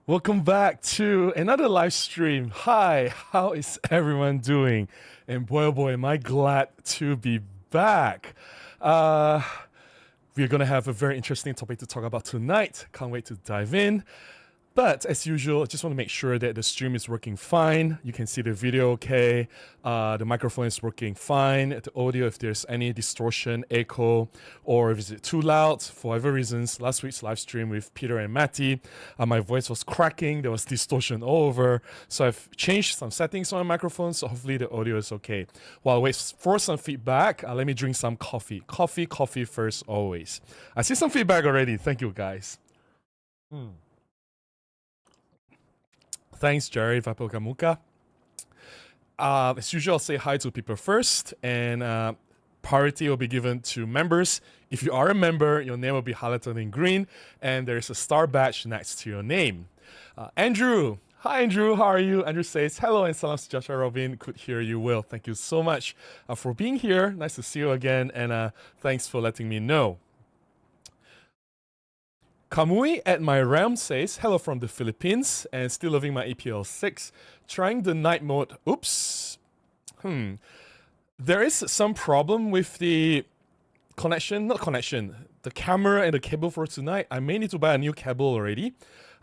Welcome back to another live stream. Hi, how is everyone doing? And boy, oh boy, am I glad to be back. We're going to have a very interesting topic to talk about tonight. Can't wait to dive in. But as usual, I just want to make sure that the stream is working fine. You can see the video okay. The microphone is working fine. The audio, if there's any distortion, echo, or if it's too loud, for whatever reasons. Last week's live stream with Peter and Matty, my voice was cracking. There was distortion all over. So I've changed some settings on my microphone, so hopefully the audio is okay. While I wait for some feedback, let me drink some coffee. Coffee first, always. I see some feedback already. Thank you, guys. Thanks, Jerry Vapogamuka. As usual, I'll say hi to people first, and priority will be given to members. If you are a member, your name will be highlighted in green, and there's a star badge next to your name. Andrew. Hi, Andrew. How are you? Andrew says, hello and salam to Joshua Robin. Could hear you well. Thank you so much for being here. Nice to see you again, and thanks for letting me know. Kamui at my realm says, hello from the Philippines and still loving my EPL 6. Trying the night mode. Oops. There is some problem with the the camera and the cable for tonight. I may need to buy a new cable already.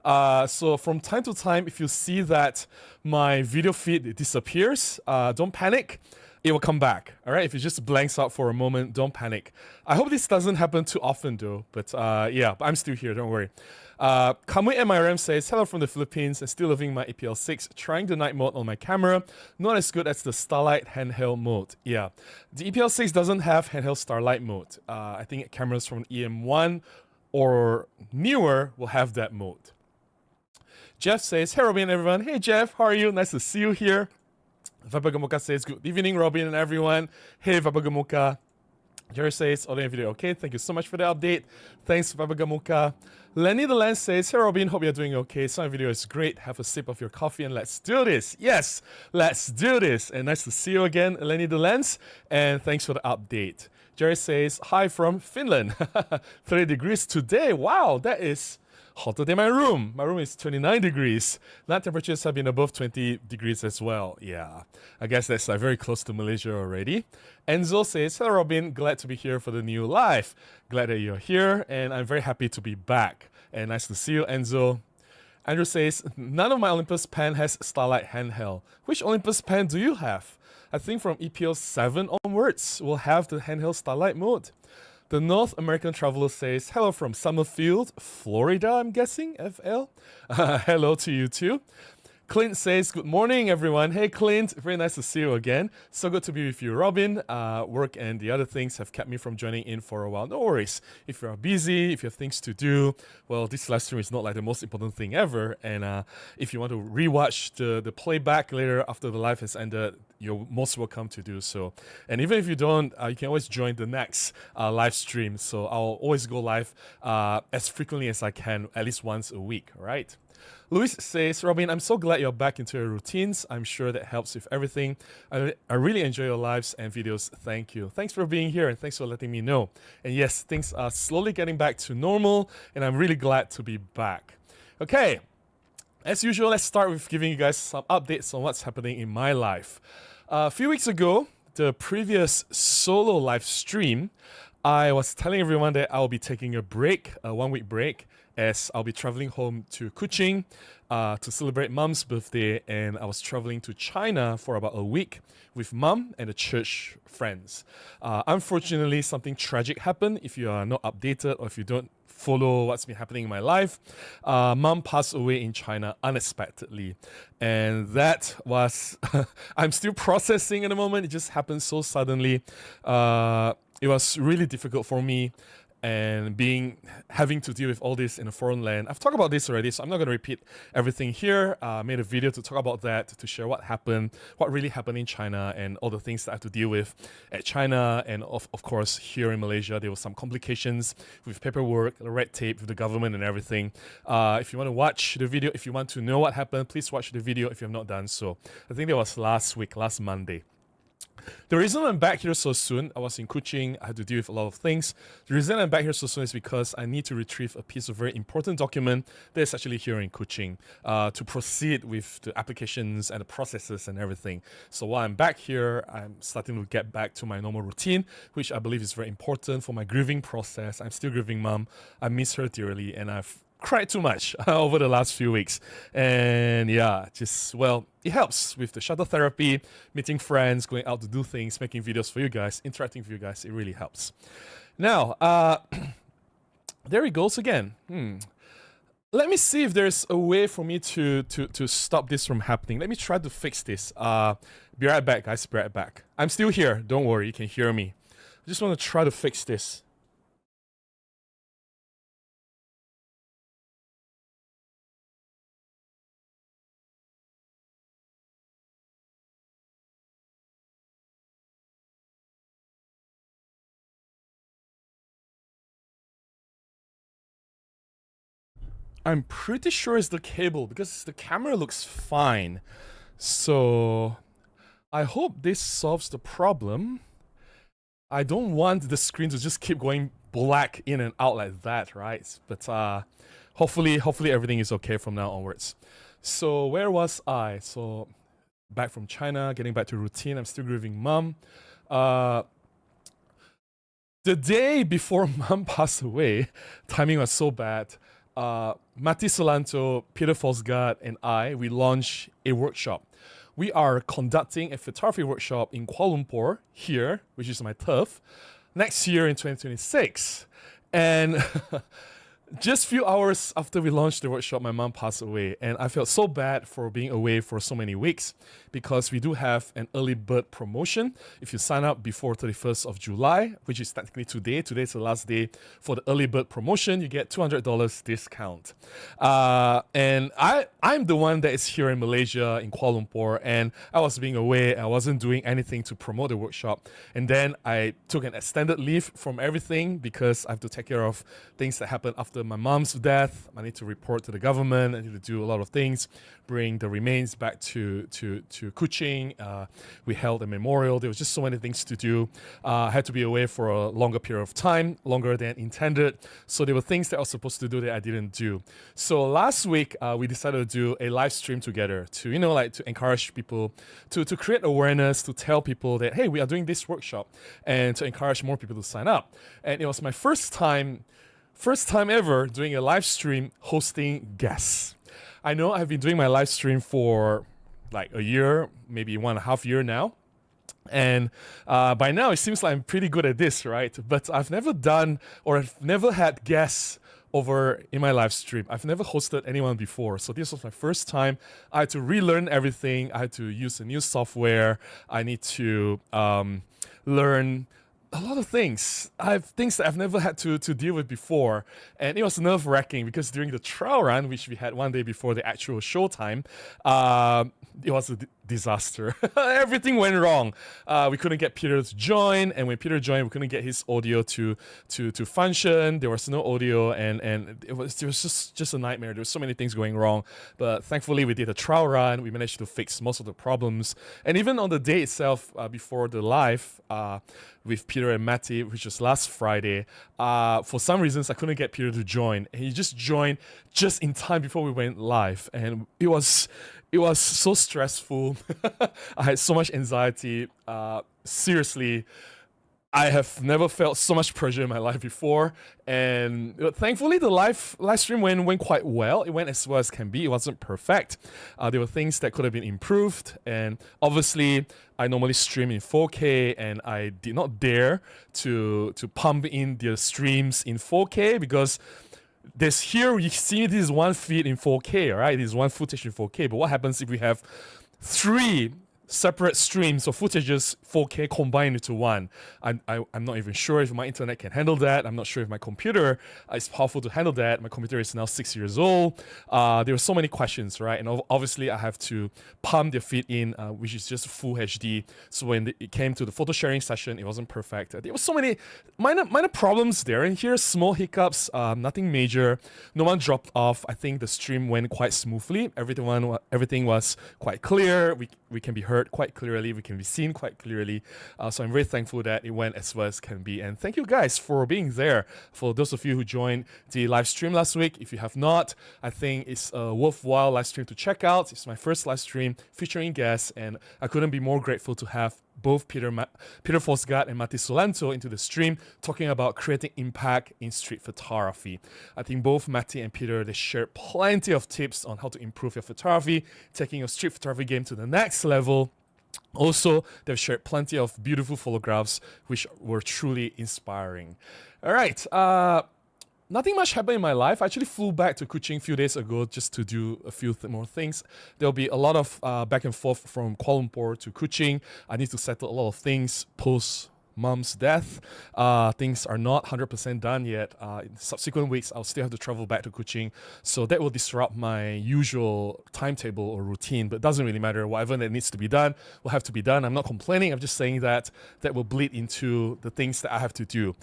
So from time to time, if you see that my video feed disappears, don't panic. It will come back, all right? If it just blanks out for a moment, don't panic. I hope this doesn't happen too often, though. But yeah, I'm still here, don't worry. Kamui MRM says, hello from the Philippines and still loving my EPL 6. Trying the night mode on my camera. Not as good as the Starlight handheld mode. Yeah, the EPL 6 doesn't have handheld Starlight mode. I think cameras from EM1 or newer will have that mode. Jeff says, hey, Robin, everyone. Hey, Jeff, how are you? Nice to see you here. Vapagamuka says, good evening, Robin and everyone. Hey, Vapagamuka. Jerry says, audio and video okay. Thank you so much for the update. Thanks, Vapagamuka. Lenny the Lens says, hey, Robin, hope you're doing okay. Sound video is great. Have a sip of your coffee and let's do this. Yes, let's do this. And nice to see you again, Lenny the Lens. And thanks for the update. Jerry says, hi from Finland. 30 degrees today. Wow, that is hotter than my room. My room is 29 degrees. Night temperatures have been above 20 degrees as well. Yeah, I guess that's very close to Malaysia already. Enzo says, hello Robin, glad to be here for the new live. Glad that you're here, and I'm very happy to be back. And nice to see you, Enzo. Andrew says, none of my Olympus pen has Starlight handheld. Which Olympus pen do you have? I think from EPL 7 onwards, we'll have the handheld Starlight mode. The North American Traveler says, hello from Summerfield, Florida, I'm guessing, FL. Hello to you too. Clint says, good morning, everyone. Hey, Clint, very nice to see you again. So good to be with you, Robin. Work and the other things have kept me from joining in for a while. No worries. If you're busy, if you have things to do, well, this live stream is not like the most important thing ever. And if you want to rewatch the playback later after the live has ended, you're most welcome to do so. And even if you don't, you can always join the next live stream. So I'll always go live as frequently as I can, at least once a week, all right? Luis says, Robin, I'm so glad you're back into your routines. I'm sure that helps with everything. I really enjoy your lives and videos. Thank you. Thanks for being here and thanks for letting me know. And yes, things are slowly getting back to normal and I'm really glad to be back. Okay, as usual, let's start with giving you guys some updates on what's happening in my life. A few weeks ago, the previous solo live stream, I was telling everyone that I'll be taking a break, a 1-week break, as I'll be traveling home to Kuching to celebrate Mum's birthday, and I was traveling to China for about a week with Mum and the church friends. Unfortunately, something tragic happened. If you are not updated or if you don't follow what's been happening in my life, Mum passed away in China unexpectedly, and that was I'm still processing at the moment. It just happened so suddenly. It was really difficult for me. and having to deal with all this in a foreign land. I've talked about this already, so I'm not going to repeat everything here. I made a video to talk about that, to share what happened, what really happened in China, and all the things that I have to deal with at China, and of course here in Malaysia. There were some complications with paperwork, red tape with the government and everything. If you want to watch the video, if you want to know what happened, please watch the video if you have not done so. I think that was last Monday. The reason I'm back here so soon, I was in Kuching, I had to deal with a lot of things. The reason I'm back here so soon is because I need to retrieve a piece of very important document that is actually here in Kuching to proceed with the applications and the processes and everything. So while I'm back here, I'm starting to get back to my normal routine, which I believe is very important for my grieving process. I'm still grieving mom. I miss her dearly, and I've cried too much over the last few weeks. And yeah, it helps with the shuttle therapy, meeting friends, going out to do things, making videos for you guys, interacting with you guys. It really helps. Now, there he goes again. Let me see if there's a way for me to stop this from happening. Let me try to fix this. Be right back, guys. Be right back. I'm still here. Don't worry. You can hear me. I just want to try to fix this. I'm pretty sure it's the cable because the camera looks fine. So I hope this solves the problem. I don't want the screen to just keep going black in and out like that, right? But hopefully everything is okay from now onwards. So where was I? So back from China, getting back to routine. I'm still grieving mom. The day before mom passed away, timing was so bad. Mati Solanto, Peter Fosgard, and we launched a workshop. We are conducting a photography workshop in Kuala Lumpur here, which is my turf, next year in 2026. And just a few hours after we launched the workshop, my mom passed away, and I felt so bad for being away for so many weeks because we do have an early bird promotion. If you sign up before 31st of July, which is technically today's the last day for the early bird promotion, you get $200 discount. And I'm the one that is here in Malaysia, in Kuala Lumpur, and I was being away. I wasn't doing anything to promote the workshop. And then I took an extended leave from everything because I have to take care of things that happened after my mom's death. I need to report to the government. I need to do a lot of things, bring the remains back to Kuching. We held a memorial. There was just so many things to do. I had to be away for a longer period of time, longer than intended. So there were things that I was supposed to do that I didn't do. So last week, we decided to do a live stream together to, to encourage people, to create awareness, to tell people that, hey, we are doing this workshop, and to encourage more people to sign up. And it was my first time ever doing a live stream hosting guests. I know I've been doing my live stream for like a year, maybe 1.5 years now. And by now it seems like I'm pretty good at this, right? But I've never done, or I've never had guests over in my live stream. I've never hosted anyone before. So this was my first time. I had to relearn everything. I had to use a new software. I need to learn a lot of things. I have things that I've never had to deal with before. And it was nerve-wracking because during the trial run, which we had one day before the actual show time, it was a disaster. Everything went wrong. We couldn't get Peter to join, and when Peter joined, we couldn't get his audio to function. There was no audio, and it was just a nightmare. There were so many things going wrong, but thankfully we did a trial run. We managed to fix most of the problems, and even on the day itself, before the live with Peter and Matty, which was last Friday, for some reasons I couldn't get Peter to join, and he just joined just in time before we went live, and it was so stressful. I had so much anxiety. Seriously, I have never felt so much pressure in my life before. And thankfully, the live stream went quite well. It went as well as can be. It wasn't perfect. There were things that could have been improved. And obviously, I normally stream in 4K, and I did not dare to pump in the streams in 4K because you see this is one feed in 4K, right? This is one footage in 4K. But what happens if we have three separate streams or footages 4K combined into one. I'm not even sure if my internet can handle that. I'm not sure if my computer is powerful to handle that. My computer is now 6 years old. There were so many questions, right? And obviously I have to pump the feed in, which is just full HD. So when it came to the photo sharing session, it wasn't perfect. There were so many minor problems there. And here, small hiccups, nothing major. No one dropped off. I think the stream went quite smoothly. Everything was quite clear. We can be heard quite clearly. We can be seen quite clearly. So I'm very thankful that it went as well as can be. And thank you guys for being there. For those of you who joined the live stream last week, if you have not, I think it's a worthwhile live stream to check out. It's my first live stream featuring guests, and I couldn't be more grateful to have both Peter Forsgaard and Matti Solanto into the stream talking about creating impact in street photography. I think both Matti and Peter, they shared plenty of tips on how to improve your photography, taking your street photography game to the next level. Also, they've shared plenty of beautiful photographs which were truly inspiring. All right, nothing much happened in my life. I actually flew back to Kuching a few days ago just to do a few more things. There'll be a lot of back and forth from Kuala Lumpur to Kuching. I need to settle a lot of things post mom's death. Things are not 100% done yet. In subsequent weeks, I'll still have to travel back to Kuching. So that will disrupt my usual timetable or routine, but it doesn't really matter. Whatever that needs to be done will have to be done. I'm not complaining. I'm just saying that will bleed into the things that I have to do.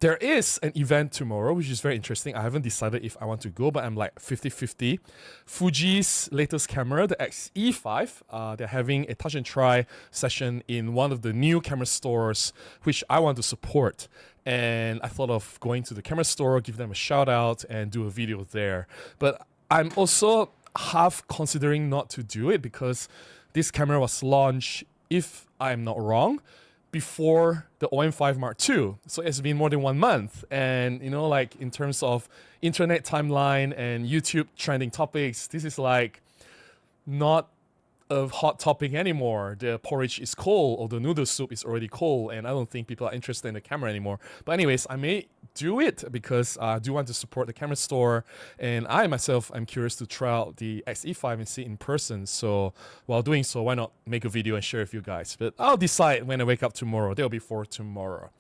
There is an event tomorrow, which is very interesting. I haven't decided if I want to go, but I'm like 50-50. Fuji's latest camera, the X-E5, they're having a touch and try session in one of the new camera stores, which I want to support. And I thought of going to the camera store, give them a shout out, and do a video there. But I'm also half considering not to do it because this camera was launched, if I'm not wrong, before the OM5 Mark II. So it's been more than 1 month. And, you know, like in terms of internet timeline and YouTube trending topics, this is like not a hot topic anymore. The porridge is cold or the noodle soup is already cold, and I don't think people are interested in the camera anymore. But anyways, I may do it because I do want to support the camera store, and I myself am curious to try out the X-E5 and see it in person. So while doing so, why not make a video and share with you guys? But I'll decide when I wake up tomorrow. That'll be for tomorrow.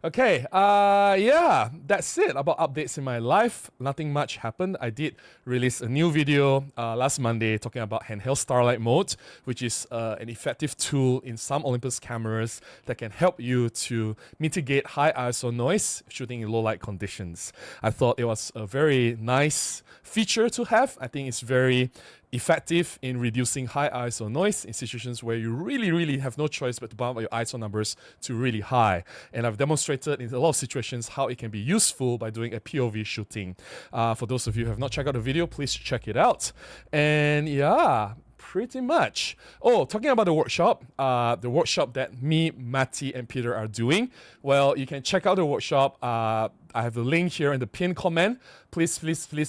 Okay, yeah, that's it about updates in my life. Nothing much happened. I did release a new video last Monday talking about Handheld Starlight mode, which is an effective tool in some Olympus cameras that can help you to mitigate high ISO noise shooting in low light conditions. I thought it was a very nice feature to have. I think it's very effective in reducing high ISO noise in situations where you really have no choice but to bump your ISO numbers to really high. And I've demonstrated in a lot of situations how it can be useful by doing a POV shooting. For those of you who have not checked out the video, please check it out. And yeah, pretty much. Oh, talking about the workshop that me, Matti, and Peter are doing. Well, you can check out the workshop. I have the link here in the pinned comment. Please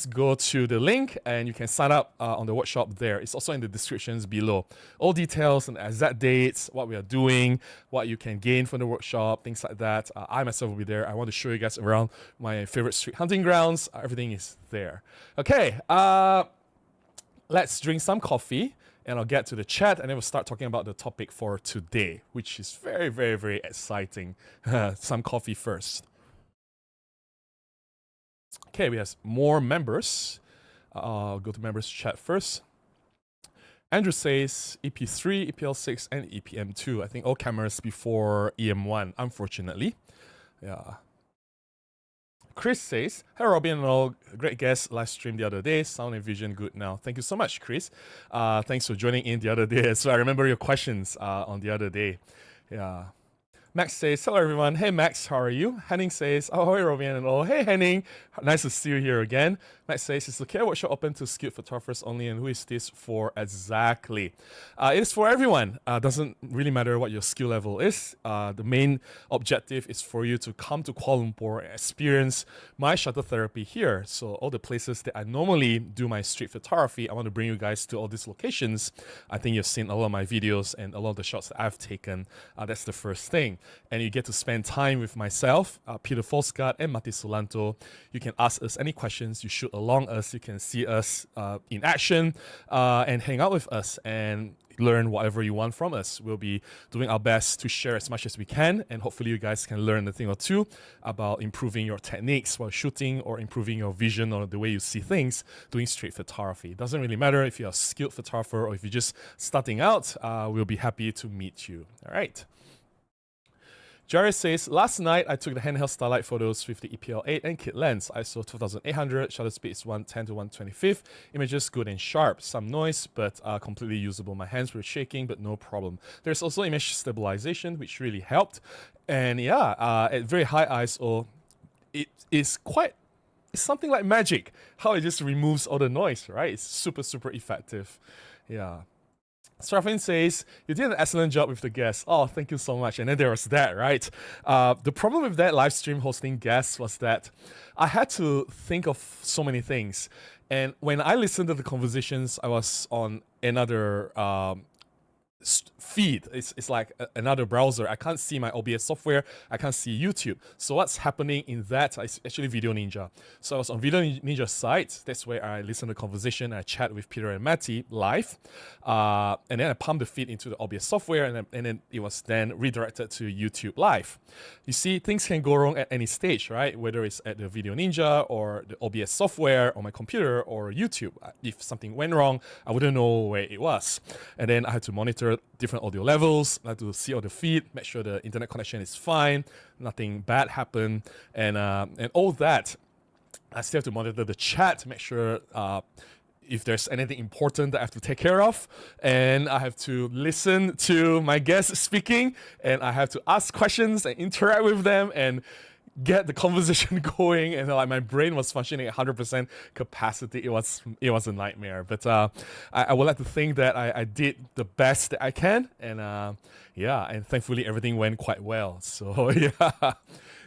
go to the link and you can sign up on the workshop there. It's also in the descriptions below. All details and exact dates, what we are doing, what you can gain from the workshop, things like that. I myself will be there. I want to show you guys around my favorite street hunting grounds. Everything is there. Okay, let's drink some coffee and I'll get to the chat and then we'll start talking about the topic for today, which is very exciting. Some coffee first. Okay, we have more members. I'll go to members chat first. Andrew says EP3, EPL6, and EPM2. I think all cameras before EM1, unfortunately. Yeah. Chris says, "Hey Robin and all, great guest live stream the other day. Sound and vision good now." Thank you so much, Chris. Thanks for joining in the other day. So I remember your questions on the other day. Yeah. Max says, "Hello everyone." Hey Max, how are you? Henning says, "Oh, hey Robin and all." Hey Henning, nice to see you here again. Max says, "Is the care workshop open to skilled photographers only, and who is this for exactly?" It is for everyone. Doesn't really matter what your skill level is. The main objective is for you to come to Kuala Lumpur and experience my shutter therapy here. So all the places that I normally do my street photography, I want to bring you guys to all these locations. I think you've seen a lot of my videos and a lot of the shots that I've taken. That's the first thing. And you get to spend time with myself, Peter Forsgaard, and Matti Solanto. You can ask us any questions. You shoot along us. You can see us in action and hang out with us and learn whatever you want from us. We'll be doing our best to share as much as we can, and hopefully you guys can learn a thing or two about improving your techniques while shooting or improving your vision or the way you see things doing street photography. It doesn't really matter if you're a skilled photographer or if you're just starting out, we'll be happy to meet you. All right. Jared says, last night I took the handheld starlight photos with the EPL8 and kit lens. ISO 2800, shutter speed is 110 to 125. Images good and sharp, some noise, but completely usable. My hands were shaking, but no problem. There's also image stabilization, which really helped. And yeah, at very high ISO, it is quite, it's something like magic, how it just removes all the noise, right? It's super, super effective. Yeah. Strafin says, you did an excellent job with the guests. Oh, thank you so much. And then there was that, right? The problem with that live stream hosting guests was that I had to think of so many things. And when I listened to the conversations, I was on another feed. It's like another browser. I can't see my OBS software. I can't see YouTube. So what's happening in that is actually Video Ninja. So I was on Video Ninja's site. That's where I listen to the conversation. I chat with Peter and Matty live. And then I pump the feed into the OBS software, and then it was then redirected to YouTube live. You see, things can go wrong at any stage, right? Whether it's at the Video Ninja or the OBS software or my computer or YouTube. If something went wrong, I wouldn't know where it was. And then I had to monitor different audio levels. I had to see all the feed, make sure the internet connection is fine, nothing bad happened, and all that. I still have to monitor the chat, make sure if there's anything important that I have to take care of, and I have to listen to my guests speaking, and I have to ask questions and interact with them and get the conversation going, and like my brain was functioning at 100% capacity. It was a nightmare, but I would like to think that I did the best that I can, and yeah, and thankfully everything went quite well. So yeah.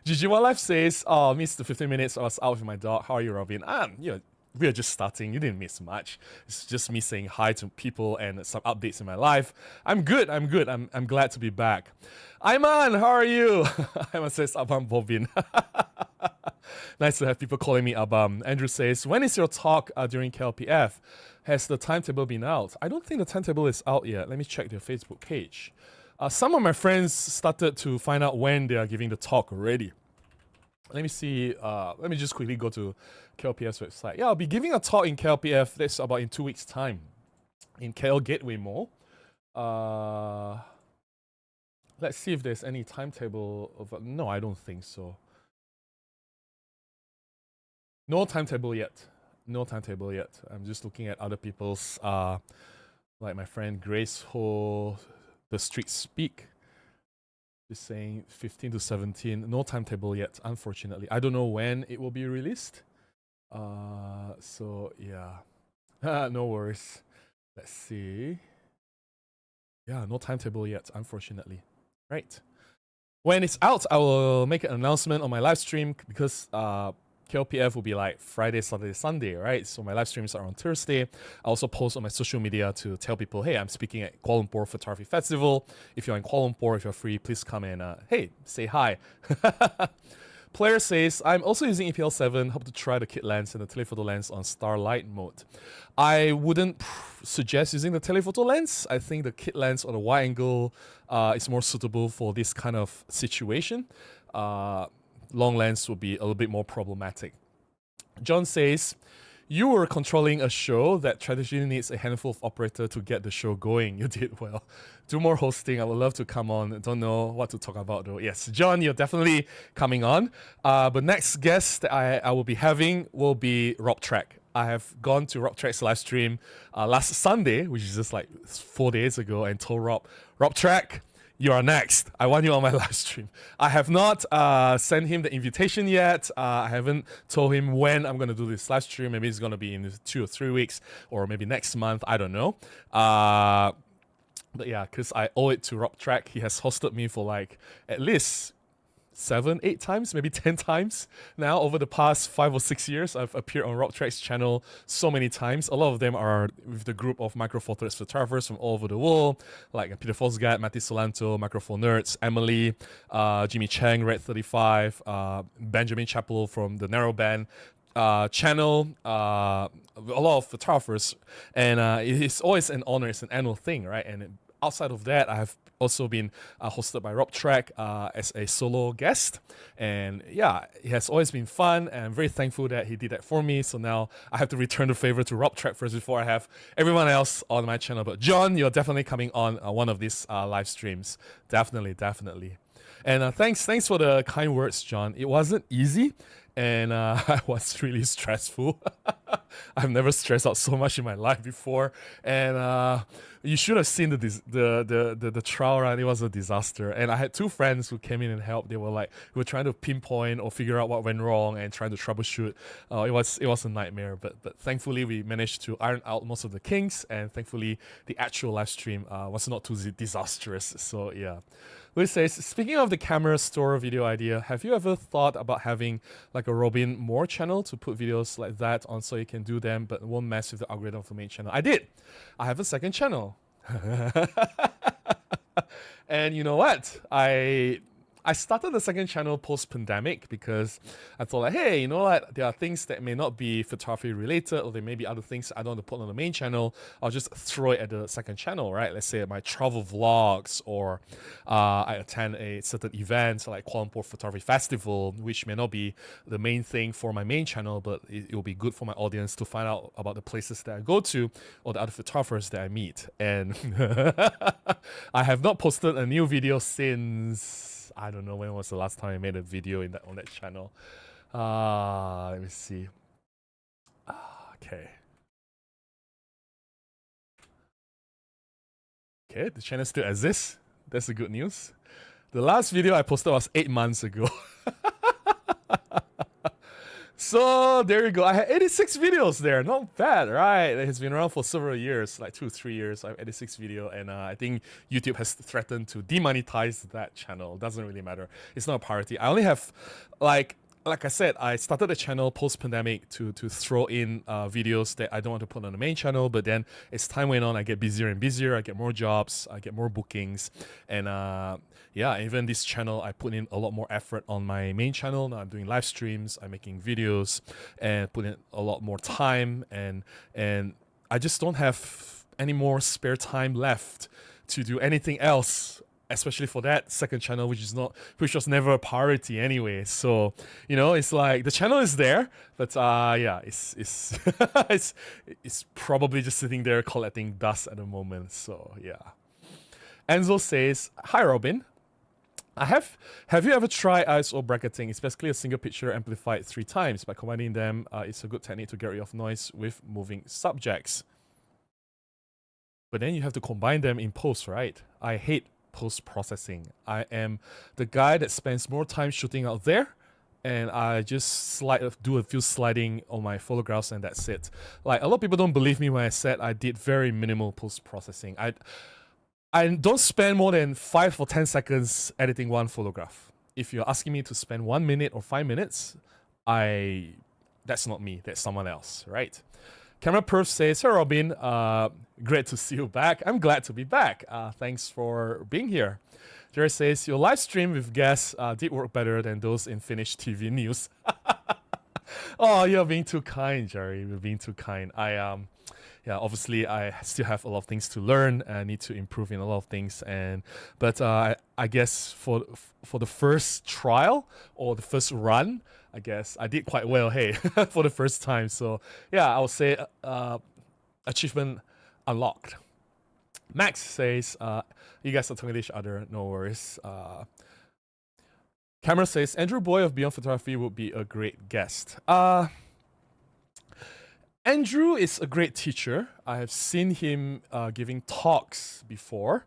Gigi One Life says, oh, missed the 15 minutes I was out with my dog. How are you, Robin? We are just starting. You didn't miss much. It's just me saying hi to people and some updates in my life. I'm good. I'm glad to be back. Ayman, how are you? Ayman says, Abam Bobin. Nice to have people calling me Abam. Andrew says, when is your talk during KLPF? Has the timetable been out? I don't think the timetable is out yet. Let me check their Facebook page. Some of my friends started to find out when they are giving the talk already. Let me see. Let me just quickly go to KLPF's website. Yeah, I'll be giving a talk in KLPF. That's about in 2 weeks' time in KL Gateway Mall. Let's see if there's any timetable of. No, I don't think so. No timetable yet. No timetable yet. I'm just looking at other people's, like my friend Grace Ho, The Street Speak. Just saying 15 to 17. No timetable yet, unfortunately. I don't know when it will be released. So yeah. No worries. Let's see. Yeah, no timetable yet, unfortunately. Right. When it's out, I will make an announcement on my live stream because KLPF will be like Friday, Saturday, Sunday, right? So my live streams are on Thursday. I also post on my social media to tell people, hey, I'm speaking at Kuala Lumpur Photography Festival. If you're in Kuala Lumpur, if you're free, please come and, hey, say hi. Player says, I'm also using EPL7, hope to try the kit lens and the telephoto lens on Starlight mode. I wouldn't suggest using the telephoto lens. I think the kit lens or the wide angle is more suitable for this kind of situation. Long lens will be a little bit more problematic. John says, you were controlling a show that traditionally needs a handful of operators to get the show going. You did well. Do more hosting. I would love to come on. Don't know what to talk about though. Yes, John, you're definitely coming on. But next guest that I will be having will be Rob Track. I have gone to Rob Track's live stream last Sunday, which is just like 4 days ago, and told Rob Track, you are next. I want you on my live stream. I have not sent him the invitation yet. I haven't told him when I'm going to do this live stream. Maybe it's going to be in 2 or 3 weeks or maybe next month. I don't know. But yeah, because I owe it to Rob Track. He has hosted me for like at least 7, 8 times, maybe 10 times now over the past 5 or 6 years. I've appeared on Rob Track's channel so many times. A lot of them are with the group of Micro Four Thirds photographers from all over the world, like Peter Fosgard, Matty Solanto, Micro Four Nerds, Emily, Jimmy Chang, Red 35, Benjamin Chappell from the Narrow Band. channel, a lot of photographers, and it's always an honor. It's an annual thing, right? And outside of that, I have also been hosted by Rob Track as a solo guest, and yeah, it has always been fun, and I'm very thankful that he did that for me. So now I have to return the favor to Rob Track first before I have everyone else on my channel. But John, you're definitely coming on one of these live streams. Definitely. And thanks for the kind words, John. It wasn't easy, and I was really stressful. I've never stressed out so much in my life before, and you should have seen the trial run. It was a disaster, and I had two friends who came in and helped. They were trying to pinpoint or figure out what went wrong and trying to troubleshoot. It was a nightmare, but thankfully we managed to iron out most of the kinks, and thankfully the actual live stream was not too disastrous. So yeah. Luis says, speaking of the camera store video idea, have you ever thought about having like a Robin Moore channel to put videos like that on so you can do them but it won't mess with the algorithm of the main channel? I did. I have a second channel. And you know what? I started the second channel post-pandemic because I thought like, hey, you know what? There are things that may not be photography related, or there may be other things I don't want to put on the main channel. I'll just throw it at the second channel, right? Let's say my travel vlogs, or I attend a certain event like Kuala Lumpur Photography Festival, which may not be the main thing for my main channel, but it will be good for my audience to find out about the places that I go to or the other photographers that I meet. And I have not posted a new video since... I don't know when was the last time I made a video on that channel. Let me see. Okay, the channel still exists. That's the good news. The last video I posted was 8 months ago. So there you go. I had 86 videos there. Not bad, right? It has been around for several years, like 2 or 3 years. I have 86 video, and I think YouTube has threatened to demonetize that channel. Doesn't really matter. It's not a priority. I only have like I said, I started the channel post-pandemic to throw in videos that I don't want to put on the main channel, but then as time went on, I get busier and busier. I get more jobs, I get more bookings, and yeah, even this channel, I put in a lot more effort on my main channel. Now I'm doing live streams, I'm making videos, and put in a lot more time, and I just don't have any more spare time left to do anything else, especially for that second channel, which was never a priority anyway. So, you know, it's like the channel is there, but yeah, it's it's probably just sitting there collecting dust at the moment. So yeah. Enzo says, hi Robin. Have you ever tried ISO bracketing? It's basically a single picture amplified 3 times. By combining them, it's a good technique to get rid of noise with moving subjects. But then you have to combine them in post, right? I hate post-processing. I am the guy that spends more time shooting out there, and I just do a few sliding on my photographs, and that's it. Like, a lot of people don't believe me when I said I did very minimal post-processing. I don't spend more than 5 or 10 seconds editing one photograph. If you're asking me to spend 1 minute or 5 minutes, that's not me, that's someone else, right? Camera Perf says, hey Robin, great to see you back. I'm glad to be back. Thanks for being here. Jerry says, your live stream with guests did work better than those in Finnish TV news. Oh, you're being too kind, Jerry. You're being too kind. Yeah, obviously I still have a lot of things to learn. I need to improve in a lot of things, but I guess for the first trial or the first run, I guess I did quite well. Hey, for the first time. So yeah, I would say achievement unlocked. Max says, you guys are talking to each other. No worries. Camera says, Andrew Boy of Beyond Photography would be a great guest. Andrew is a great teacher. I have seen him giving talks before.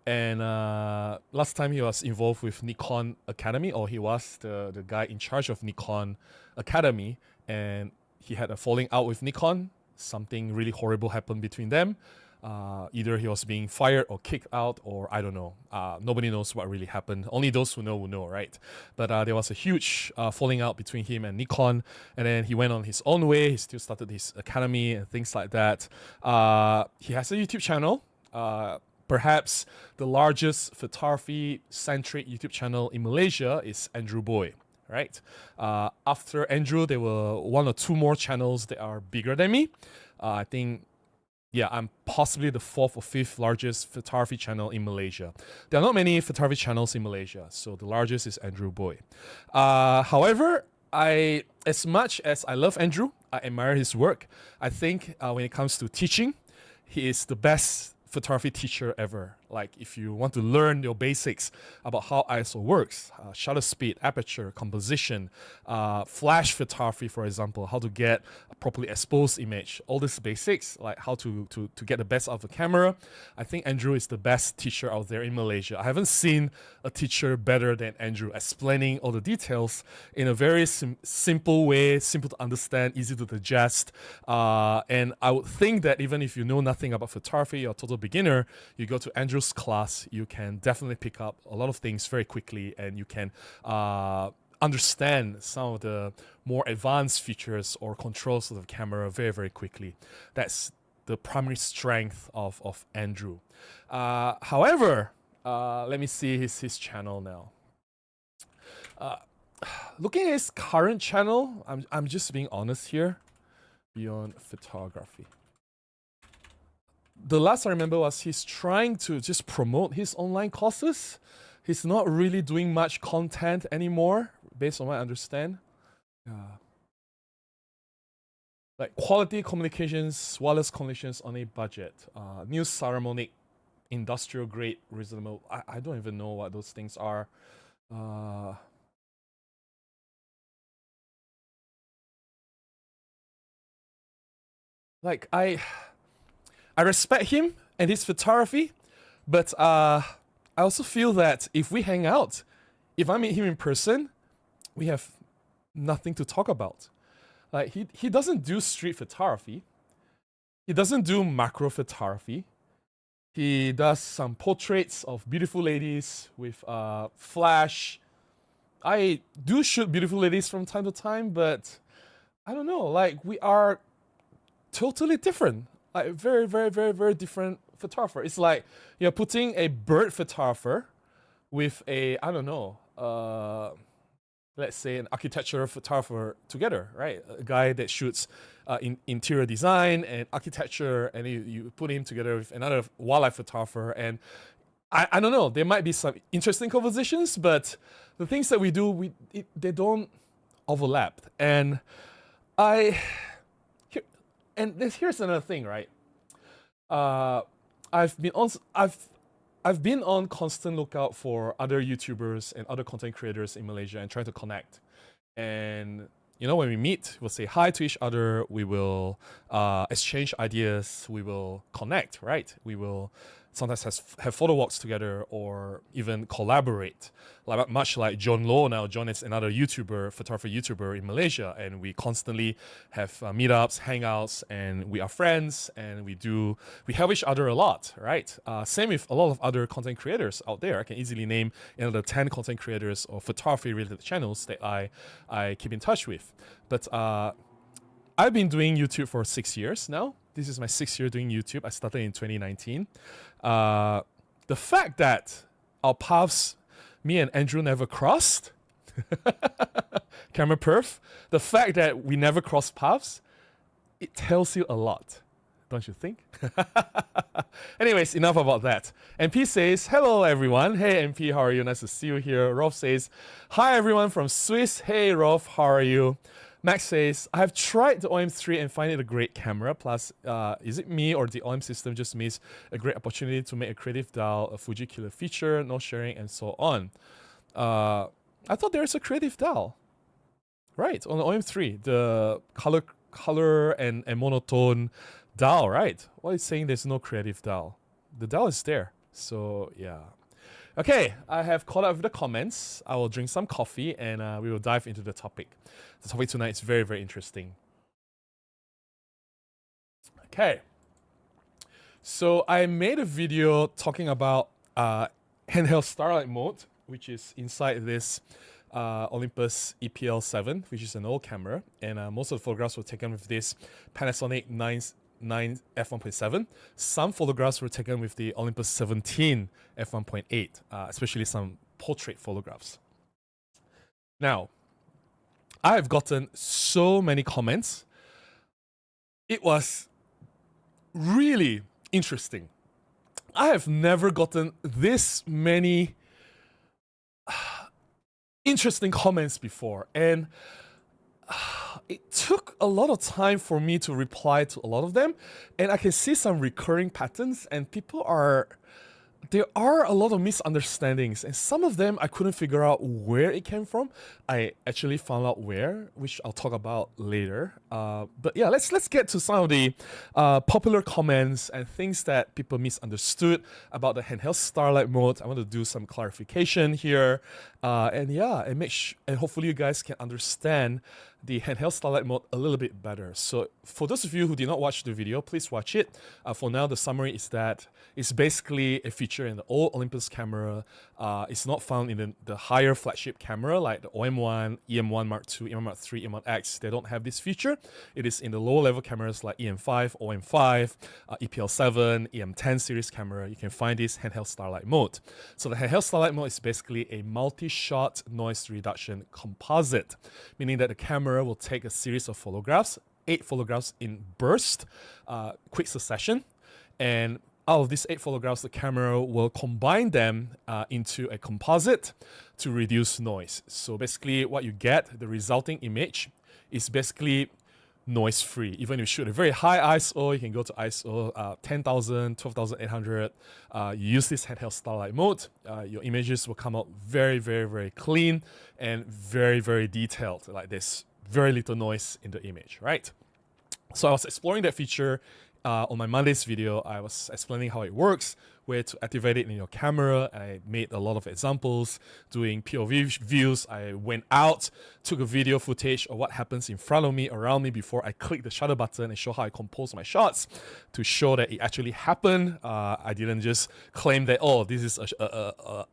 And last time he was involved with Nikon Academy, or he was the guy in charge of Nikon Academy. And he had a falling out with Nikon. Something really horrible happened between them. Either he was being fired or kicked out, or I don't know. Nobody knows what really happened. Only those who know, right? But there was a huge falling out between him and Nikon, and then he went on his own way. He still started his academy and things like that. He has a YouTube channel. Perhaps the largest photography-centric YouTube channel in Malaysia is Andrew Boy. right? After Andrew, there were one or two more channels that are bigger than me. I think, yeah, I'm possibly the fourth or fifth largest photography channel in Malaysia. There are not many photography channels in Malaysia, so the largest is Andrew Boy. However, as much as I love Andrew, I admire his work. I think when it comes to teaching, he is the best photography teacher ever. Like, if you want to learn your basics about how ISO works, shutter speed, aperture, composition, flash photography, for example, how to get a properly exposed image, all these basics, like how to get the best out of the camera, I think Andrew is the best teacher out there in Malaysia. I haven't seen a teacher better than Andrew, explaining all the details in a very simple way, simple to understand, easy to digest. And I would think that even if you know nothing about photography, you're a total beginner, you go to Andrew's class, you can definitely pick up a lot of things very quickly, and you can understand some of the more advanced features or controls of the camera very, very quickly. That's the primary strength of Andrew. However, let me see his channel now. Looking at his current channel, I'm just being honest here, Beyond Photography. The last I remember was he's trying to just promote his online courses. He's not really doing much content anymore, based on what I understand. Like quality communications, wireless connections on a budget, new ceramic, industrial grade, reasonable. I don't even know what those things are. Like I respect him and his photography, but I also feel that if we hang out, if I meet him in person, we have nothing to talk about. Like he doesn't do street photography. He doesn't do macro photography. He does some portraits of beautiful ladies with flash. I do shoot beautiful ladies from time to time, but I don't know. Like, we are totally different. Like, very, very, very, very different photographer. It's like you're putting a bird photographer with a, I don't know, let's say an architecture photographer together, right? A guy that shoots interior design and architecture, and you put him together with another wildlife photographer, and I don't know, there might be some interesting conversations, but the things that we do, they don't overlap. And here's another thing, right? I've been on constant lookout for other YouTubers and other content creators in Malaysia and trying to connect. And you know, when we meet, we'll say hi to each other. We will exchange ideas. We will connect, right? We will sometimes have photo walks together or even collaborate. Like, much like John Low now. John is another photographer YouTuber in Malaysia, and we constantly have meetups, hangouts, and we are friends, and we help each other a lot, right? Same with a lot of other content creators out there. I can easily name another 10 content creators or photography-related channels that I keep in touch with. But I've been doing YouTube for 6 years now. This is my 6th year doing YouTube. I started in 2019. The fact that our paths, me and Andrew, never crossed, camera perf, the fact that we never crossed paths, it tells you a lot, don't you think? Anyways, enough about that. MP says, hello everyone. Hey MP, how are you? Nice to see you here. Rolf says, hi everyone from Swiss. Hey Rolf, how are you? Max says, I have tried the OM3 and find it a great camera. Plus, is it me or the OM system just missed a great opportunity to make a creative dial, a Fuji killer feature, no sharing, and so on? I thought there's a creative dial, right? On the OM3, the color and monotone dial, right? Why is saying there's no creative dial? The dial is there. So yeah. Okay, I have caught up with the comments. I will drink some coffee and we will dive into the topic. The topic tonight is very, very interesting. Okay. So I made a video talking about handheld Starlight mode, which is inside this Olympus EPL7, which is an old camera. And most of the photographs were taken with this Panasonic 9 f1.7. Some photographs were taken with the Olympus 17 f1.8, especially some portrait photographs. Now, I've gotten so many comments. It was really interesting. I have never gotten this many interesting comments before, and it took a lot of time for me to reply to a lot of them, and I can see some recurring patterns, and there are a lot of misunderstandings, and some of them I couldn't figure out where it came from. I actually found out where, which I'll talk about later. But yeah, let's get to some of the popular comments and things that people misunderstood about the Handheld Starlight mode. I want to do some clarification here, and yeah, and hopefully you guys can understand the Handheld Starlight mode a little bit better. So for those of you who did not watch the video, please watch it. For now, the summary is that it's basically a feature in the old Olympus camera. It's not found in the higher flagship camera like the OM1, EM1 Mark II, EM1 Mark III, EM1X. They don't have this feature. It is in the lower level cameras like EM5, OM5, EPL7, EM10 series camera. You can find this Handheld Starlight mode. So the Handheld Starlight mode is basically a multi-shot noise reduction composite, meaning that the camera will take a series of photographs, 8 photographs in burst, quick succession, and out of these 8 photographs, the camera will combine them into a composite to reduce noise. So basically what you get, the resulting image, is basically noise-free. Even if you shoot a very high ISO, you can go to ISO 10,000, 12,800. You use this Handheld Starlight mode, your images will come out very, very, very clean and very, very detailed. Like there's very little noise in the image, right? So I was exploring that feature on my Monday's video. I was explaining how it works, where to activate it in your camera. I made a lot of examples doing POV views. I went out, took a video footage of what happens in front of me, around me, before I click the shutter button and show how I compose my shots to show that it actually happened. I didn't just claim that, oh, this is a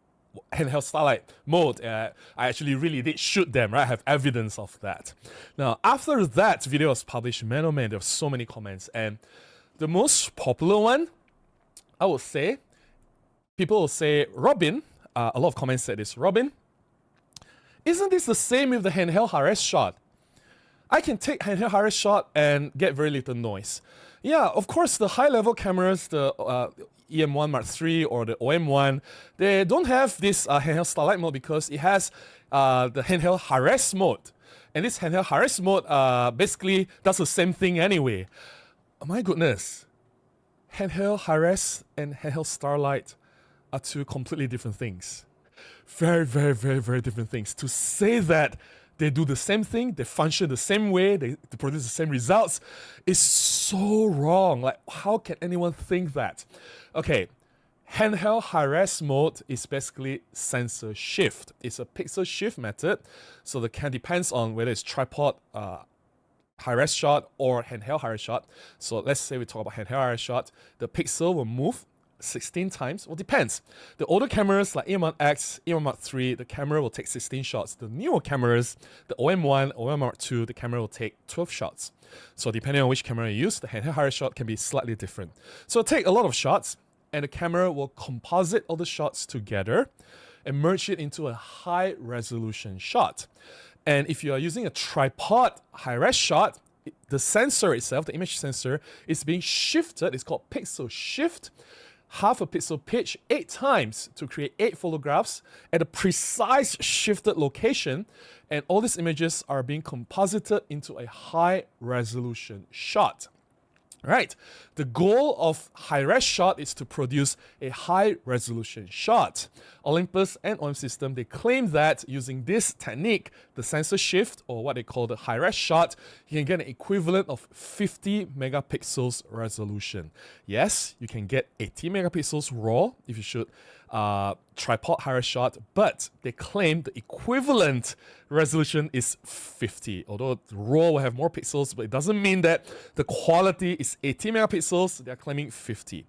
Handheld Starlight mode. I actually really did shoot them, right? I have evidence of that. Now, after that video was published, man, oh man, there were so many comments, and the most popular one, I would say, people will say, Robin, a lot of comments said this, Robin, isn't this the same with the handheld high-res shot? I can take handheld high-res shot and get very little noise. Yeah, of course, the high-level cameras, the EM1 Mark III or the OM1, they don't have this Handheld Starlight mode because it has the handheld high-res mode. And this handheld high-res mode basically does the same thing anyway. Oh my goodness. Handheld high-res and Handheld Starlight are two completely different things. Very, very, very, very different things. To say that they do the same thing, they function the same way, they produce the same results, is so wrong. Like, how can anyone think that? Okay, handheld high-res mode is basically sensor shift. It's a pixel shift method, so the can depends on whether it's tripod high-res shot or handheld high-res shot. So let's say we talk about handheld high-res shot, the pixel will move 16 times. Well, depends. The older cameras like EM1X, EM1 Mark III, the camera will take 16 shots. The newer cameras, the OM1, OM Mark II, the camera will take 12 shots. So depending on which camera you use, the handheld high-res shot can be slightly different. So take a lot of shots, and the camera will composite all the shots together and merge it into a high-resolution shot. And if you are using a tripod high-res shot, the sensor itself, the image sensor, is being shifted. It's called pixel shift, half a pixel pitch 8 times to create 8 photographs at a precise shifted location, and all these images are being composited into a high resolution shot. Right. The goal of high-res shot is to produce a high-resolution shot. Olympus and OM system, they claim that using this technique, the sensor shift, or what they call the high-res shot, you can get an equivalent of 50 megapixels resolution. Yes, you can get 80 megapixels raw if you shoot tripod high-res shot, but they claim the equivalent resolution is 50. Although raw will have more pixels, but it doesn't mean that the quality is 80 megapixels. They're claiming 50.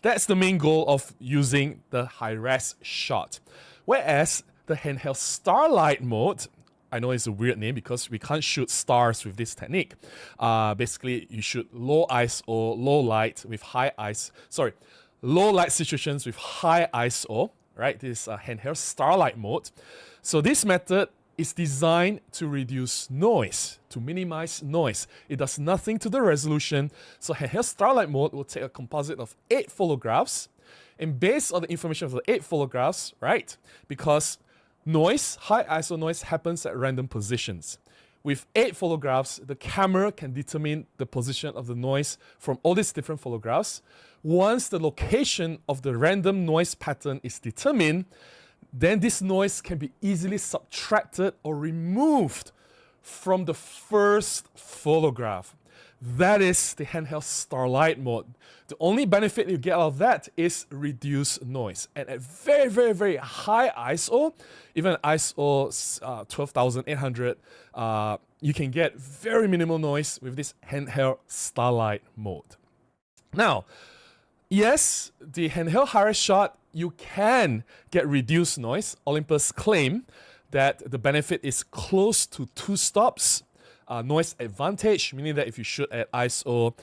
That's the main goal of using the high-res shot. Whereas the Handheld Starlight mode, I know it's a weird name because we can't shoot stars with this technique. Basically, you shoot low ISO, low light with high ISO. Sorry, low light situations with high ISO, right? This Handheld Starlight mode. So this method is designed to reduce noise, to minimize noise. It does nothing to the resolution. So Handheld Starlight mode will take a composite of 8 photographs, and based on the information of the 8 photographs, right, because noise, high ISO noise happens at random positions. With 8 photographs, the camera can determine the position of the noise from all these different photographs. Once the location of the random noise pattern is determined, then this noise can be easily subtracted or removed from the first photograph. That is the Handheld Starlight mode. The only benefit you get out of that is reduced noise. And at very, very, very high ISO, even ISO 12,800, you can get very minimal noise with this Handheld Starlight mode. Now, yes, the handheld high-res shot, you can get reduced noise. Olympus claim that the benefit is close to 2 stops. Noise advantage, meaning that if you shoot at ISO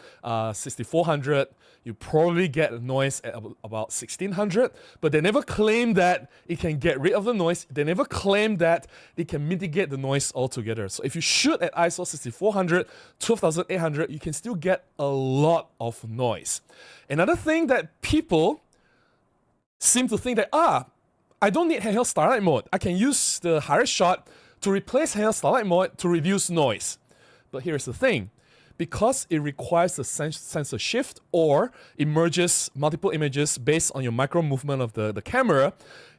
6400, you probably get noise at about 1600, but they never claim that it can get rid of the noise. They never claim that it can mitigate the noise altogether. So if you shoot at ISO 6400, 12,800, you can still get a lot of noise. Another thing that people seem to think that, I don't need Handheld Starlight mode. I can use the high-res shot to replace Handheld Starlight mode to reduce noise. But here's the thing. Because it requires a sensor shift or emerges multiple images based on your micro movement of the camera,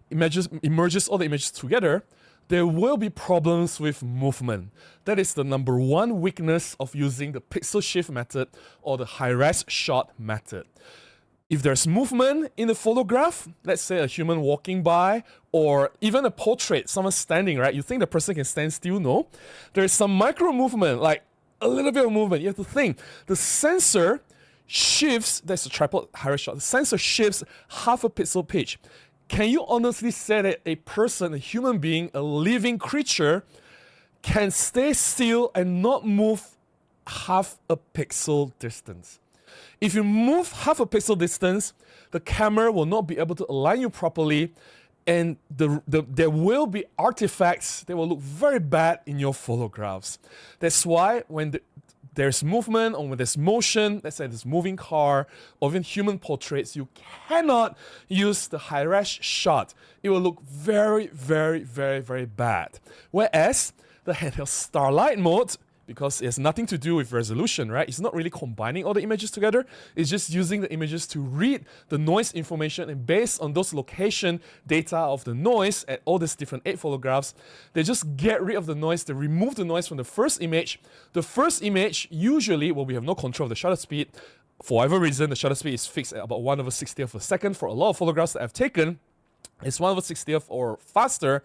emerges all the images together, there will be problems with movement. That is the number 1 weakness of using the pixel shift method or the high-res shot method. If there's movement in the photograph, let's say a human walking by, or even a portrait, someone standing, right? You think the person can stand still? No. There's some micro movement, like a little bit of movement. You have to think. The sensor shifts, that's a tripod high-res shot, the sensor shifts half a pixel pitch. Can you honestly say that a person, a human being, a living creature, can stay still and not move half a pixel distance? If you move half a pixel distance, the camera will not be able to align you properly, and there will be artifacts that will look very bad in your photographs. That's why when there's movement or when there's motion, let's say there's moving car or even human portraits, you cannot use the high-res shot. It will look very, very, very, very bad. Whereas the Handheld Starlight mode, because it has nothing to do with resolution, right? It's not really combining all the images together. It's just using the images to read the noise information, and based on those location data of the noise at all these different 8 photographs, they just get rid of the noise. They remove the noise from the first image. The first image usually, well, we have no control of the shutter speed. For whatever reason, the shutter speed is fixed at about 1/60th of a second. For a lot of photographs that I've taken, it's 1/60th or faster.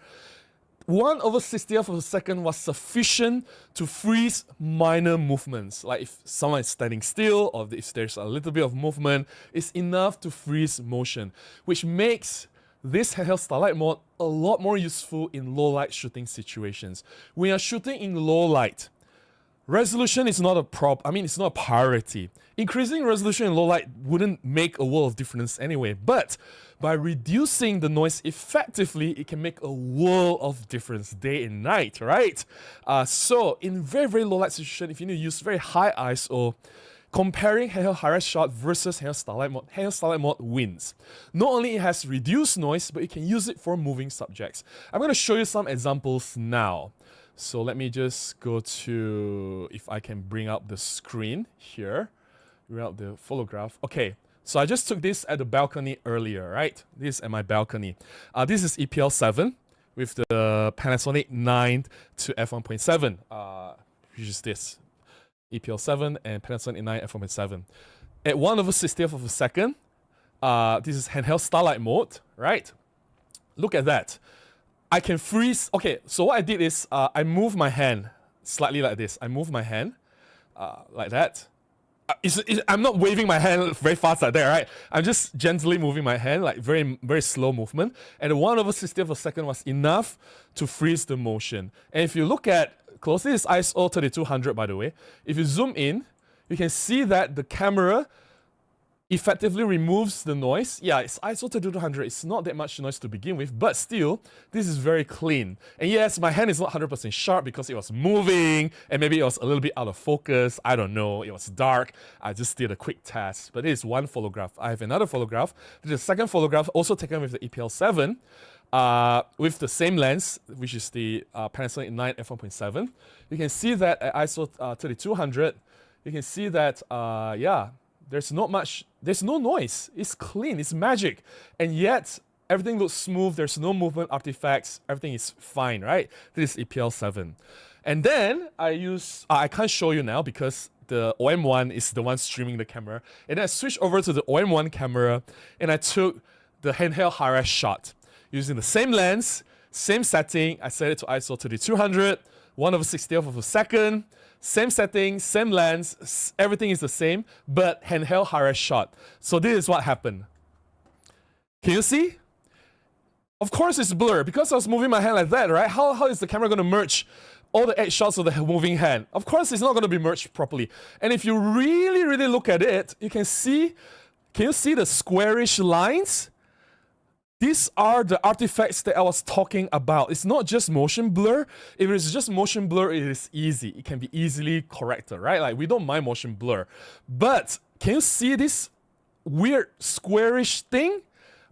1/60th of a second was sufficient to freeze minor movements. Like if someone is standing still or if there's a little bit of movement, it's enough to freeze motion, which makes this Handheld Starlight mode a lot more useful in low light shooting situations. When you're shooting in low light, resolution is not it's not a priority. Increasing resolution in low light wouldn't make a world of difference anyway, but by reducing the noise effectively, it can make a world of difference day and night, right? So in very, very low light situation, if you need to use very high ISO, comparing Handheld high-res shot versus Handheld Starlight mode wins. Not only it has reduced noise, but you can use it for moving subjects. I'm going to show you some examples now. So let me just go to, if I can bring up the screen here, bring up the photograph. Okay, so I just took this at the balcony earlier, right? This is at my balcony. This is EPL7 with the Panasonic 9 to f1.7, which is this. EPL7 and Panasonic 9 f1.7. At 1/60th of a second, this is Handheld Starlight mode, right? Look at that. I can freeze. Okay, so what I did is I move my hand slightly like this. I move my hand like that. I'm not waving my hand very fast like that, right? I'm just gently moving my hand, like very, very slow movement. And 1/60th of a second was enough to freeze the motion. And if you look at closely, this is ISO 3200, by the way. If you zoom in, you can see that the camera effectively removes the noise. Yeah, it's ISO 3200. It's not that much noise to begin with, but still, this is very clean. And yes, my hand is not 100% sharp because it was moving, and maybe it was a little bit out of focus. I don't know. It was dark. I just did a quick test. But this is one photograph. I have another photograph. This is the second photograph, also taken with the EPL7, with the same lens, which is the Panasonic 9 f1.7. You can see that at ISO 3200, you can see that, yeah, there's no noise. It's clean, it's magic. And yet, everything looks smooth, there's no movement artifacts, everything is fine, right? This is EPL7. And then I can't show you now because the OM1 is the one streaming the camera. And then I switched over to the OM1 camera and I took the handheld high-res shot using the same lens, same setting. I set it to ISO 3200, 1/60th of a second. Same setting, same lens, everything is the same, but handheld high-res shot. So this is what happened. Can you see? Of course it's blurred because I was moving my hand like that, right? How is the camera going to merge all the 8 shots of the moving hand? Of course it's not going to be merged properly. And if you really, really look at it, you can you see the squarish lines? These are the artifacts that I was talking about. It's not just motion blur. If it's just motion blur, it is easy. It can be easily corrected, right? Like, we don't mind motion blur. But can you see this weird squarish thing?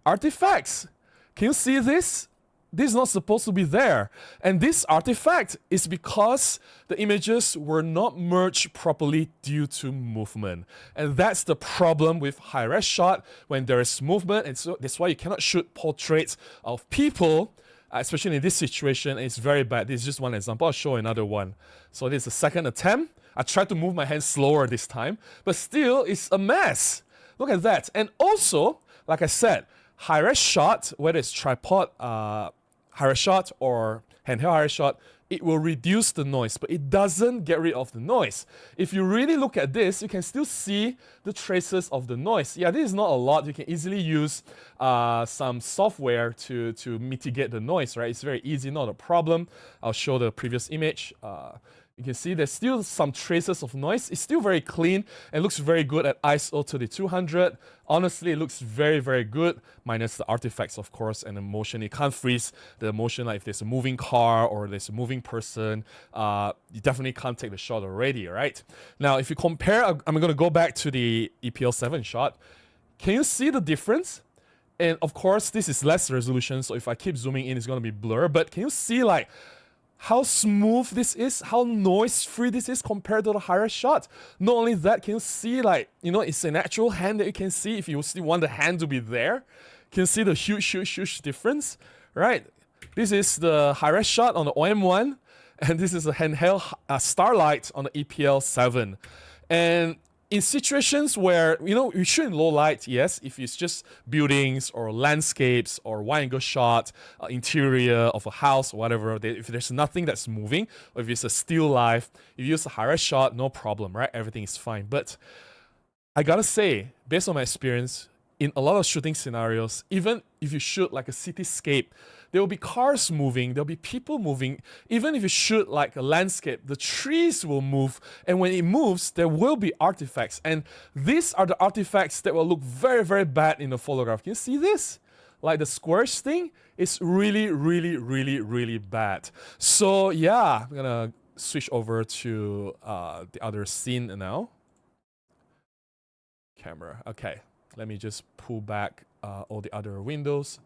Artifacts. Can you see this? This is not supposed to be there. And this artifact is because the images were not merged properly due to movement. And that's the problem with high-res shot when there is movement. And so that's why you cannot shoot portraits of people, especially in this situation. It's very bad. This is just one example. I'll show another one. So this is the second attempt. I tried to move my hand slower this time, but still it's a mess. Look at that. And also, like I said, high-res shot, whether it's tripod, high-res shot or handheld high-res shot, it will reduce the noise, but it doesn't get rid of the noise. If you really look at this, you can still see the traces of the noise. Yeah, this is not a lot. You can easily use some software to mitigate the noise, right? It's very easy, not a problem. I'll show the previous image. You can see there's still some traces of noise. It's still very clean and looks very good at ISO 3200. Honestly, it looks very, very good, minus the artifacts, of course, and the motion. You can't freeze the motion like if there's a moving car or there's a moving person. You definitely can't take the shot already, right? Now, if you compare, I'm going to go back to the EPL7 shot. Can you see the difference? And of course, this is less resolution, so if I keep zooming in, it's going to be blur. But can you see like how smooth this is, how noise-free this is compared to the higher shot? Not only that, can you see like, you know, it's an actual hand that you can see if you still want the hand to be there. Can you see the huge difference, right? This is the high-res shot on the OM1, and this is a handheld Starlight on the EPL7. And in situations where, you know, you shoot in low light, yes, if it's just buildings or landscapes or wide-angle shot, interior of a house or whatever, if there's nothing that's moving, or if it's a still life, if you use a high-res shot, no problem, right? Everything is fine. But I gotta say, based on my experience, in a lot of shooting scenarios, even if you shoot like a cityscape, there will be cars moving, there'll be people moving. Even if you shoot like a landscape, the trees will move. And when it moves, there will be artifacts. And these are the artifacts that will look very, very bad in the photograph. Can you see this? Like the squarish thing is really bad. So yeah, I'm gonna switch over to the other scene now. Camera, okay. Let me just pull back all the other windows.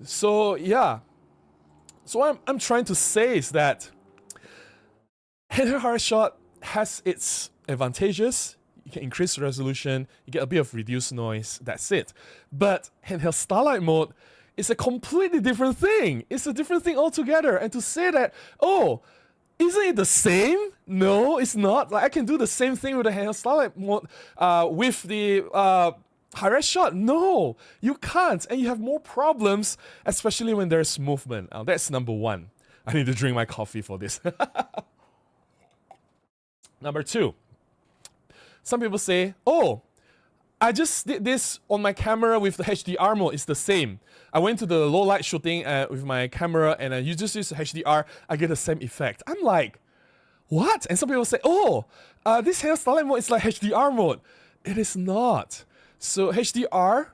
So yeah, so what I'm trying to say is that handheld high shot has its advantages. You can increase the resolution, you get a bit of reduced noise, that's it. But handheld Starlight mode is a completely different thing. It's a different thing altogether. And to say that, oh, isn't it the same? No, it's not. Like, I can do the same thing with the handheld Starlight mode with the high-res shot. No, you can't. And you have more problems, especially when there's movement. Now, that's number one. I need to drink my coffee for this. Number two, some people say, oh, I just did this on my camera with the HDR mode. It's the same. I went to the low light shooting with my camera and you just use the HDR. I get the same effect. I'm like, what? And some people say, oh, this handheld Starlight mode is like HDR mode. It is not. So HDR,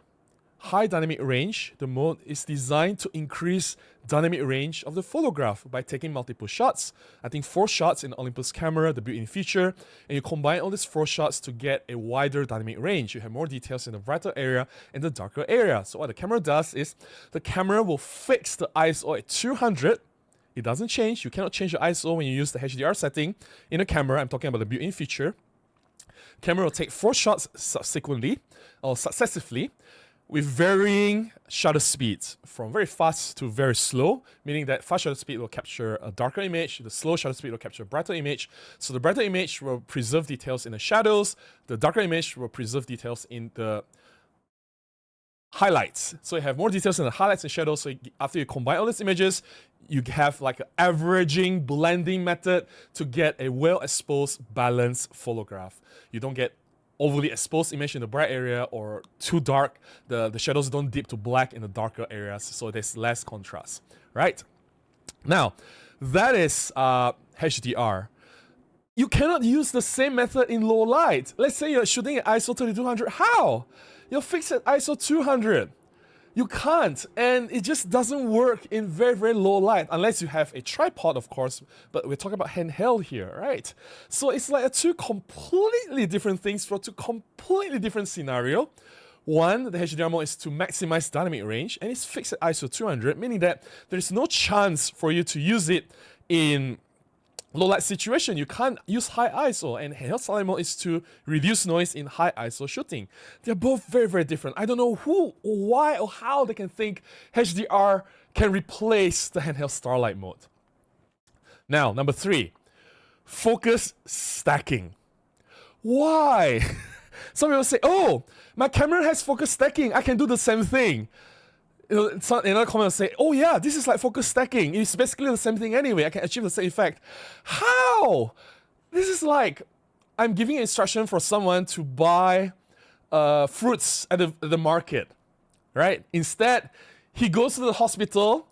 high dynamic range, the mode is designed to increase dynamic range of the photograph by taking multiple shots. I think 4 shots in the Olympus camera, the built-in feature, and you combine all these 4 shots to get a wider dynamic range. You have more details in the brighter area and the darker area. So what the camera does is the camera will fix the ISO at 200. It doesn't change. You cannot change the ISO when you use the HDR setting in a camera. I'm talking about the built-in feature. Camera will take 4 shots subsequently or successively with varying shutter speeds from very fast to very slow, meaning that fast shutter speed will capture a darker image, the slow shutter speed will capture a brighter image. So the brighter image will preserve details in the shadows, the darker image will preserve details in the highlights. So you have more details in the highlights and shadows. So after you combine all these images, you have like an averaging blending method to get a well-exposed, balanced photograph. You don't get overly exposed image in the bright area or too dark. The shadows don't dip to black in the darker areas, so there's less contrast, right? Now, that is HDR. You cannot use the same method in low light. Let's say you're shooting at ISO 3200. How? You're fixed at ISO 200. You can't, and it just doesn't work in very, very low light, unless you have a tripod, of course, but we're talking about handheld here, right? So it's like two completely different things for two completely different scenario. One, the HDR mode is to maximize dynamic range, and it's fixed at ISO 200, meaning that there's no chance for you to use it in low light situation. You can't use high ISO, and Handheld Starlight mode is to reduce noise in high ISO shooting. They're both very, very different. I don't know who, or why, or how they can think HDR can replace the Handheld Starlight mode. Now, number 3, focus stacking. Why? Some people say, oh, my camera has focus stacking, I can do the same thing. Another comment will say, oh yeah, this is like focus stacking. It's basically the same thing anyway. I can achieve the same effect. How? This is like I'm giving an instruction for someone to buy fruits at the market, right? Instead, he goes to the hospital,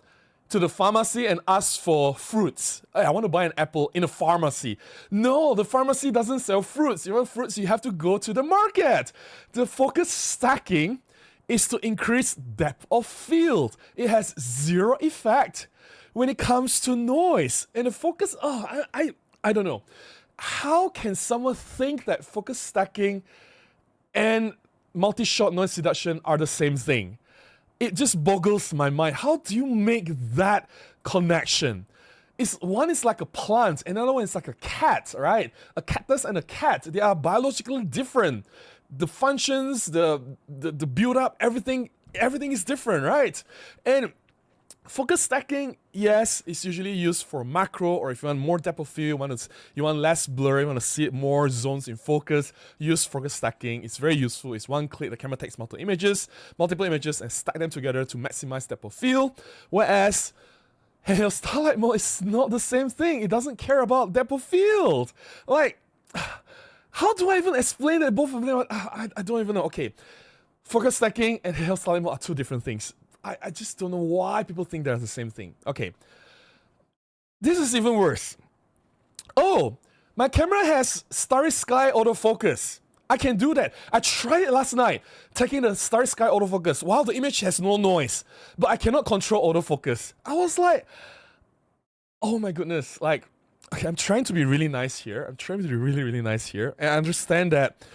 to the pharmacy, and asks for fruits. Hey, I want to buy an apple in a pharmacy. No, the pharmacy doesn't sell fruits. You want fruits, you have to go to the market. The focus stacking is to increase depth of field. It has zero effect when it comes to noise. And the focus, I don't know. How can someone think that focus stacking and multi-shot noise reduction are the same thing? It just boggles my mind. How do you make that connection? One is like a plant, another one is like a cat, right? A cactus and a cat, they are biologically different. The functions, the build-up, everything is different, right? And focus stacking, yes, is usually used for macro, or if you want more depth of field, you want less blur, you want to see more zones in focus, use focus stacking. It's very useful. It's one click, the camera takes multiple images, and stack them together to maximize depth of field. Whereas Handheld Starlight mode is not the same thing. It doesn't care about depth of field. Like, how do I even explain that both of them? I don't even know. Okay, focus stacking and Handheld Starlight mode are two different things. I just don't know why people think they're the same thing. Okay, this is even worse. Oh, my camera has starry sky autofocus. I can do that. I tried it last night, taking the starry sky autofocus. Wow, the image has no noise, but I cannot control autofocus. I was like, oh my goodness, like, okay, I'm trying to be really nice here. And I understand that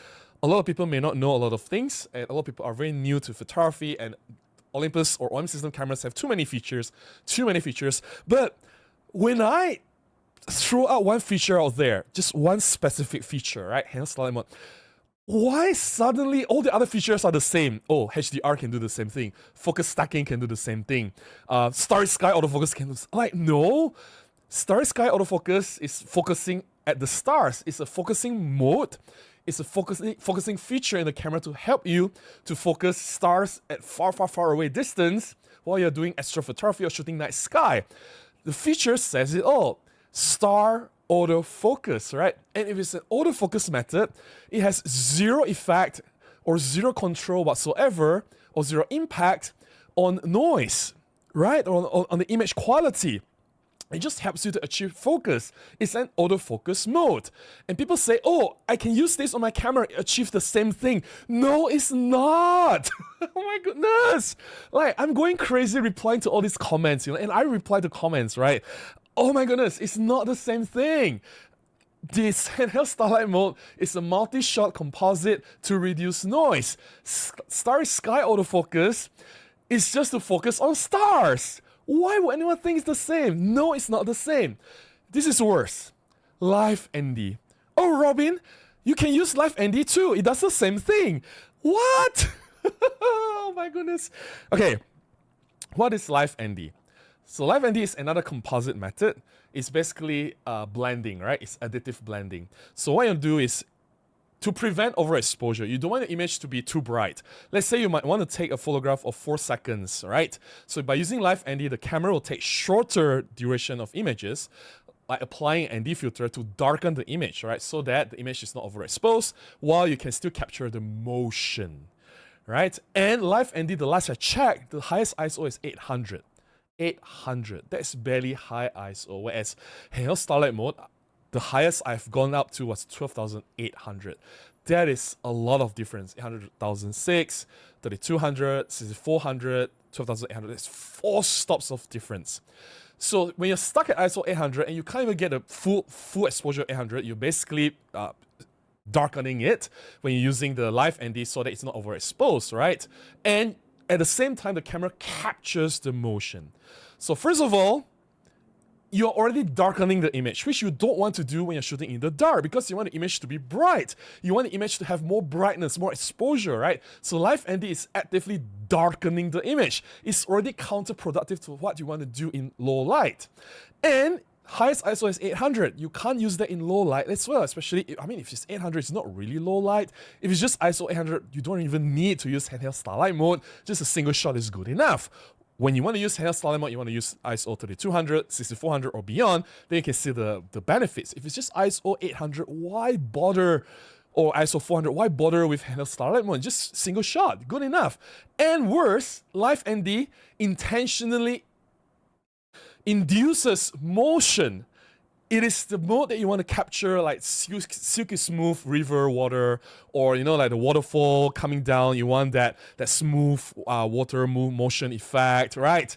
a lot of people may not know a lot of things, and a lot of people are very new to photography, and Olympus or OM system cameras have too many features. But when I throw out one feature out there, just one specific feature, right? Handheld Starlight mode, why suddenly all the other features are the same? Oh, HDR can do the same thing. Focus stacking can do the same thing. Starry sky autofocus can do like, no. Starry sky autofocus is focusing at the stars. It's a focusing mode. It's a focusing feature in the camera to help you to focus stars at far away distance while you're doing astrophotography or shooting night sky. The feature says it all. Star autofocus, right? And if it's an autofocus method, it has zero effect or zero control whatsoever, or zero impact on noise, right? Or on the image quality. It just helps you to achieve focus. It's an autofocus mode. And people say, oh, I can use this on my camera, achieve the same thing. No, it's not. Oh my goodness. Like, I'm going crazy replying to all these comments, and I reply to comments, right? Oh my goodness, it's not the same thing. This Handheld Starlight mode is a multi-shot composite to reduce noise. Starry Sky autofocus is just to focus on stars. Why would anyone think it's the same? No, it's not the same. This is worse. Live ND. Oh, Robin, you can use Live ND too. It does the same thing. What? Oh my goodness. Okay, what is Live ND? So Live ND is another composite method. It's basically blending, right? It's additive blending. So what you do is, to prevent overexposure, you don't want the image to be too bright. Let's say you might want to take a photograph of 4 seconds, right? So by using Live ND, the camera will take shorter duration of images, like applying an ND filter to darken the image, right? So that the image is not overexposed, while you can still capture the motion, right? And Live ND, the last I checked, the highest ISO is 800. 800. That's barely high ISO, whereas Handheld Starlight mode, the highest I've gone up to was 12,800. That is a lot of difference. 800,006, 3,200, 6,400, 12,800. That's 4 stops of difference. So when you're stuck at ISO 800 and you can't even get a full exposure 800, you're basically darkening it when you're using the Live ND so that it's not overexposed, right? And at the same time, the camera captures the motion. So first of all, you're already darkening the image, which you don't want to do when you're shooting in the dark, because you want the image to be bright. You want the image to have more brightness, more exposure, right? So Live ND is actively darkening the image. It's already counterproductive to what you want to do in low light. And highest ISO is 800. You can't use that in low light as well, especially, if it's 800, it's not really low light. If it's just ISO 800, you don't even need to use Handheld Starlight mode. Just a single shot is good enough. When you want to use Handheld Starlight mode, you want to use ISO 3200, 6400 or beyond, then you can see the benefits. If it's just ISO 800, why bother? Or ISO 400, why bother with Handheld Starlight mode? Just single shot, good enough. And worse, Live ND intentionally induces motion. It is the mode that you want to capture, like silky smooth river water, or like the waterfall coming down. You want that smooth water motion effect, right?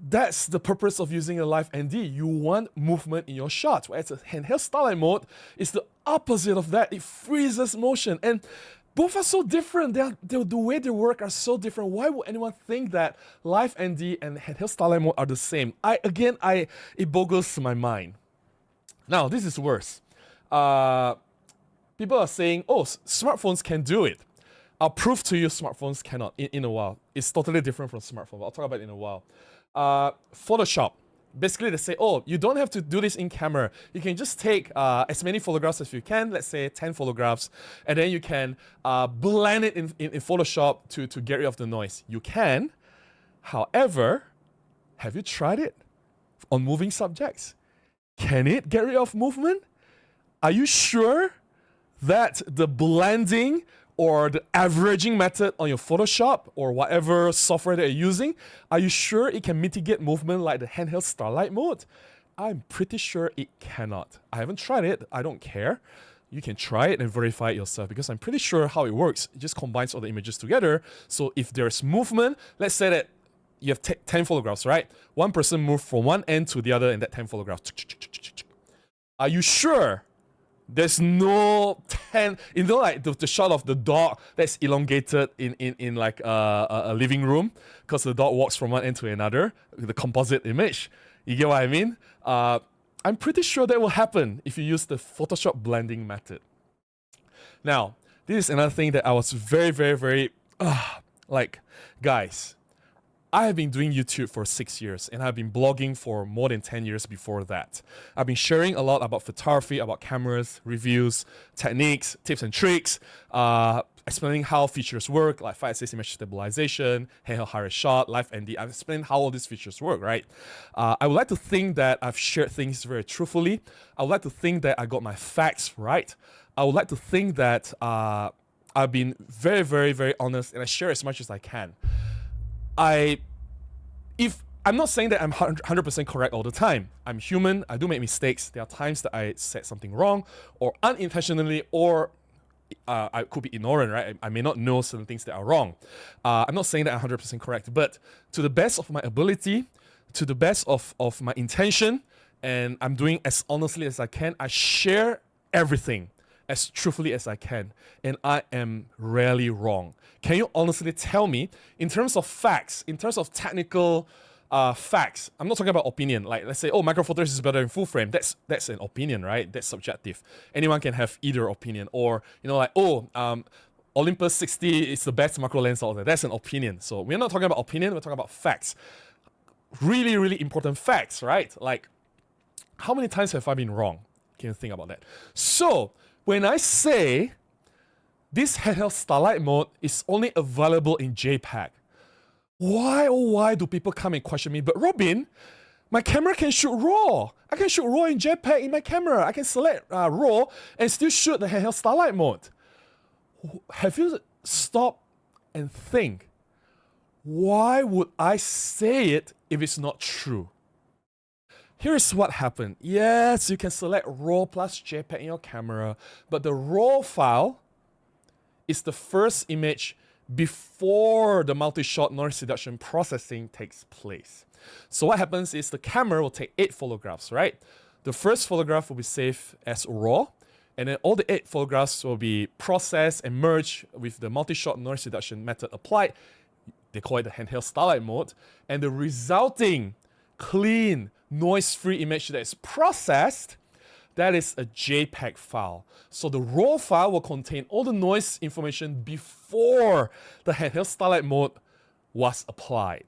That's the purpose of using a Live ND. You want movement in your shots. Whereas a Handheld Starlight mode is the opposite of that. It freezes motion, and both are so different. The way they work are so different. Why would anyone think that Live ND and Handheld Starlight mode are the same? It boggles my mind. Now, this is worse. People are saying, oh, smartphones can do it. I'll prove to you smartphones cannot in a while. It's totally different from smartphone, but I'll talk about it in a while. Photoshop. Basically, they say, oh, you don't have to do this in camera. You can just take as many photographs as you can, let's say 10 photographs, and then you can blend it in Photoshop to get rid of the noise. You can. However, have you tried it on moving subjects? Can it get rid of movement? Are you sure that the blending or the averaging method on your Photoshop or whatever software that you're using, are you sure it can mitigate movement like the Handheld Starlight mode? I'm pretty sure it cannot. I haven't tried it. I don't care. You can try it and verify it yourself, because I'm pretty sure how it works. It just combines all the images together. So if there's movement, let's say that you have 10 photographs, right? One person moved from one end to the other in that 10 photographs. Are you sure there's no 10, like the shot of the dog that's elongated in like a living room because the dog walks from one end to another, the composite image? You get what I mean? I'm pretty sure that will happen if you use the Photoshop blending method. Now, this is another thing that I was very, very, very, guys, I have been doing YouTube for 6 years, and I've been blogging for more than 10 years before that. I've been sharing a lot about photography, about cameras, reviews, techniques, tips and tricks, explaining how features work, like 5-axis image stabilization, handheld high-res shot, Live ND. I've explained how all these features work, right? I would like to think that I've shared things very truthfully. I would like to think that I got my facts right. I would like to think that I've been very, very, very honest, and I share as much as I can. If I'm not saying that I'm 100% correct all the time. I'm human. I do make mistakes. There are times that I said something wrong, or unintentionally, or I could be ignorant, right? I may not know certain things that are wrong. I'm not saying that I'm 100% correct, but to the best of my ability, to the best of my intention, and I'm doing as honestly as I can, I share everything as truthfully as I can, and I am rarely wrong. Can you honestly tell me, in terms of facts, in terms of technical facts, I'm not talking about opinion, like let's say, oh, micro four thirds is better than full frame. That's an opinion, right? That's subjective. Anyone can have either opinion, or like, oh, Olympus 60 is the best macro lens out there. That's an opinion. So we're not talking about opinion, we're talking about facts. Really, really important facts, right? Like, how many times have I been wrong? Can you think about that? So when I say this handheld Starlight mode is only available in JPEG, why, oh why do people come and question me? But Robin, my camera can shoot RAW. I can shoot RAW in JPEG in my camera. I can select RAW and still shoot the handheld Starlight mode. Have you stopped and think, why would I say it if it's not true? Here's what happened. Yes, you can select RAW plus JPEG in your camera, but the RAW file is the first image before the multi-shot noise reduction processing takes place. So what happens is the camera will take 8 photographs, right? The first photograph will be saved as RAW, and then all the 8 photographs will be processed and merged with the multi-shot noise reduction method applied. They call it the handheld Starlight mode, and the resulting clean, noise-free image that is processed, that is a JPEG file. So the RAW file will contain all the noise information before the handheld Starlight mode was applied.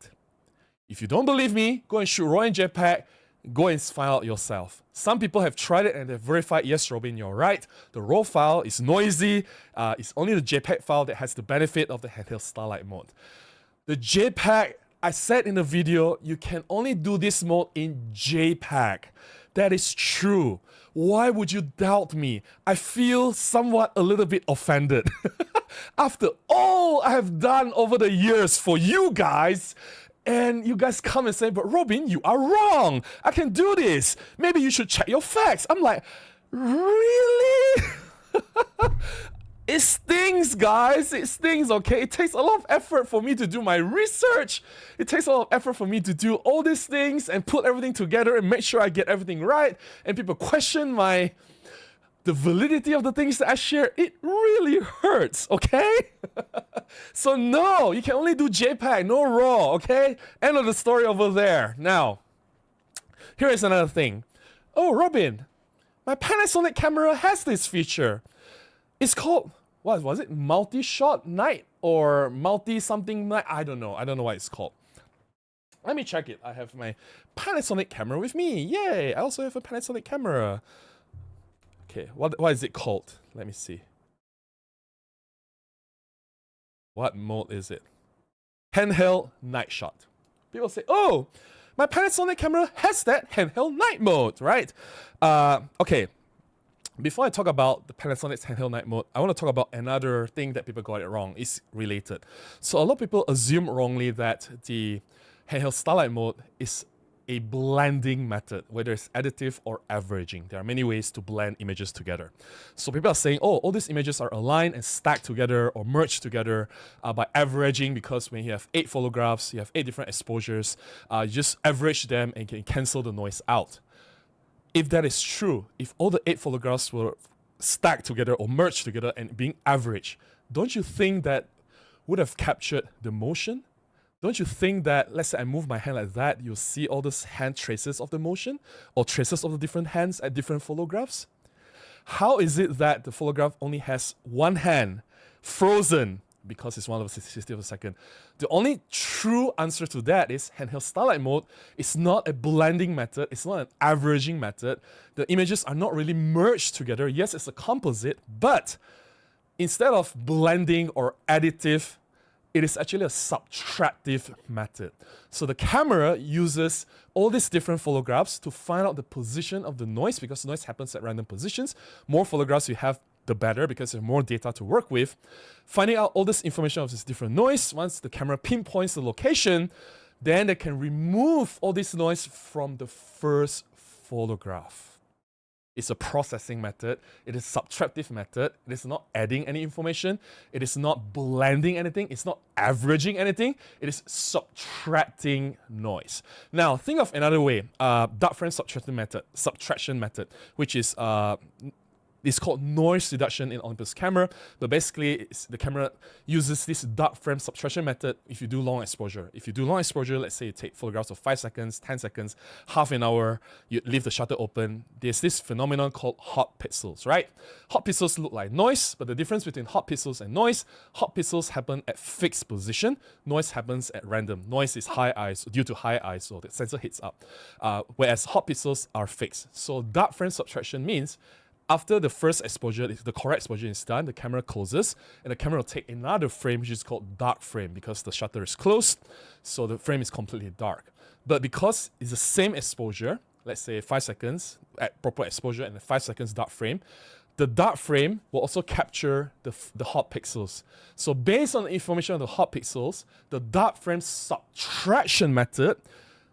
If you don't believe me, go and shoot RAW in JPEG, go and find out yourself. Some people have tried it and they've verified, yes, Robin, you're right. The RAW file is noisy. It's only the JPEG file that has the benefit of the handheld Starlight mode. The JPEG, I said in the video, you can only do this mode in JPEG. That is true. Why would you doubt me? I feel somewhat a little bit offended. After all I have done over the years for you guys, and you guys come and say, but Robin, you are wrong. I can do this. Maybe you should check your facts. I'm like, really? It stings, guys. It stings, okay? It takes a lot of effort for me to do my research. It takes a lot of effort for me to do all these things and put everything together and make sure I get everything right. And people question the validity of the things that I share. It really hurts, okay? So no, you can only do JPEG, no RAW, okay? End of the story over there. Now, here is another thing. Oh, Robin, my Panasonic camera has this feature. It's called, what was it? Multi-shot night or multi-something night? I don't know. I don't know what it's called. Let me check it. I have my Panasonic camera with me. Yay! I also have a Panasonic camera. Okay, what is it called? Let me see. What mode is it? Handheld night shot. People say, oh, my Panasonic camera has that handheld night mode, right? Okay. Before I talk about the Panasonic's handheld night mode, I want to talk about another thing that people got it wrong. It's related. So a lot of people assume wrongly that the handheld Starlight mode is a blending method, whether it's additive or averaging. There are many ways to blend images together. So people are saying, oh, all these images are aligned and stacked together or merged together by averaging, because when you have 8 photographs, you have 8 different exposures, you just average them and can cancel the noise out. If that is true, if all the 8 photographs were stacked together or merged together and being averaged, don't you think that would have captured the motion? Don't you think that, let's say I move my hand like that, you'll see all those hand traces of the motion or traces of the different hands at different photographs? How is it that the photograph only has one hand frozen because it's 1/60th of a second? The only true answer to that is handheld Starlight mode is not a blending method. It's not an averaging method. The images are not really merged together. Yes, it's a composite, but instead of blending or additive, it is actually a subtractive method. So the camera uses all these different photographs to find out the position of the noise, because noise happens at random positions. More photographs you have, the better, because you have more data to work with. Finding out all this information of this different noise, once the camera pinpoints the location, then they can remove all this noise from the first photograph. It's a processing method. It is a subtractive method. It is not adding any information. It is not blending anything. It's not averaging anything. It is subtracting noise. Now, think of another way. Dark frame subtraction method, which is it's called noise reduction in Olympus camera, but basically the camera uses this dark frame subtraction method if you do long exposure. If you do long exposure, let's say you take photographs of 5 seconds, 10 seconds, half an hour, you leave the shutter open, there's this phenomenon called hot pixels, right? Hot pixels look like noise, but the difference between hot pixels and noise, hot pixels happen at fixed position, noise happens at random. Noise is high ISO, due to high ISO, the sensor hits up, whereas hot pixels are fixed. So dark frame subtraction means after the first exposure, the correct exposure is done, the camera closes, and the camera will take another frame, which is called dark frame, because the shutter is closed, so the frame is completely dark. But because it's the same exposure, let's say 5 seconds at proper exposure and a 5 seconds dark frame, the dark frame will also capture the hot pixels. So based on the information on the hot pixels, the dark frame subtraction method,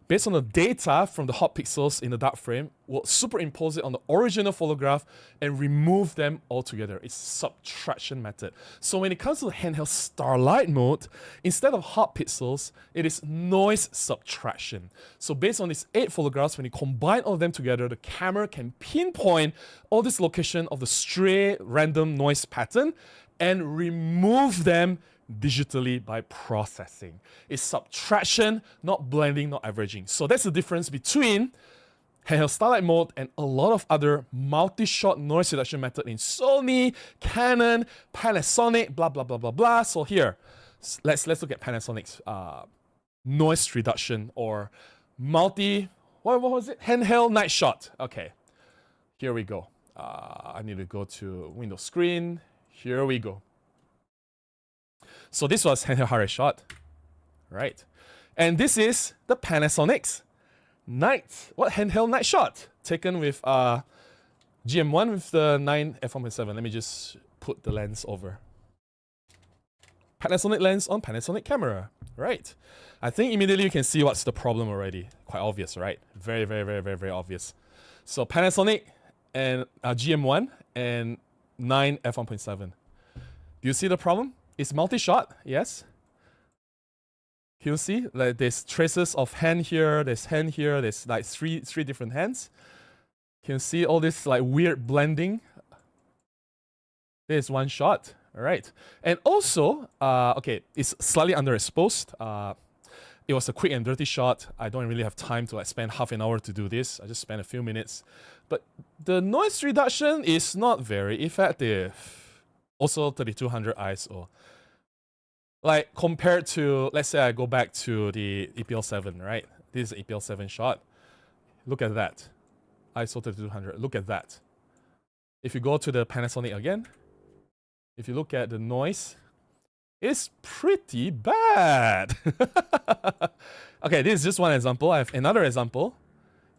based on the data from the hot pixels in the dark frame, will superimpose it on the original photograph and remove them altogether. It's subtraction method. So when it comes to the handheld starlight mode, instead of hot pixels, it is noise subtraction. So based on these 8 photographs, when you combine all of them together, the camera can pinpoint all this location of the stray random noise pattern and remove them digitally by processing. It's subtraction, not blending, not averaging. So that's the difference between handheld starlight mode and a lot of other multi-shot noise reduction method in Sony, Canon, Panasonic, blah blah blah blah blah. So here, let's look at Panasonic's noise reduction or what was it? Handheld night shot. Okay, here we go. I need to go to Windows screen. Here we go. So this was handheld high-res shot, right? And this is the Panasonic's handheld night shot, taken with GM1 with the 9 f1.7. Let me just put the lens over. Panasonic lens on Panasonic camera, right? I think immediately you can see what's the problem already. Quite obvious, right? Very, very, very, very, very obvious. So Panasonic and GM1 and 9 f1.7. Do you see the problem? It's multi-shot, yes. Can you see? Like there's traces of hand here, there's hand here, there's like three different hands. Can you see all this like weird blending? There's one shot, all right. And also, okay, it's slightly underexposed. It was a quick and dirty shot. I don't really have time to like spend half an hour to do this. I just spent a few minutes. But the noise reduction is not very effective. Also 3200 ISO. Like compared to, let's say I go back to the EPL7, right? This is EPL7 shot. Look at that. ISO 3200, look at that. If you go to the Panasonic again, if you look at the noise, it's pretty bad. Okay, this is just one example. I have another example.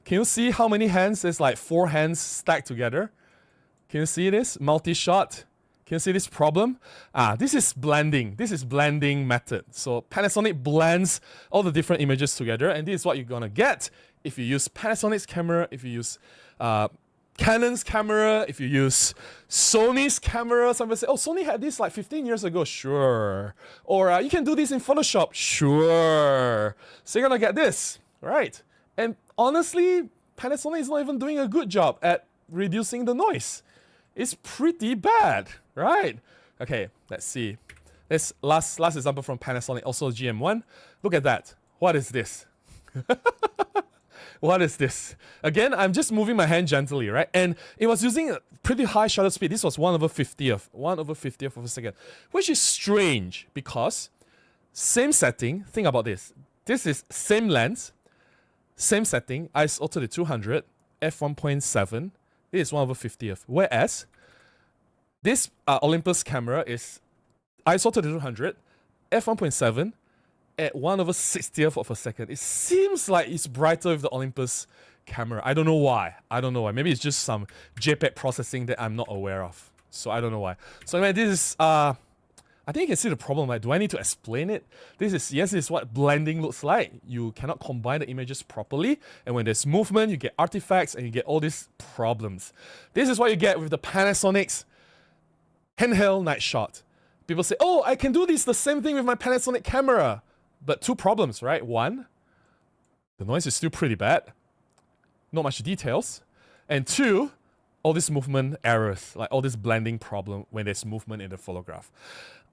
Can you see how many hands? There's like 4 hands stacked together. Can you see this? Multi-shot. Can you see this problem? This is blending. This is blending method. So Panasonic blends all the different images together, and this is what you're gonna get if you use Panasonic's camera, if you use Canon's camera, if you use Sony's camera. Some people say, oh, Sony had this like 15 years ago. Sure. Or you can do this in Photoshop. Sure. So you're gonna get this, right? And honestly, Panasonic is not even doing a good job at reducing the noise. It's pretty bad, right? Okay, let's see. This last example from Panasonic, also GM1. Look at that. What is this? What is this? Again, I'm just moving my hand gently, right? And it was using a pretty high shutter speed. This was 1/50th of a second, which is strange because same setting. Think about this. This is same lens, same setting, ISO 3200, f1.7. This is 1/50th. Whereas this Olympus camera is ISO 3200, f1.7 at 1/60th of a second. It seems like it's brighter with the Olympus camera. I don't know why. Maybe it's just some JPEG processing that I'm not aware of. So I don't know why. So anyway, this is I I think you can see the problem. Like, do I need to explain it? This is what blending looks like. You cannot combine the images properly, and when there's movement, you get artifacts and you get all these problems. This is what you get with the Panasonic's handheld night shot. People say, oh, I can do this the same thing with my Panasonic camera. But two problems, right? One, the noise is still pretty bad. Not much details. And two, all these movement errors, like all this blending problem when there's movement in the photograph.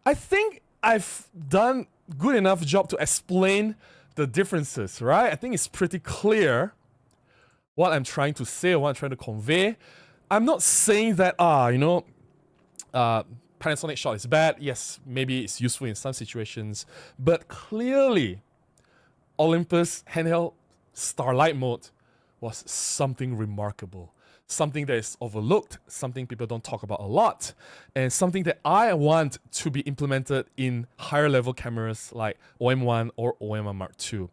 I think I've done good enough job to explain the differences, right? I think it's pretty clear what I'm trying to say, what I'm trying to convey. I'm not saying that, Panasonic shot is bad. Yes, maybe it's useful in some situations, but clearly Olympus Handheld Starlight mode was something remarkable. Something that is overlooked, something people don't talk about a lot, and something that I want to be implemented in higher level cameras like OM1 or OM1 Mark II.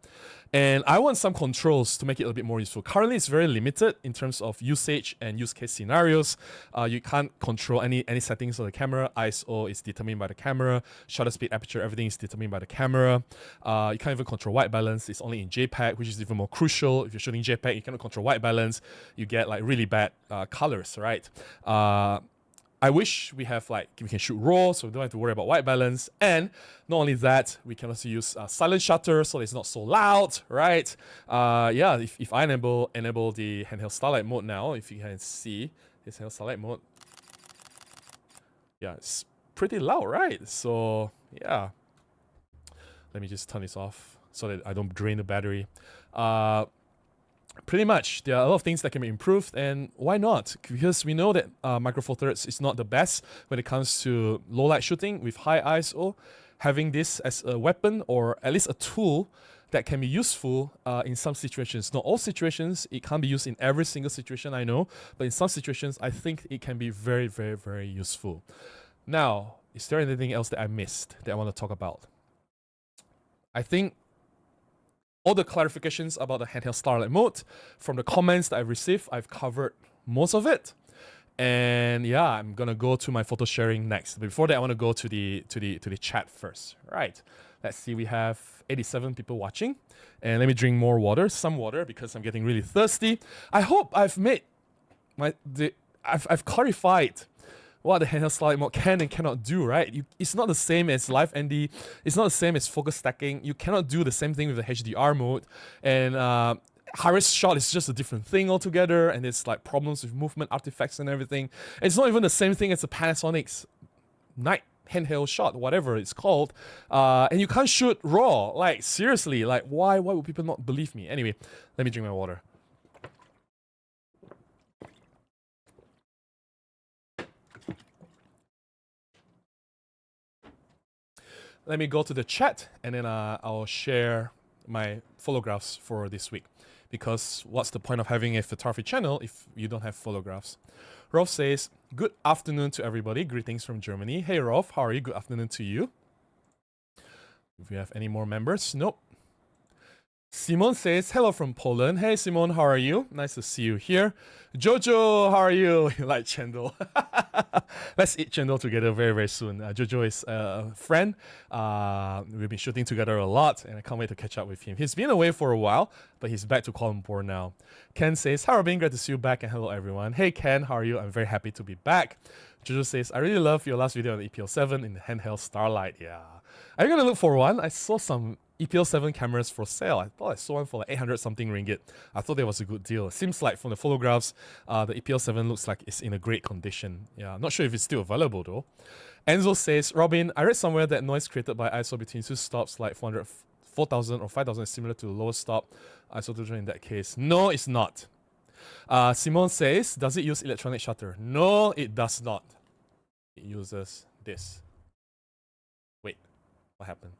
And I want some controls to make it a bit more useful. Currently, it's very limited in terms of usage and use case scenarios. You can't control any settings of the camera. ISO is determined by the camera. Shutter speed, aperture, everything is determined by the camera. You can't even control white balance. It's only in JPEG, which is even more crucial. If you're shooting JPEG, you cannot control white balance. You get like really bad colors, right? I wish we can shoot RAW, so we don't have to worry about white balance. And not only that, we can also use silent shutter, so it's not so loud, right? If I enable the Handheld Starlight mode now, if you can see this Handheld Starlight mode, yeah, it's pretty loud, right? So yeah, let me just turn this off so that I don't drain the battery. Pretty much, there are a lot of things that can be improved, and why not? Because we know that Micro Four Thirds is not the best when it comes to low light shooting with high ISO. Having this as a weapon, or at least a tool that can be useful in some situations. Not all situations, it can't be used in every single situation, I know, but in some situations, I think it can be very, very, very useful. Now, is there anything else that I missed that I want to talk about? I think all the clarifications about the Handheld Starlight mode from the comments that I've received, I've covered most of it. And yeah, I'm gonna go to my photo sharing next. But before that, I want to go to the chat first. Right. Let's see, we have 87 people watching. And let me drink more water, some water, because I'm getting really thirsty. I hope I've made I've clarified what the Handheld Starlight mode can and cannot do, right? It's not the same as Live ND. It's not the same as focus stacking. You cannot do the same thing with the HDR mode. And high-res shot is just a different thing altogether. And it's like problems with movement, artifacts, and everything. And it's not even the same thing as the Panasonic's night handheld shot, whatever it's called. And you can't shoot RAW. Like, seriously, like, why would people not believe me? Anyway, let me drink my water. Let me go to the chat, and then I'll share my photographs for this week. Because what's the point of having a photography channel if you don't have photographs? Rolf says, good afternoon to everybody. Greetings from Germany. Hey Rolf, how are you? Good afternoon to you. If we have any more members? Nope. Simon says, hello from Poland. Hey Simon, how are you? Nice to see you here. Jojo, how are you? You like chendol? Let's eat chendol together very, very soon. Jojo is a friend. We've been shooting together a lot, and I can't wait to catch up with him. He's been away for a while, but he's back to Kuala Lumpur now. Ken says, hi Robin, great to see you back, and hello everyone. Hey Ken, how are you? I'm very happy to be back. Jojo says, I really love your last video on the EPL7 in the Handheld Starlight. Yeah. Are you going to look for one? I saw some EPL7 cameras for sale. I thought I saw one for like 800 something ringgit. I thought that was a good deal. It seems like from the photographs, the EPL7 looks like it's in a great condition. Yeah, I'm not sure if it's still available though. Enzo says, Robin, I read somewhere that noise created by ISO between two stops like 4,000 or 5,000 is similar to the lowest stop ISO in that case. No, it's not. Simon says, does it use electronic shutter? No, it does not. It uses this. Wait, what happened?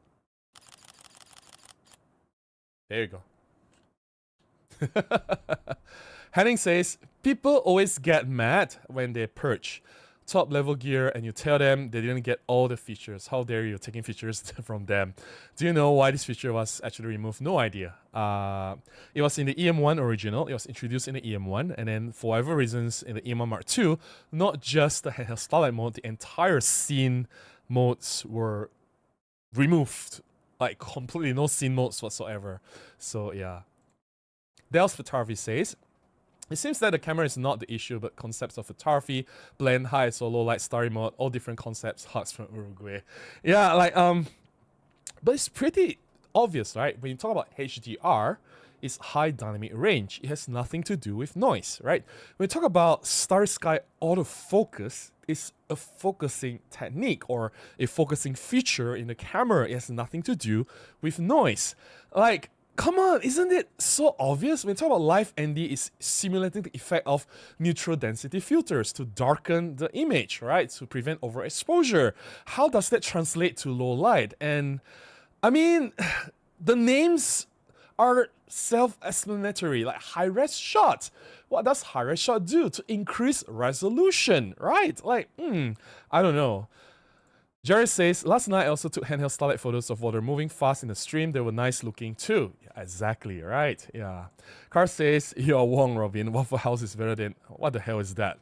There you go. Henning says, people always get mad when they purge top level gear and you tell them they didn't get all the features. How dare you taking features from them? Do you know why this feature was actually removed? No idea. It was in the EM1 original. It was introduced in the EM1, and then for whatever reasons in the EM1 Mark II, not just the Handheld Starlight mode, the entire scene modes were removed, like completely no scene modes whatsoever. So yeah. Dell's Photography says, it seems that the camera is not the issue, but concepts of photography, blend, high, solo, light, starry mode, all different concepts. Hugs from Uruguay. Yeah, like but it's pretty obvious, right? When you talk about HDR, it's high dynamic range. It has nothing to do with noise, right? When you talk about starry sky autofocus, it's a focusing technique or a focusing feature in the camera. It has nothing to do with noise. Like, come on, isn't it so obvious? When you talk about live ND, it's simulating the effect of neutral density filters to darken the image, right? To prevent overexposure. How does that translate to low light? And I mean, the names are self-explanatory, like high-res shot. What does high-res shot do? To increase resolution, right? Like, I don't know. Jared says, last night I also took handheld starlight photos of water moving fast in the stream. They were nice looking too. Yeah, exactly, right? Yeah. Carl says, you're Wong, Robin. Waffle House is better than... What the hell is that?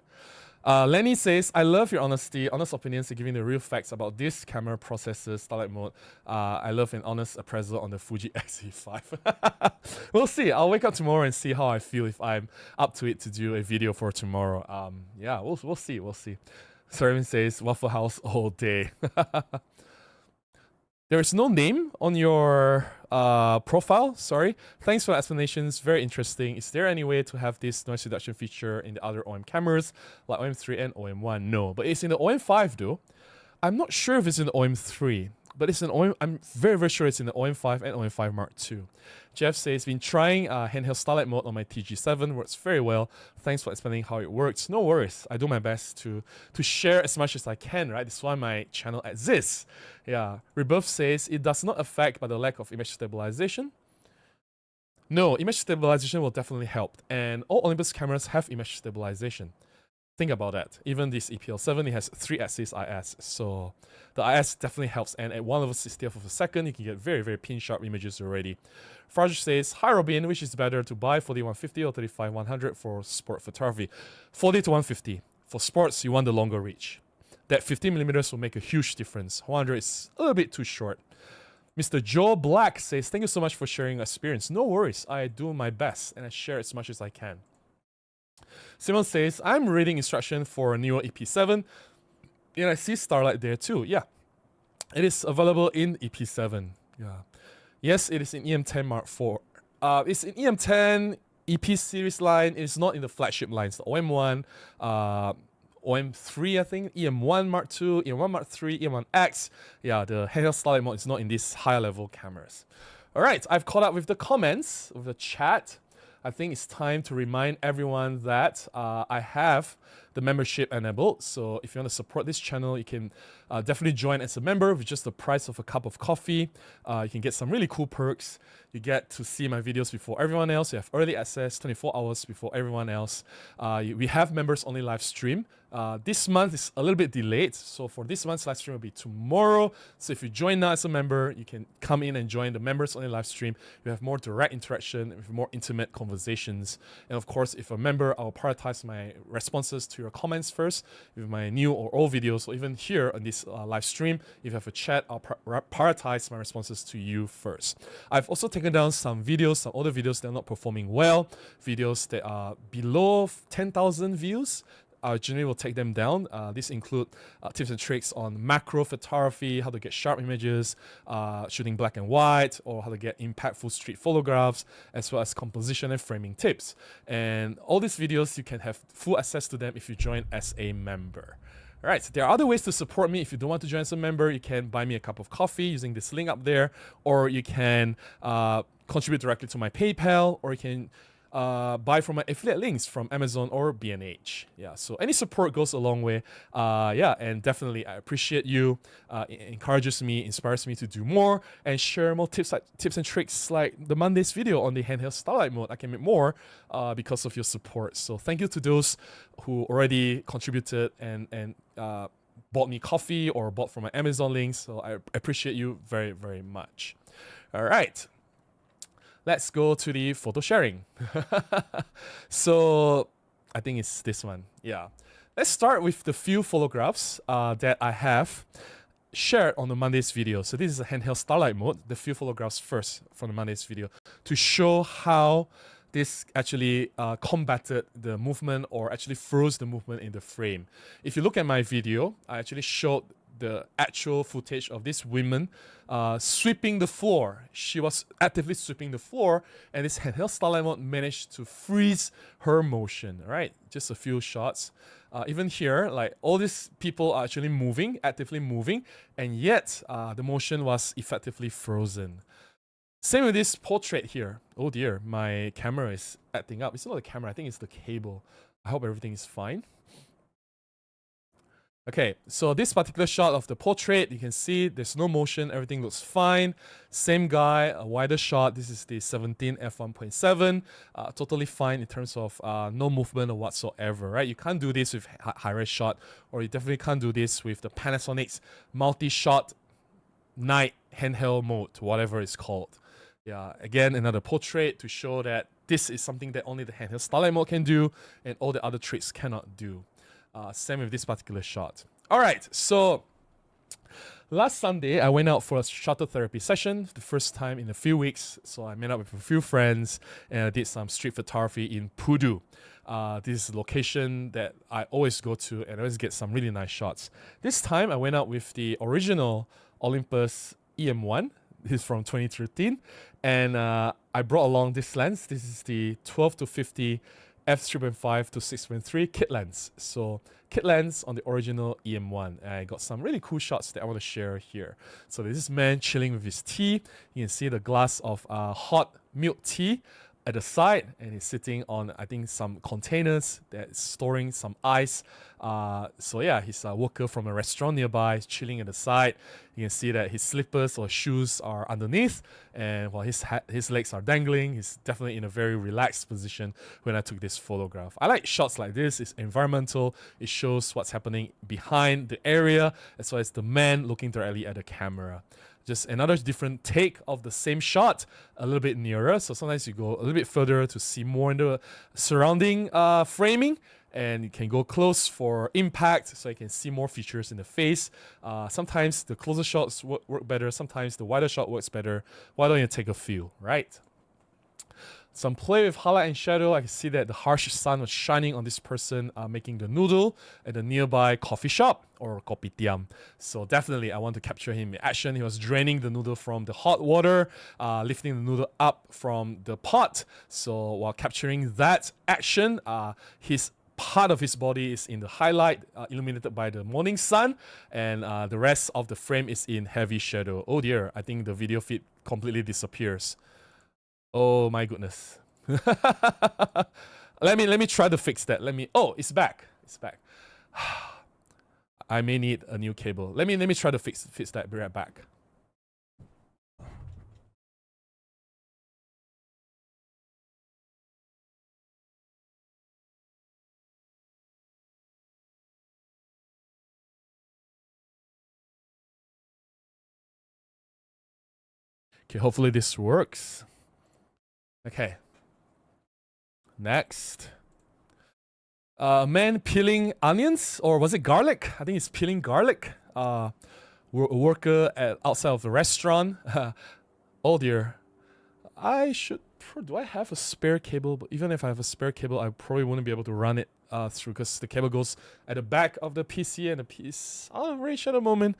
Lenny says, I love your honesty, honest opinions and giving the real facts about this camera processor, Starlight mode. I love an honest appraisal on the Fuji X-E5. We'll see. I'll wake up tomorrow and see how I feel if I'm up to it to do a video for tomorrow. Yeah, we'll see. We'll see. Servant says, Waffle House all day. There is no name on your profile, sorry. Thanks for the explanations, very interesting. Is there any way to have this noise reduction feature in the other OM cameras, like OM3 and OM1? No, but it's in the OM5 though. I'm not sure if it's in the OM3, but it's in OM, I'm very, very sure it's in the OM5 and OM5 Mark II. Jeff says, been trying handheld starlight mode on my TG7, works very well. Thanks for explaining how it works. No worries, I do my best to share as much as I can, right? That's why my channel exists. Yeah, Rebirth says, it does not affect by the lack of image stabilization. No, image stabilization will definitely help, and all Olympus cameras have image stabilization. Think about that. Even this EPL7, it has 3-axis IS, so the IS definitely helps, and at 1/60th of a second, you can get very, very pin-sharp images already. Faraj says, hi Robin, which is better to buy 40-150 or 35-100 for sport photography? 40-150. For sports, you want the longer reach. That 50mm will make a huge difference. 100 is a little bit too short. Mr. Joe Black says, thank you so much for sharing your experience. No worries, I do my best, and I share as much as I can. Simon says, I'm reading instruction for a newer EP7, and I see Starlight there too. Yeah, it is available in EP7. Yeah, yes, it is in EM10 Mark IV. It's in EM10 EP series line. It's not in the flagship lines. The OM1, OM3, I think, EM1 Mark II, EM1 Mark III, EM1X. Yeah, the handheld Starlight mode is not in these higher level cameras. All right, I've caught up with the comments, with the chat. I think it's time to remind everyone that I have the membership enabled. So if you want to support this channel, you can definitely join as a member with just the price of a cup of coffee. You can get some really cool perks. You get to see my videos before everyone else. You have early access 24 hours before everyone else. We have members only live stream. This month is a little bit delayed. So for this month's live stream will be tomorrow. So if you join now as a member, you can come in and join the members only live stream. You have more direct interaction, with more intimate conversations. And of course, if a member, I'll prioritize my responses to your comments first with my new or old videos, or even here on this live stream. If you have a chat, I'll prioritize my responses to you first. I've also taken down some videos, some older videos that are not performing well, videos that are below 10,000 views. Generally will take them down. These include tips and tricks on macro photography, how to get sharp images, shooting black and white, or how to get impactful street photographs, as well as composition and framing tips. And all these videos, you can have full access to them if you join as a member. All right, so there are other ways to support me. If you don't want to join as a member, you can buy me a cup of coffee using this link up there, or you can contribute directly to my PayPal, or you can buy from my affiliate links from Amazon or B&H. Yeah, so any support goes a long way. Yeah, and definitely I appreciate you. It encourages me, inspires me to do more and share more tips and tricks like the Monday's video on the handheld Starlight mode. I can make more because of your support. So thank you to those who already contributed and bought me coffee or bought from my Amazon links. So I appreciate you very, very much. All right. Let's go to the photo sharing. So I think it's this one. Yeah. Let's start with the few photographs that I have shared on the Monday's video. So this is a handheld starlight mode, the few photographs first from the Monday's video, to show how this actually combated the movement, or actually froze the movement in the frame. If you look at my video, I actually showed the actual footage of this woman sweeping the floor. She was actively sweeping the floor, and this handheld starlight mode managed to freeze her motion, right? Just a few shots. Even here, like, all these people are actually moving, actively moving, and yet the motion was effectively frozen. Same with this portrait here. Oh dear, my camera is acting up. It's not the camera, I think it's the cable. I hope everything is fine. Okay, so this particular shot of the portrait, you can see there's no motion, everything looks fine. Same guy, a wider shot. This is the 17 f1.7. Totally fine in terms of no movement or whatsoever, right? You can't do this with high-res shot, or you definitely can't do this with the Panasonic's multi-shot night handheld mode, whatever it's called. Yeah, again, another portrait to show that this is something that only the handheld starlight mode can do, and all the other tricks cannot do. Same with this particular shot. All right, so last Sunday, I went out for a shuttle therapy session, the first time in a few weeks. So I met up with a few friends, and I did some street photography in Pudu. This is a location that I always go to, and I always get some really nice shots. This time, I went out with the original Olympus EM1. This is from 2013, and I brought along this lens. This is the 12 to 50 f3.5 to 6.3 kit lens. So kit lens on the original EM1. And I got some really cool shots that I want to share here. So there's this man chilling with his tea. You can see the glass of hot milk tea at the side, and he's sitting on, I think, some containers that's storing some ice. So yeah, he's a worker from a restaurant nearby. He's chilling at the side. You can see that his slippers or shoes are underneath, and while his legs are dangling, he's definitely in a very relaxed position when I took this photograph. I like shots like this. It's environmental. It shows what's happening behind the area, as well as the man looking directly at the camera. Just another different take of the same shot, a little bit nearer. So sometimes you go a little bit further to see more in the surrounding framing, and you can go close for impact, so you can see more features in the face. Sometimes the closer shots work better. Sometimes the wider shot works better. Why don't you take a few, right? Some play with highlight and shadow. I can see that the harsh sun was shining on this person making the noodle at the nearby coffee shop or kopitiam. So definitely I want to capture him in action. He was draining the noodle from the hot water, lifting the noodle up from the pot. So while capturing that action, his part of his body is in the highlight, illuminated by the morning sun, and the rest of the frame is in heavy shadow. Oh dear, I think the video feed completely disappears. Oh my goodness. Let me try to fix that. Oh, it's back. It's back. I may need a new cable. Let me try to fix that. Be right back. Okay, hopefully this works. Okay. Next. Man peeling onions, or was it garlic? I think it's peeling garlic. A worker outside of the restaurant. Oh dear. Do I have a spare cable? But even if I have a spare cable, I probably wouldn't be able to run it through, because the cable goes at the back of the PC, and the piece I'll arrange at the moment.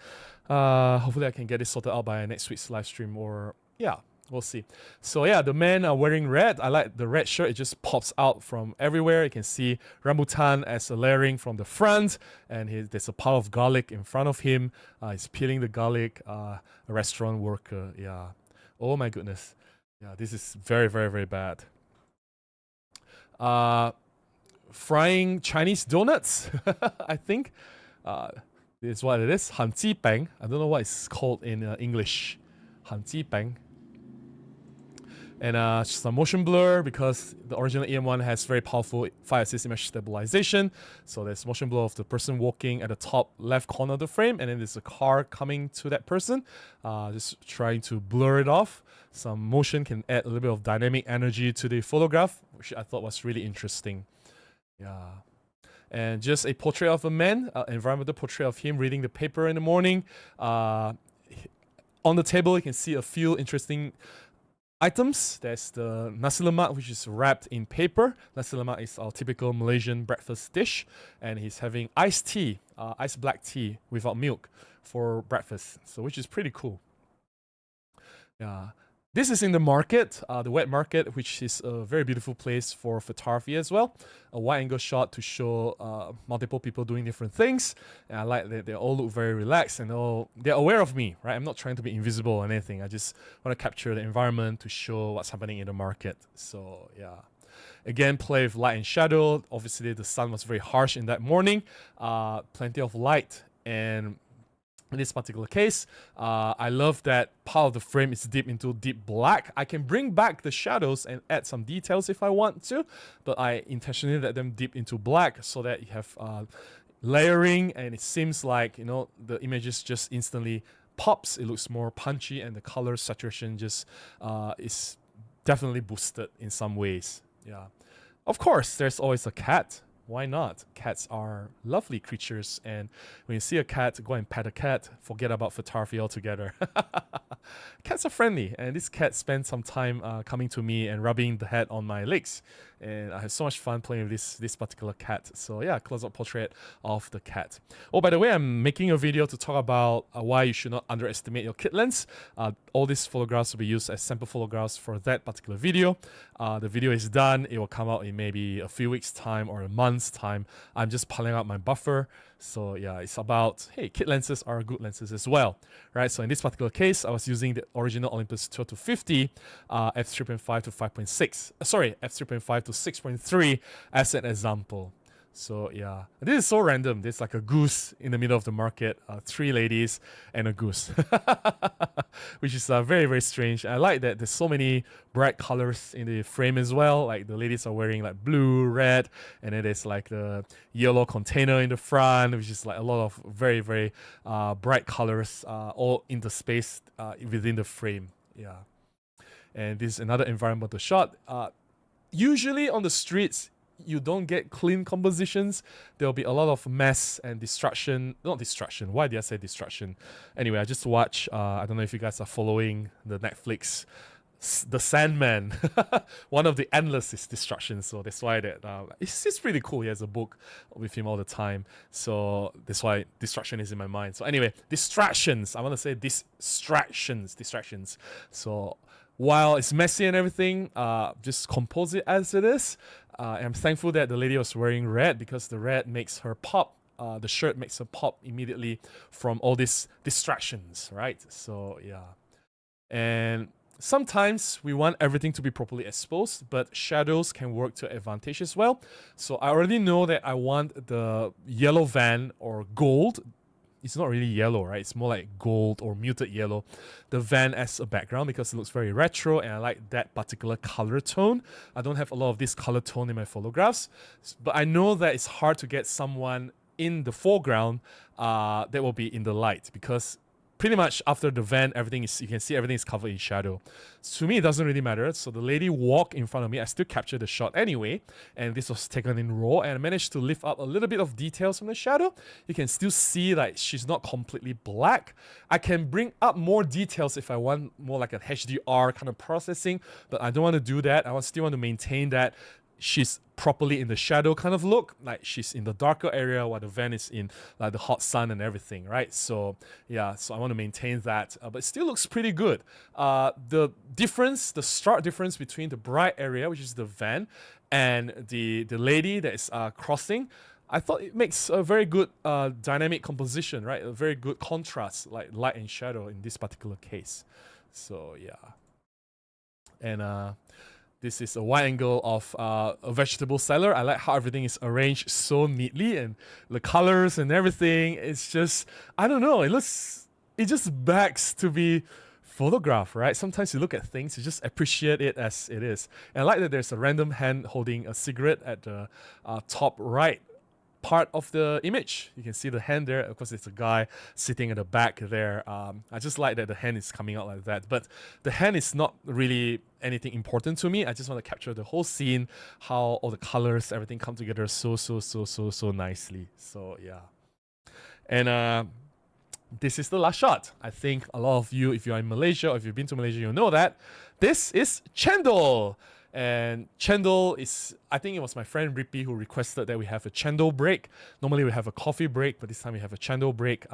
Hopefully I can get it sorted out by next week's live stream, or yeah, we'll see. So yeah, the man wearing red. I like the red shirt. It just pops out from everywhere. You can see rambutan as a layering from the front, and there's a pile of garlic in front of him. He's peeling the garlic. A restaurant worker. Yeah. Oh my goodness. Yeah, this is very, very, very bad. Frying Chinese donuts, I think. This is what it is. Han Ji Bang. I don't know what it's called in English. Han Ji Bang. And some motion blur, because the original EM1 has very powerful 5-axis image stabilization. So there's motion blur of the person walking at the top left corner of the frame, and then there's a car coming to that person. Just trying to blur it off. Some motion can add a little bit of dynamic energy to the photograph, which I thought was really interesting. Yeah. and just a portrait of a man, environmental portrait of him reading the paper in the morning. On the table, you can see a few interesting items. There's the nasi lemak, which is wrapped in paper. Nasi lemak is our typical Malaysian breakfast dish, and he's having iced tea, iced black tea without milk for breakfast, so which is pretty cool. Yeah. This is in the market, the wet market, which is a very beautiful place for photography as well. A wide angle shot to show multiple people doing different things. And I like that they all look very relaxed and they're aware of me, right? I'm not trying to be invisible or anything. I just want to capture the environment to show what's happening in the market. So yeah. Again, play with light and shadow. Obviously, the sun was very harsh in that morning. Plenty of light, and in this particular case, I love that part of the frame is deep into deep black. I can bring back the shadows and add some details if I want to, but I intentionally let them deep into black so that you have layering, and it seems like, you know, the images just instantly pops. It looks more punchy, and the color saturation just is definitely boosted in some ways. Yeah. Of course, there's always a cat. Why not? Cats are lovely creatures, and when you see a cat, go and pet a cat. Forget about photography altogether. Cats are friendly, and this cat spent some time coming to me and rubbing the head on my legs, and I had so much fun playing with this particular cat. So yeah, close-up portrait of the cat. Oh, by the way, I'm making a video to talk about why you should not underestimate your kit lens. All these photographs will be used as sample photographs for that particular video. The video is done. It will come out in maybe a few weeks' time or a month's time. I'm just piling out my buffer. So yeah, it's about, hey, kit lenses are good lenses as well, right? So in this particular case, I was using the original Olympus 12-50, f3.5 to 5.6, sorry, f3.5 to 6.3 as an example. So yeah, this is so random. There's like a goose in the middle of the market, 3 ladies and a goose, which is very, very strange. I like that there's so many bright colors in the frame as well. Like the ladies are wearing like blue, red, and then there's like the yellow container in the front, which is like a lot of very, very bright colors all interspersed within the frame. Yeah. And this is another environmental shot. Usually on the streets, you don't get clean compositions. There'll be a lot of mess and destruction. Not destruction. Why did I say destruction? Anyway, I just watched, I don't know if you guys are following the Netflix, The Sandman. One of the endless is destruction. So that's why that it's pretty cool. He has a book with him all the time. So that's why destruction is in my mind. So anyway, distractions. I want to say distractions. So while it's messy and everything, just compose it as it is. I'm thankful that the lady was wearing red, because the red makes her pop. The shirt makes her pop immediately from all these distractions, right? So yeah. And sometimes we want everything to be properly exposed, but shadows can work to advantage as well. So I already know that I want the yellow van or gold. It's not really yellow, right? It's more like gold or muted yellow. The van as a background, because it looks very retro, and I like that particular color tone. I don't have a lot of this color tone in my photographs, but I know that it's hard to get someone in the foreground that will be in the light, because pretty much after the van, you can see everything is covered in shadow. To me, it doesn't really matter. So the lady walked in front of me. I still captured the shot anyway, and this was taken in RAW, and I managed to lift up a little bit of details from the shadow. You can still see like she's not completely black. I can bring up more details if I want more like a HDR kind of processing, but I don't want to do that. I still want to maintain that she's properly in the shadow kind of look, like she's in the darker area while the van is in like the hot sun and everything, right? So yeah, so I want to maintain that, but it still looks pretty good. The stark difference between the bright area, which is the van, and the lady that is crossing, I thought it makes a very good dynamic composition, right? A very good contrast, like light and shadow in this particular case. So yeah. And this is a wide angle of a vegetable seller. I like how everything is arranged so neatly, and the colors and everything. It's just, I don't know, it just begs to be photographed, right? Sometimes you look at things, you just appreciate it as it is. And I like that there's a random hand holding a cigarette at the top right part of the image. You can see the hand there. Of course, it's a guy sitting at the back there. I just like that the hand is coming out like that. But the hand is not really anything important to me. I just want to capture the whole scene, how all the colors, everything come together so nicely. So yeah. And this is the last shot. I think a lot of you, if you're in Malaysia or if you've been to Malaysia, you'll know that this is cendol. And cendol is, I think it was my friend Rippy who requested that we have a cendol break. Normally we have a coffee break, but this time we have a cendol break.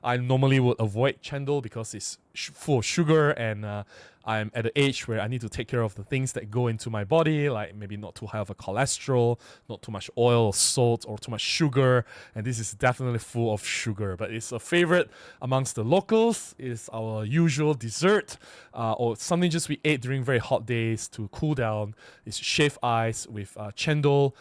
I normally would avoid cendol because it's full of sugar, and I'm at an age where I need to take care of the things that go into my body, like maybe not too high of a cholesterol, not too much oil or salt or too much sugar. And this is definitely full of sugar, but it's a favorite amongst the locals. It's our usual dessert, or something just we ate during very hot days to cool down. It's shaved ice with cendol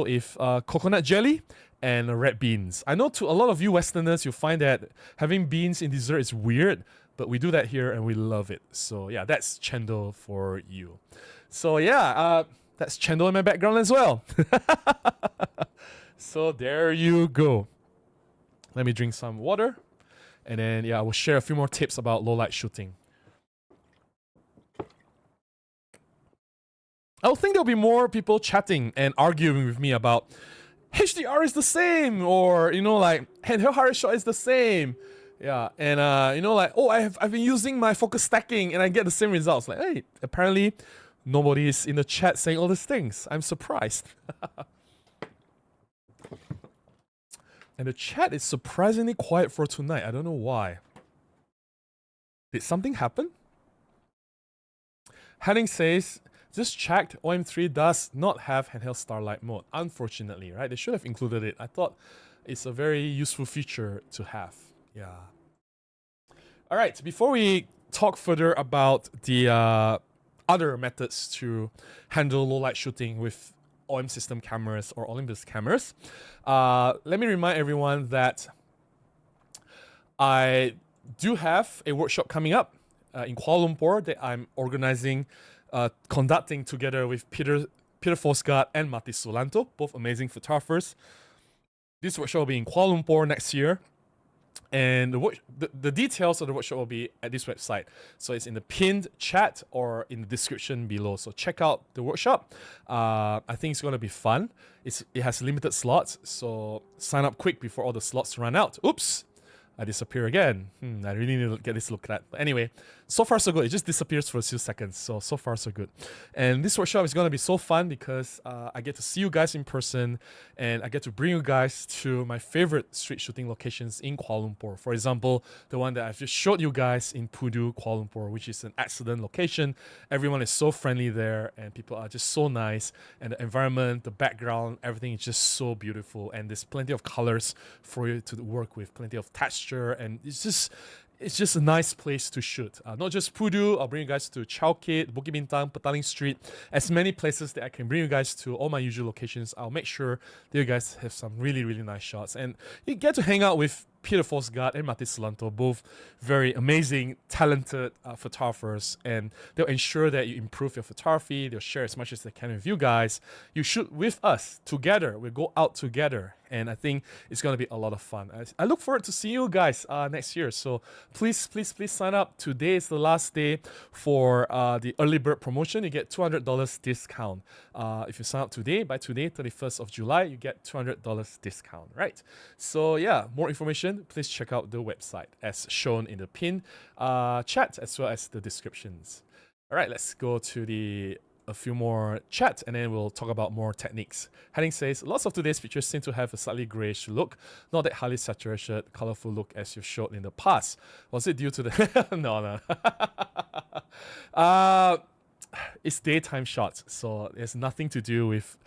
with coconut jelly and red beans. I know to a lot of you Westerners, you find that having beans in dessert is weird, but we do that here and we love it. So yeah, that's cendol for you. So yeah, that's cendol in my background as well. So there you go. Let me drink some water, and then yeah, I will share a few more tips about low light shooting. I would think there'll be more people chatting and arguing with me about HDR is the same, or like handheld hard shot is the same. Yeah, and like, oh, I've been using my focus stacking and I get the same results. Like, hey, apparently nobody is in the chat saying all these things. I'm surprised. And the chat is surprisingly quiet for tonight. I don't know why. Did something happen? Henning says, just checked, OM3 does not have Handheld Starlight mode, unfortunately, right? They should have included it. I thought it's a very useful feature to have. Yeah. All right, before we talk further about the other methods to handle low light shooting with OM system cameras or Olympus cameras, let me remind everyone that I do have a workshop coming up in Kuala Lumpur that I'm organizing, conducting together with Peter Fosgaard and Mati Sulanto, both amazing photographers. This workshop will be in Kuala Lumpur next year. And the details of the workshop will be at this website. So it's in the pinned chat or in the description below. So check out the workshop. I think it's going to be fun. It has limited slots, so sign up quick before all the slots run out. Oops, I disappear again. I really need to get this looked at. But anyway, so far so good. It just disappears for a few seconds. So far so good. And this workshop is going to be so fun because I get to see you guys in person, and I get to bring you guys to my favorite street shooting locations in Kuala Lumpur. For example, the one that I've just showed you guys in Pudu, Kuala Lumpur, which is an excellent location. Everyone is so friendly there, and people are just so nice. And the environment, the background, everything is just so beautiful. And there's plenty of colors for you to work with, plenty of texture, and it's just a nice place to shoot. Not just Pudu, I'll bring you guys to Chowkit, Bukit Bintang, Petaling Street, as many places that I can bring you guys to, all my usual locations. I'll make sure that you guys have some really nice shots. And you get to hang out with Peter Fosgaard and Mati Sulanto, both very amazing, talented photographers, and they'll ensure that you improve your photography. They'll share as much as they can with you guys. You shoot with us together. We'll go out together, and I think it's going to be a lot of fun. I look forward to seeing you guys next year. So please sign up. Today is the last day for the early bird promotion. You get $200 discount. If you sign up today, by today, 31st of July, you get $200 discount, right? So yeah, more information, please check out the website as shown in the pinned chat as well as the descriptions. All right, let's go to a few more chat, and then we'll talk about more techniques. Henning says, lots of today's pictures seem to have a slightly grayish look, not that highly saturated, colorful look as you've showed in the past. Was it due to the... No. It's daytime shots, so there's nothing to do with...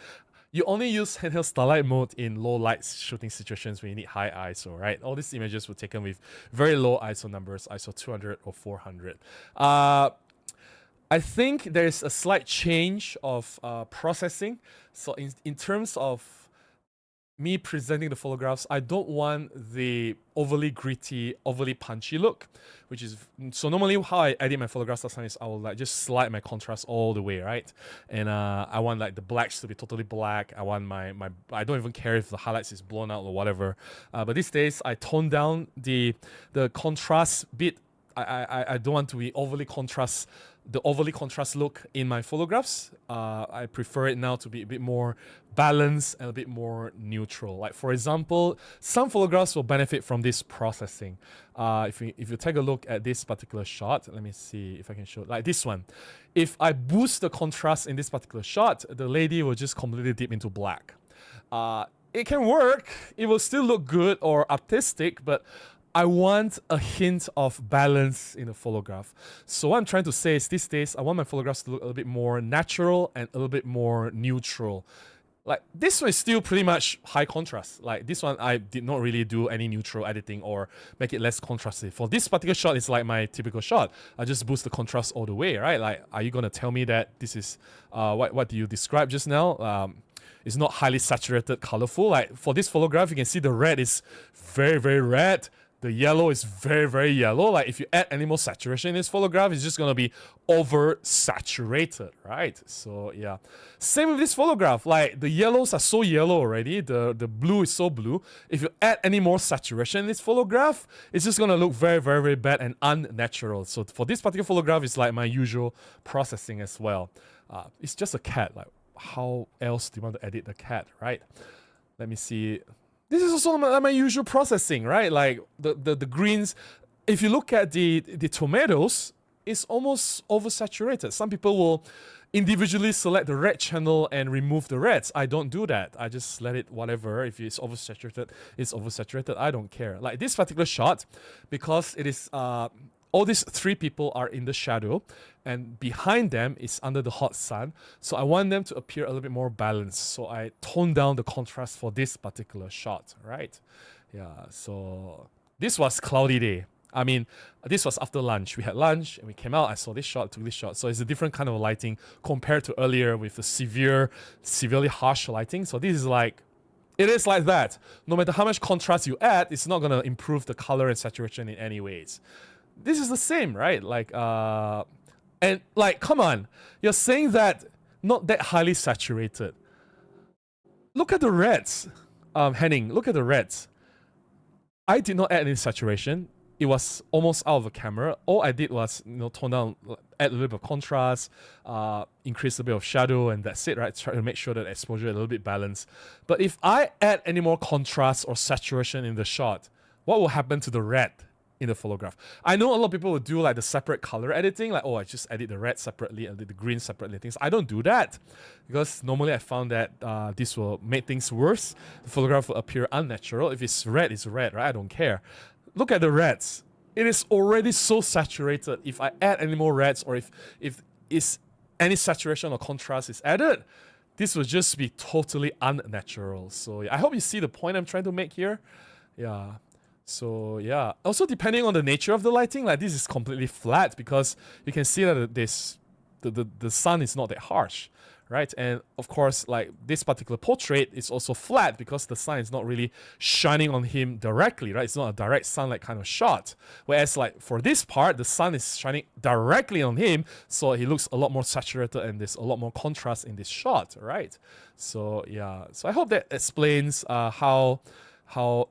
You only use handheld starlight mode in low light shooting situations when you need high ISO, right? All these images were taken with very low ISO numbers, ISO 200 or 400. I think there's a slight change of processing. So in terms of me presenting the photographs, I don't want the overly gritty, overly punchy look, which is, so normally how I edit my photographs last time is I will like just slide my contrast all the way, right? And I want like the blacks to be totally black. I want my I don't even care if the highlights is blown out or whatever. But these days I tone down the contrast bit. I don't want to be overly contrast look in my photographs. I prefer it now to be a bit more balanced and a bit more neutral. Like for example, some photographs will benefit from this processing. If you take a look at this particular shot, let me see if I can show, like this one. If I boost the contrast in this particular shot, the lady will just completely dip into black. It can work. It will still look good or artistic, but I want a hint of balance in the photograph. So what I'm trying to say is these days, I want my photographs to look a little bit more natural and a little bit more neutral. Like this one is still pretty much high contrast. Like this one, I did not really do any neutral editing or make it less contrasty. For this particular shot, it's like my typical shot. I just boost the contrast all the way, right? Like, are you gonna tell me that this is, what do you describe just now? It's not highly saturated, colorful. Like for this photograph, you can see the red is very, very red. The yellow is very, very yellow. Like if you add any more saturation in this photograph, it's just gonna be over-saturated, right? So yeah. Same with this photograph. Like the yellows are so yellow already. The blue is so blue. If you add any more saturation in this photograph, it's just gonna look very, very, very bad and unnatural. So for this particular photograph, it's like my usual processing as well. It's just a cat. Like how else do you want to edit the cat, right? Let me see. This is also my usual processing, right? Like the greens. If you look at the tomatoes, it's almost oversaturated. Some people will individually select the red channel and remove the reds. I don't do that. I just let it whatever. If it's oversaturated, it's oversaturated. I don't care. Like this particular shot, because it is all these three people are in the shadow and behind them is under the hot sun. So I want them to appear a little bit more balanced. So I tone down the contrast for this particular shot, right? Yeah, so this was cloudy day. I mean, this was after lunch. We had lunch and we came out. I saw this shot, took this shot. So it's a different kind of lighting compared to earlier with the severely harsh lighting. So this is like, it is like that. No matter how much contrast you add, it's not going to improve the color and saturation in any ways. This is the same, right? Like, and like, come on, you're saying that not that highly saturated. Look at the reds, Henning. Look at the reds. I did not add any saturation. It was almost out of the camera. All I did was, tone down, add a little bit of contrast, increase a bit of shadow, and that's it, right? Try to make sure that exposure is a little bit balanced. But if I add any more contrast or saturation in the shot, what will happen to the red in the photograph? I know a lot of people will do like the separate color editing, like, oh, I just edit the red separately and the green separately. Things I don't do that because normally I found that this will make things worse. The photograph will appear unnatural. If it's red, right? I don't care. Look at the reds. It is already so saturated. If I add any more reds or if any saturation or contrast is added, this will just be totally unnatural. So yeah, I hope you see the point I'm trying to make here. Yeah. So yeah, also depending on the nature of the lighting, like this is completely flat because you can see that the sun is not that harsh, right? And of course, like this particular portrait is also flat because the sun is not really shining on him directly, right? It's not a direct sunlight kind of shot. Whereas like for this part, the sun is shining directly on him, so he looks a lot more saturated and there's a lot more contrast in this shot, right? So yeah, so I hope that explains how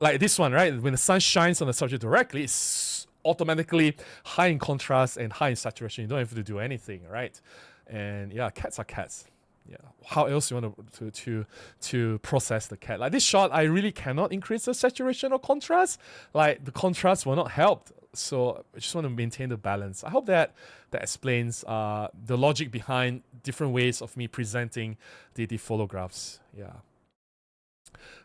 like this one, right? When the sun shines on the subject directly, it's automatically high in contrast and high in saturation. You don't have to do anything, right? And yeah, cats are cats. Yeah. How else you want to process the cat? Like this shot, I really cannot increase the saturation or contrast. Like the contrast will not help. So I just want to maintain the balance. I hope that explains the logic behind different ways of me presenting the photographs. Yeah.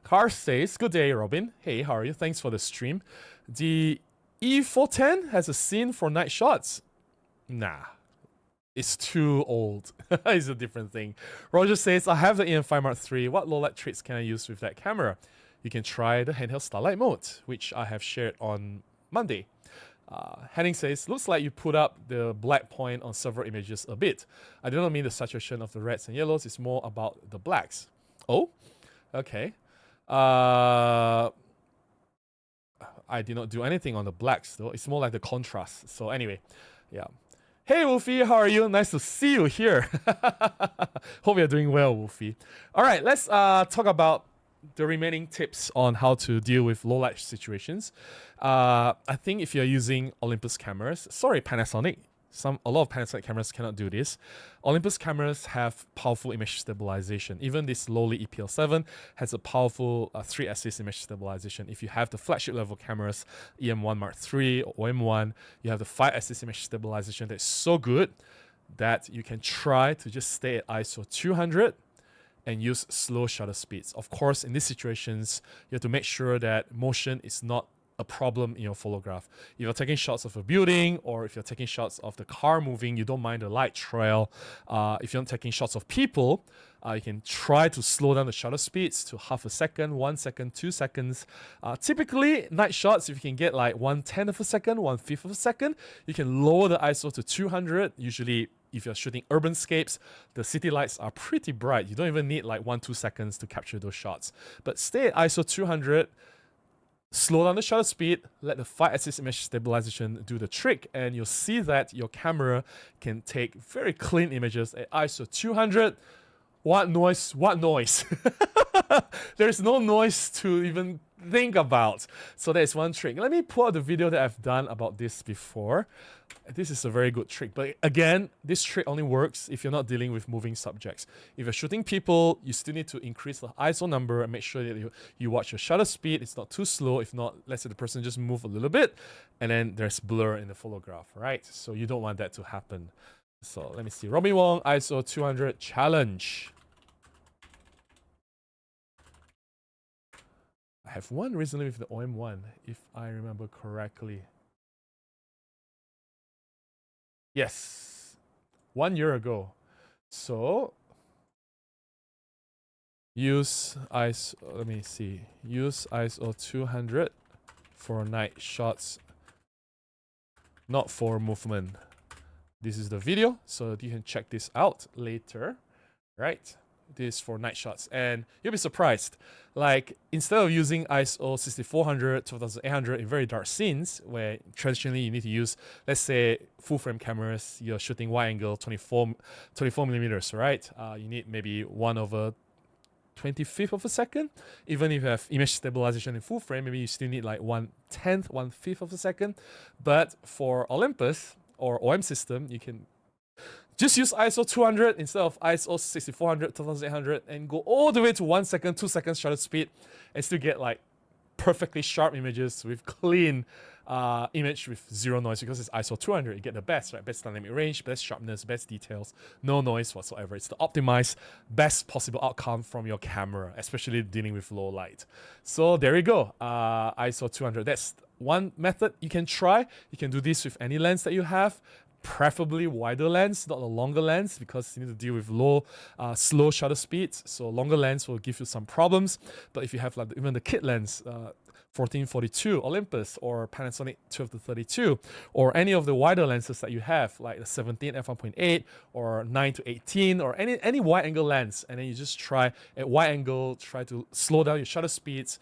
Car says, good day, Robin. Hey, how are you? Thanks for the stream. The E410 has a scene for night shots. Nah, it's too old. It's a different thing. Roger says, I have the EM5 Mark III. What low light tricks can I use with that camera? You can try the Handheld Starlight mode, which I have shared on Monday. Henning says, looks like you put up the black point on several images a bit. I do not mean the saturation of the reds and yellows. It's more about the blacks. Oh, okay. I did not do anything on the blacks though. It's more like the contrast. So anyway, yeah. Hey Wolfie, how are you? Nice to see you here. Hope you're doing well, Wolfie. All right, let's talk about the remaining tips on how to deal with low light situations. I think if you're using Olympus cameras, sorry Panasonic, a lot of Panasonic cameras cannot do this. Olympus cameras have powerful image stabilization. Even this lowly EPL7 has a powerful 3-axis image stabilization. If you have the flagship level cameras, EM1 Mark III or OM1, you have the 5-axis image stabilization that's so good that you can try to just stay at ISO 200 and use slow shutter speeds. Of course, in these situations, you have to make sure that motion is not a problem in your photograph. If you're taking shots of a building or if you're taking shots of the car moving, you don't mind the light trail. If you're not taking shots of people, you can try to slow down the shutter speeds to half a second, 1 second, 2 seconds. Typically, night shots, if you can get like 1/10 of a second, 1/5 of a second, you can lower the ISO to 200. Usually, if you're shooting urbanscapes, the city lights are pretty bright. You don't even need like 1-2 seconds to capture those shots. But stay at ISO 200, slow down the shutter speed, let the 5-axis image stabilization do the trick, and you'll see that your camera can take very clean images at ISO 200. What noise? What noise? There's no noise to even think about. So that is one trick. Let me pull out the video that I've done about this before. This is a very good trick. But again, this trick only works if you're not dealing with moving subjects. If you're shooting people, you still need to increase the ISO number and make sure that you watch your shutter speed. It's not too slow. If not, let's say the person just move a little bit and then there's blur in the photograph, right? So you don't want that to happen. So let me see. Robin Wong, ISO 200 challenge. I have one recently with the OM1, if I remember correctly. Yes, 1 year ago. So use ISO, let me see, use ISO 200 for night shots, not for movement. This is the video, so you can check this out later, right? This for night shots, and you'll be surprised. Like, instead of using ISO 6400, 2800 in very dark scenes, where traditionally you need to use, let's say, full frame cameras, you're shooting wide angle 24 millimeters, right? You need maybe 1/25 of a second. Even if you have image stabilization in full frame, maybe you still need like 1/10, 1/5 of a second. But for Olympus or OM system, you can just use ISO 200 instead of ISO 6400, 2800 and go all the way to 1 second, 2 seconds shutter speed and still get like perfectly sharp images with clean image with zero noise, because it's ISO 200. You get the best, right? Best dynamic range, best sharpness, best details, no noise whatsoever. It's the optimized, best possible outcome from your camera, especially dealing with low light. So there you go, ISO 200. That's one method you can try. You can do this with any lens that you have. Preferably wider lens, not a longer lens, because you need to deal with slow shutter speeds. So longer lens will give you some problems. But if you have like even the kit lens, 1442 Olympus or Panasonic 12-32, or any of the wider lenses that you have, like the 17 f1.8 or 9-18, or any wide angle lens, and then you just try at wide angle, try to slow down your shutter speeds.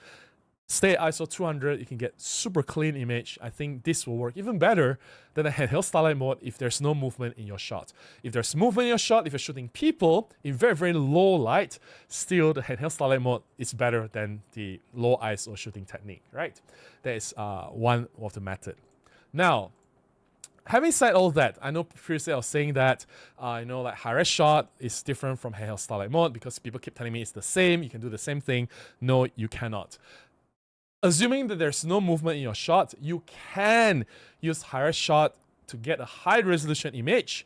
Stay at ISO 200, you can get super clean image. I think this will work even better than a handheld starlight mode if there's no movement in your shot. If there's movement in your shot, if you're shooting people in very, very low light, still the handheld starlight mode is better than the low ISO shooting technique, right? That is one of the method. Now, having said all that, I know previously I was saying that, like high-res shot is different from handheld starlight mode because people keep telling me it's the same, you can do the same thing. No, you cannot. Assuming that there's no movement in your shot, you can use high-res shot to get a high-resolution image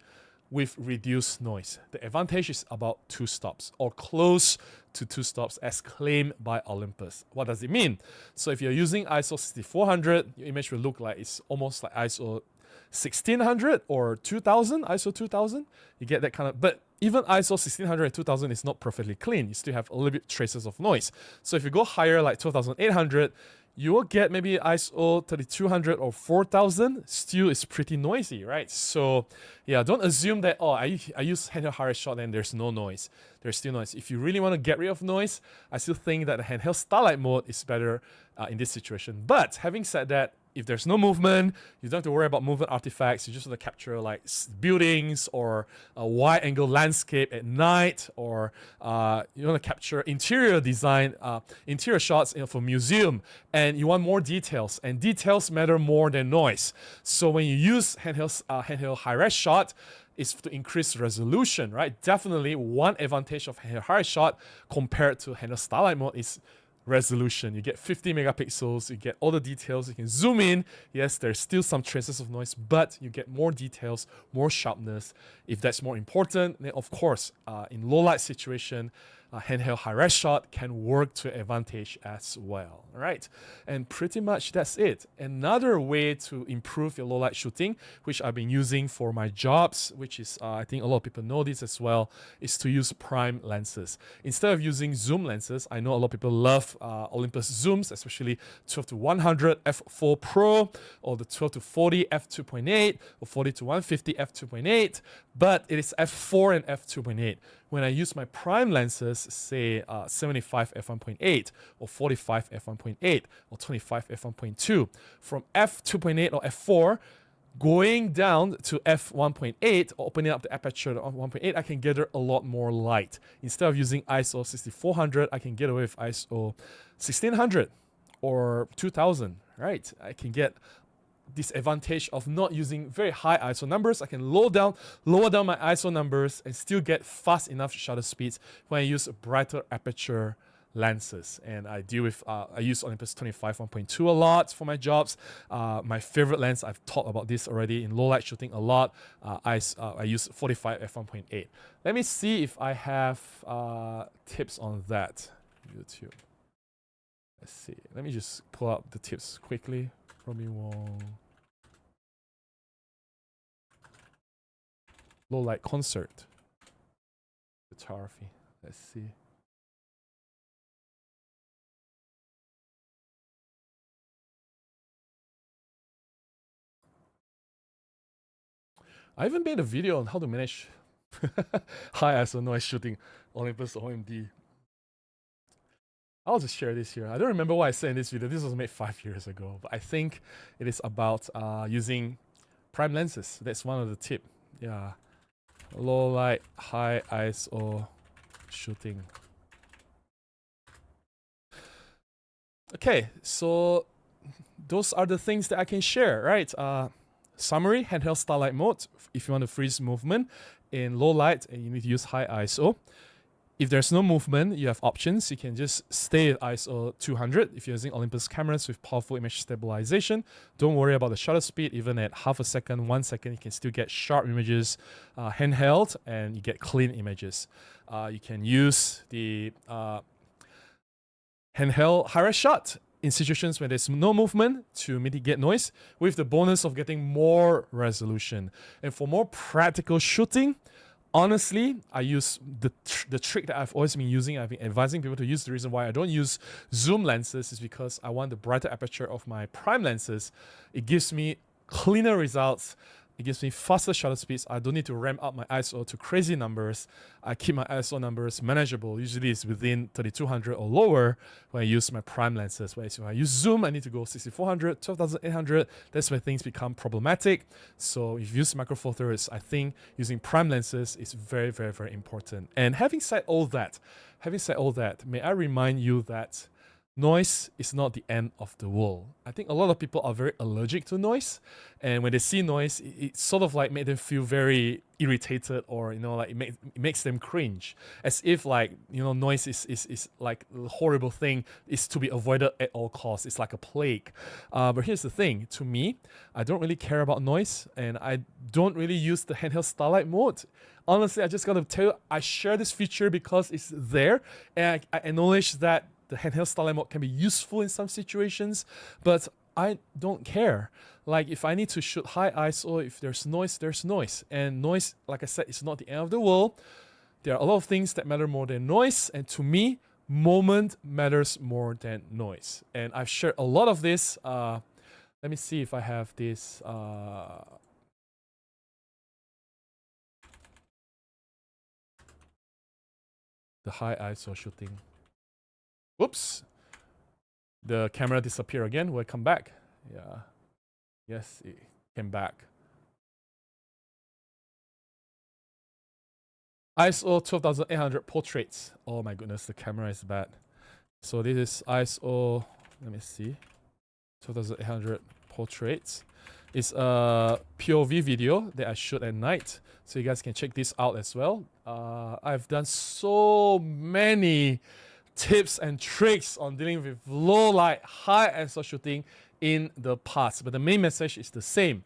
with reduced noise. The advantage is about 2 stops or close to 2 stops as claimed by Olympus. What does it mean? So if you're using ISO 6400, your image will look like it's almost like ISO 1600 or 2000, ISO 2000. You get that kind of, but even ISO 1600 and 2000 is not perfectly clean. You still have a little bit traces of noise. So if you go higher, like 2800, you will get maybe ISO 3200 or 4000. Still, it's pretty noisy, right? So yeah, don't assume that, oh, I use handheld high res shot and there's no noise. There's still noise. If you really want to get rid of noise, I still think that the handheld Starlight mode is better in this situation. But having said that, if there's no movement, you don't have to worry about movement artifacts. You just want to capture like buildings or a wide angle landscape at night, or you want to capture interior design, interior shots for museum, and you want more details. And details matter more than noise. So when you use handheld high-res shot, is to increase resolution, right? Definitely one advantage of handheld high-res shot compared to handheld Starlight mode is resolution. You get 50 megapixels, you get all the details, you can zoom in. Yes, there's still some traces of noise, but you get more details, more sharpness. If that's more important, then of course, in low light situation, handheld high-res shot can work to advantage as well, right? And pretty much that's it. Another way to improve your low light shooting, which I've been using for my jobs, which is, I think a lot of people know this as well, is to use prime lenses. Instead of using zoom lenses, I know a lot of people love Olympus zooms, especially 12 to 100 f4 Pro, or the 12 to 40 f2.8, or 40 to 150 f2.8, but it is f4 and f2.8. When I use my prime lenses, say 75 f1.8 or 45 f1.8 or 25 f1.2, from f2.8 or f4 going down to f1.8 or opening up the aperture to 1.8, I can gather a lot more light. Instead of using ISO 6400, I can get away with ISO 1600 or 2000, right? I can get this advantage of not using very high ISO numbers. I can lower down my ISO numbers and still get fast enough shutter speeds when I use brighter aperture lenses. And I deal with I use Olympus 25 1.2 a lot for my jobs. My favorite lens, I've talked about this already in low light shooting a lot. I use 45 f1.8. Let me see if I have tips on that. YouTube. Let's see. Let me just pull up the tips quickly. Romy Wong. Low light concert. Photography. Let's see. I even made a video on how to manage high ISO noise shooting Olympus OMD. I'll just share this here. I don't remember what I said in this video. This was made 5 years ago, but I think it is about using prime lenses. That's one of the tips. Yeah, low light, high ISO shooting. Okay, so those are the things that I can share, right? Summary: handheld Starlight mode. If you want to freeze movement in low light, and you need to use high ISO. If there's no movement, you have options. You can just stay at ISO 200 if you're using Olympus cameras with powerful image stabilization. Don't worry about the shutter speed. Even at half a second, 1 second, you can still get sharp images handheld, and you get clean images. You can use the handheld high-res shot in situations where there's no movement to mitigate noise, with the bonus of getting more resolution. And for more practical shooting, honestly, I use the trick that I've always been using. I've been advising people to use. The reason why I don't use zoom lenses is because I want the brighter aperture of my prime lenses. It gives me cleaner results. It gives me faster shutter speeds. I don't need to ramp up my ISO to crazy numbers. I keep my ISO numbers manageable. Usually it's within 3200 or lower when I use my prime lenses. Whereas when I use zoom, I need to go 6400, 12800. That's where things become problematic. So if you use macro four thirds, I think using prime lenses is very, very, very important. And having said all that, may I remind you that noise is not the end of the world. I think a lot of people are very allergic to noise, and when they see noise, it sort of like makes them feel very irritated, or like it makes them cringe, as if like noise is like a horrible thing, is to be avoided at all costs. It's like a plague. But here's the thing: to me, I don't really care about noise, and I don't really use the handheld Starlight mode. Honestly, I just gotta tell you, I share this feature because it's there, and I acknowledge that the handheld Starlight mode can be useful in some situations, but I don't care. Like if I need to shoot high ISO, if there's noise, there's noise. And noise, like I said, is not the end of the world. There are a lot of things that matter more than noise. And to me, moment matters more than noise. And I've shared a lot of this. Let me see if I have this. The high ISO shooting. Whoops. The camera disappeared again. Will it come back? Yeah. Yes, it came back. ISO 12,800 portraits. Oh my goodness, the camera is bad. So this is ISO, let me see, 12,800 portraits. It's a POV video that I shoot at night. So you guys can check this out as well. I've done so many tips and tricks on dealing with low light, high ISO shooting in the past. But the main message is the same.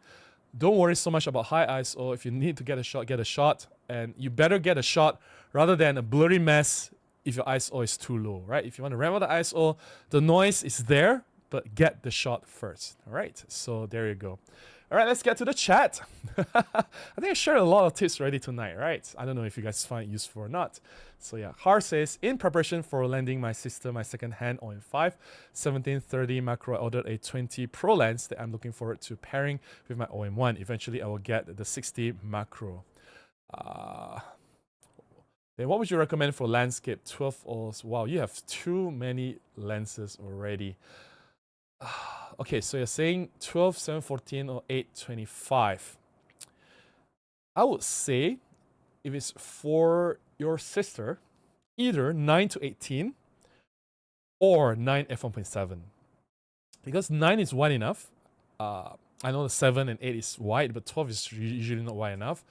Don't worry so much about high ISO. If you need to get a shot, get a shot. And you better get a shot rather than a blurry mess if your ISO is too low, right? If you want to ramp up the ISO, the noise is there, but get the shot first, all right? So there you go. All right, let's get to the chat. I think I shared a lot of tips already tonight, right? I don't know if you guys find it useful or not. So yeah, Har says, in preparation for landing my sister, my second-hand OM5 1730 macro, I ordered a 20 Pro lens that I'm looking forward to pairing with my OM1. Eventually, I will get the 60 macro. Then what would you recommend for landscape 12 or wow, you have too many lenses already. Okay, so you're saying 12 714 or 825. I would say if it's for your sister, either 9 to 18 or 9 f1.7, because 9 is wide enough. I know the 7 and 8 is wide, but 12 is usually not wide enough.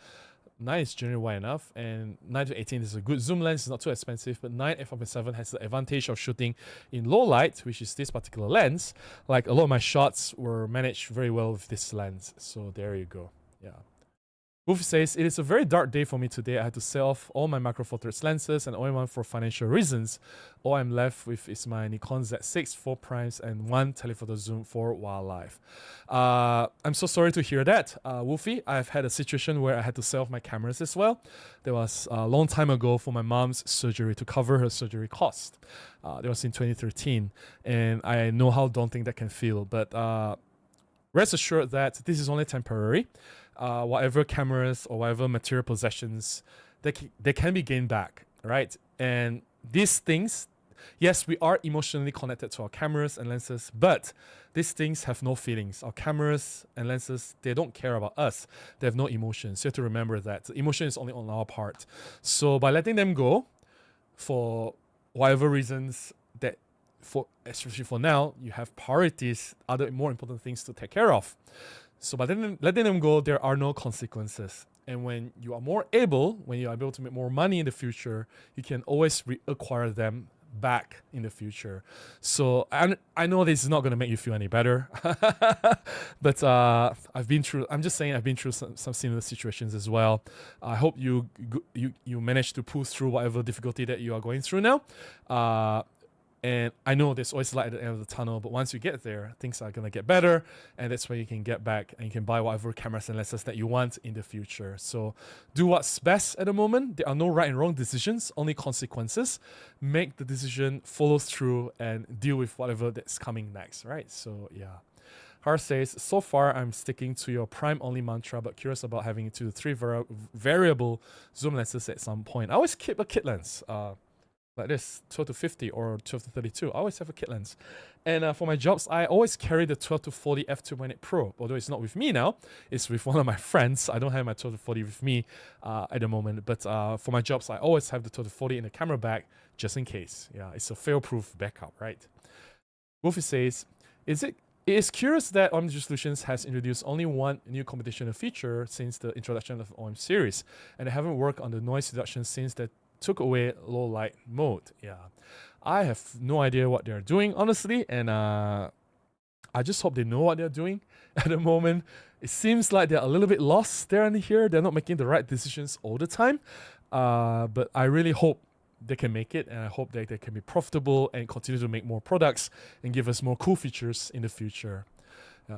9 is generally wide enough, and 9 to 18 is a good zoom lens. It's not too expensive, but 9 f1.7 has the advantage of shooting in low light, which is this particular lens. Like a lot of my shots were managed very well with this lens. So there you go. Yeah. Wolf says, it is a very dark day for me today. I had to sell off all my macro four thirds lenses and only one for financial reasons. All I'm left with is my Nikon Z6 4 primes and one telephoto zoom for wildlife. I'm so sorry to hear that, Wolfie. I've had a situation where I had to sell off my cameras as well. That was a long time ago for my mom's surgery to cover her surgery cost. That was in 2013, and I know how daunting that can feel. But rest assured that this is only temporary. Whatever cameras or whatever material possessions, they can be gained back, right? And these things, yes, we are emotionally connected to our cameras and lenses, but these things have no feelings. Our cameras and lenses, they don't care about us. They have no emotions. So you have to remember that. The emotion is only on our part. So by letting them go, for whatever reasons, that especially for now, you have priorities, other more important things to take care of. So by letting them go, there are no consequences. And when you are able to make more money in the future, you can always reacquire them back in the future. So I know this is not going to make you feel any better, but I've been through some similar situations as well. I hope you manage to pull through whatever difficulty that you are going through now. And I know there's always light at the end of the tunnel, but once you get there, things are going to get better, and that's where you can get back and you can buy whatever cameras and lenses that you want in the future. So do what's best at the moment. There are no right and wrong decisions, only consequences. Make the decision, follow through, and deal with whatever that's coming next, right? So yeah. Har says, so far I'm sticking to your prime only mantra, but curious about having 2 to 3 variable zoom lenses at some point. I always keep a kit lens. Like this, 12 to 50 or 12 to 32. I always have a kit lens. And for my jobs, I always carry the 12 to 40 f2.8 Pro. Although it's not with me now, it's with one of my friends. I don't have my 12 to 40 with me at the moment. But for my jobs, I always have the 12 to 40 in the camera bag just in case. Yeah, it's a fail-proof backup, right? Wolfie says, it is curious that OM Solutions has introduced only one new computational feature since the introduction of the OM series. And they haven't worked on the noise reduction since that took away low light mode. Yeah, I have no idea what they're doing, honestly, and I just hope they know what they're doing at the moment. It seems like they're a little bit lost there and here. They're not making the right decisions all the time, but I really hope they can make it, and I hope that they can be profitable and continue to make more products and give us more cool features in the future.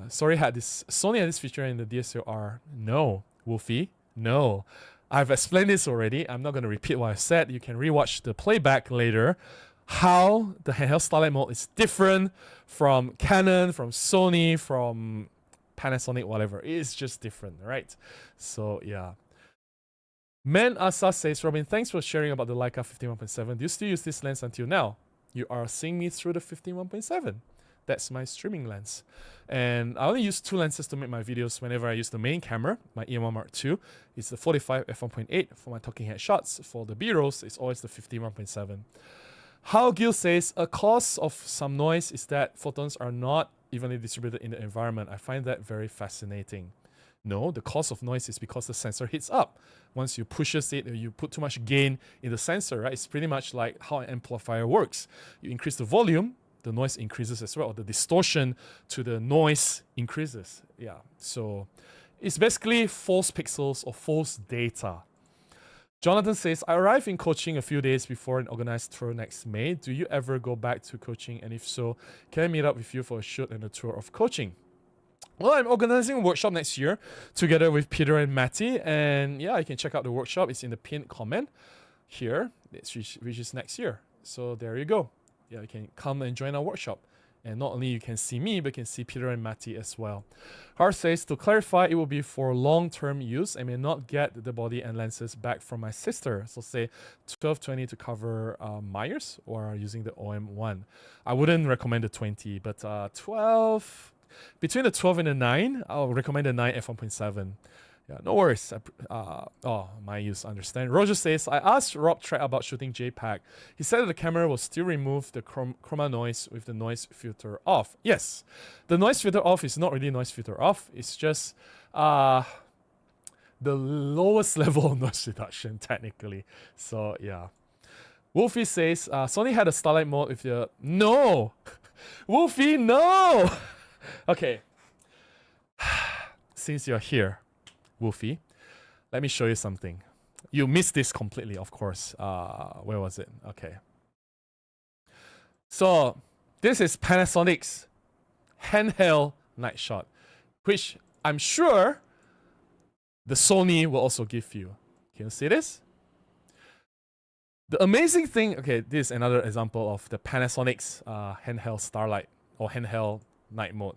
Sony had this feature in the DSLR. No, Wolfie, no. I've explained this already. I'm not going to repeat what I said. You can rewatch the playback later. how the handheld Starlight mode is different from Canon, from Sony, from Panasonic, whatever. It's just different, right? So yeah. Man Asa says, Robin, thanks for sharing about the Leica 51.7. Do you still use this lens until now? You are seeing me through the 51.7. That's my streaming lens. And I only use two lenses to make my videos whenever I use the main camera, my EM1 Mark II. It's the 45 f1.8 for my talking head shots. For the B-rolls, it's always the 51.7. How Gil says, a cause of some noise is that photons are not evenly distributed in the environment. I find that very fascinating. No, the cause of noise is because the sensor heats up. Once you pushes it, you put too much gain in the sensor, right? It's pretty much like how an amplifier works. You increase the volume, the noise increases as well. The distortion to the noise increases. Yeah, so it's basically false pixels or false data. Jonathan says, I arrive in coaching a few days before an organized tour next May. Do you ever go back to coaching? And if so, can I meet up with you for a shoot and a tour of coaching? Well, I'm organizing a workshop next year together with Peter and Matty. And yeah, you can check out the workshop. It's in the pinned comment here, which is next year. So there you go. Yeah, you can come and join our workshop. And not only you can see me, but you can see Peter and Matty as well. Hart says, to clarify, it will be for long-term use. I may not get the body and lenses back from my sister. So say 12-20 to cover Myers or using the OM1. I wouldn't recommend the 20, but 12... Between the 12 and the 9, I'll recommend the 9 f1.7. Yeah, no worries. My use understand. Roger says, I asked Rob Track about shooting JPEG. He said that the camera will still remove the chroma noise with the noise filter off. Yes, the noise filter off is not really noise filter off. It's just the lowest level of noise reduction technically. So yeah. Wolfie says, Sony had a Starlight mode with the... No! Wolfie, no! Okay. Since you're here, Wolfie, let me show you something. You missed this completely, of course. Where was it? Okay. So, this is Panasonic's handheld night shot, which I'm sure the Sony will also give you. Can you see this? The amazing thing, okay, this is another example of the Panasonic's handheld Starlight or handheld night mode.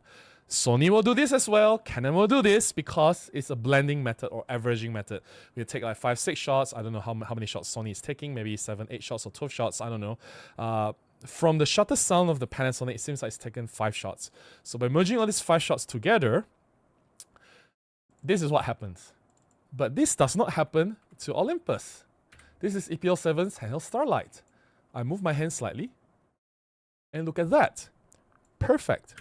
Sony will do this as well. Canon will do this because it's a blending method or averaging method. We take like 5-6 shots. I don't know how many shots Sony is taking. Maybe 7-8 shots or 12 shots. I don't know. From the shutter sound of the Panasonic, it seems like it's taken 5 shots. So by merging all these 5 shots together, this is what happens. But this does not happen to Olympus. This is EPL7's Handheld Starlight. I move my hand slightly. And look at that. Perfect.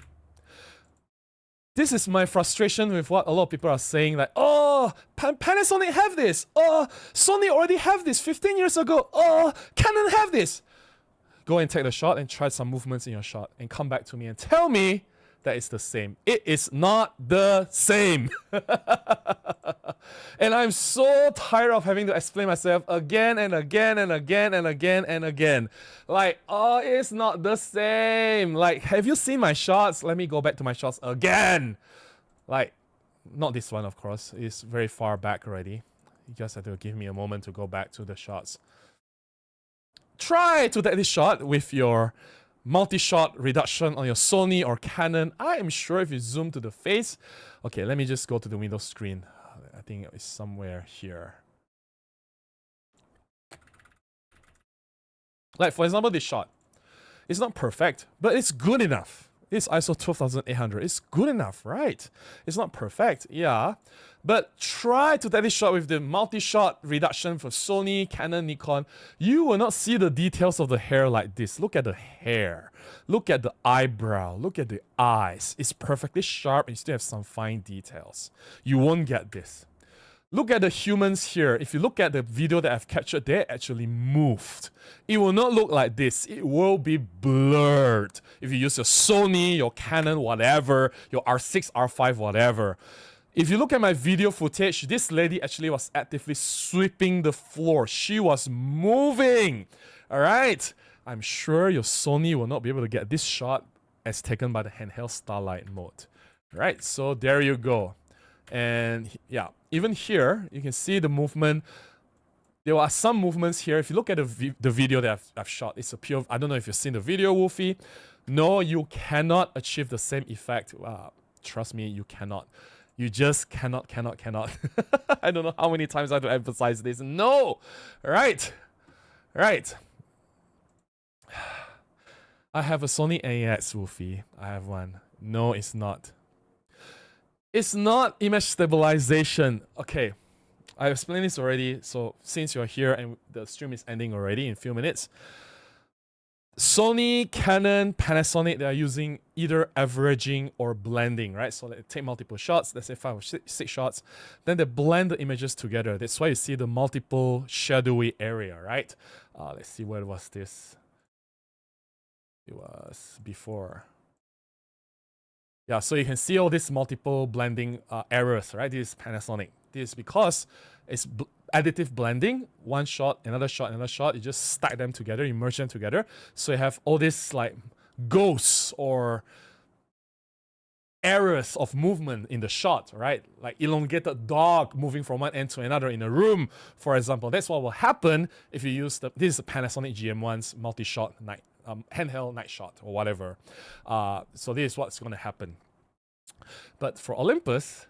This is my frustration with what a lot of people are saying, like, oh, Panasonic have this. Oh, Sony already have this 15 years ago. Oh, Canon have this. Go and take the shot and try some movements in your shot and come back to me and tell me that it's the same. It is not the same. And I'm so tired of having to explain myself again and again and again and again and again. Like, oh, it's not the same. Like, have you seen my shots? Let me go back to my shots again. Like, not this one, of course. It's very far back already. You just have to give me a moment to go back to the shots. Try to take this shot with your multi-shot reduction on your Sony or Canon. I am sure if you zoom to the face... Okay, let me just go to the Windows screen. I think it's somewhere here. Like, for example, this shot. It's not perfect, but it's good enough. It's ISO 12800. It's good enough, right? It's not perfect, yeah. But try to take this shot with the multi-shot reduction for Sony, Canon, Nikon. You will not see the details of the hair like this. Look at the hair. Look at the eyebrow. Look at the eyes. It's perfectly sharp and you still have some fine details. You won't get this. Look at the humans here. If you look at the video that I've captured, they actually moved. It will not look like this. It will be blurred. If you use your Sony, your Canon, whatever, your R6, R5, whatever. If you look at my video footage, this lady actually was actively sweeping the floor. She was moving. All right. I'm sure your Sony will not be able to get this shot as taken by the Handheld Starlight mode. All right. So there you go. And yeah, even here, you can see the movement There are some movements here. If you look at the video that I've shot, it's a pure, I don't know if you've seen the video, Wolfie. No, you cannot achieve the same effect. Trust me, you cannot. You just cannot. I don't know how many times I have to emphasize this. No! Right. I have a Sony AX, Wolfie. I have one. No, it's not. It's not image stabilization. Okay. I explained this already, so since you're here and the stream is ending already in a few minutes, Sony, Canon, Panasonic, they are using either averaging or blending, right? So they take multiple shots, let's say 5 or 6 shots, then they blend the images together. That's why you see the multiple shadowy area, right? Let's see, where was this? It was before. Yeah, so you can see all these multiple blending errors, right? This is Panasonic. This is because it's additive blending. One shot, another shot, another shot. You just stack them together, you merge them together. So you have all these like ghosts or errors of movement in the shot, right? Like elongated dog moving from one end to another in a room, for example. That's what will happen if you use this is the Panasonic GM1's multi-shot night. Handheld night shot or whatever. So this is what's going to happen. But for Olympus,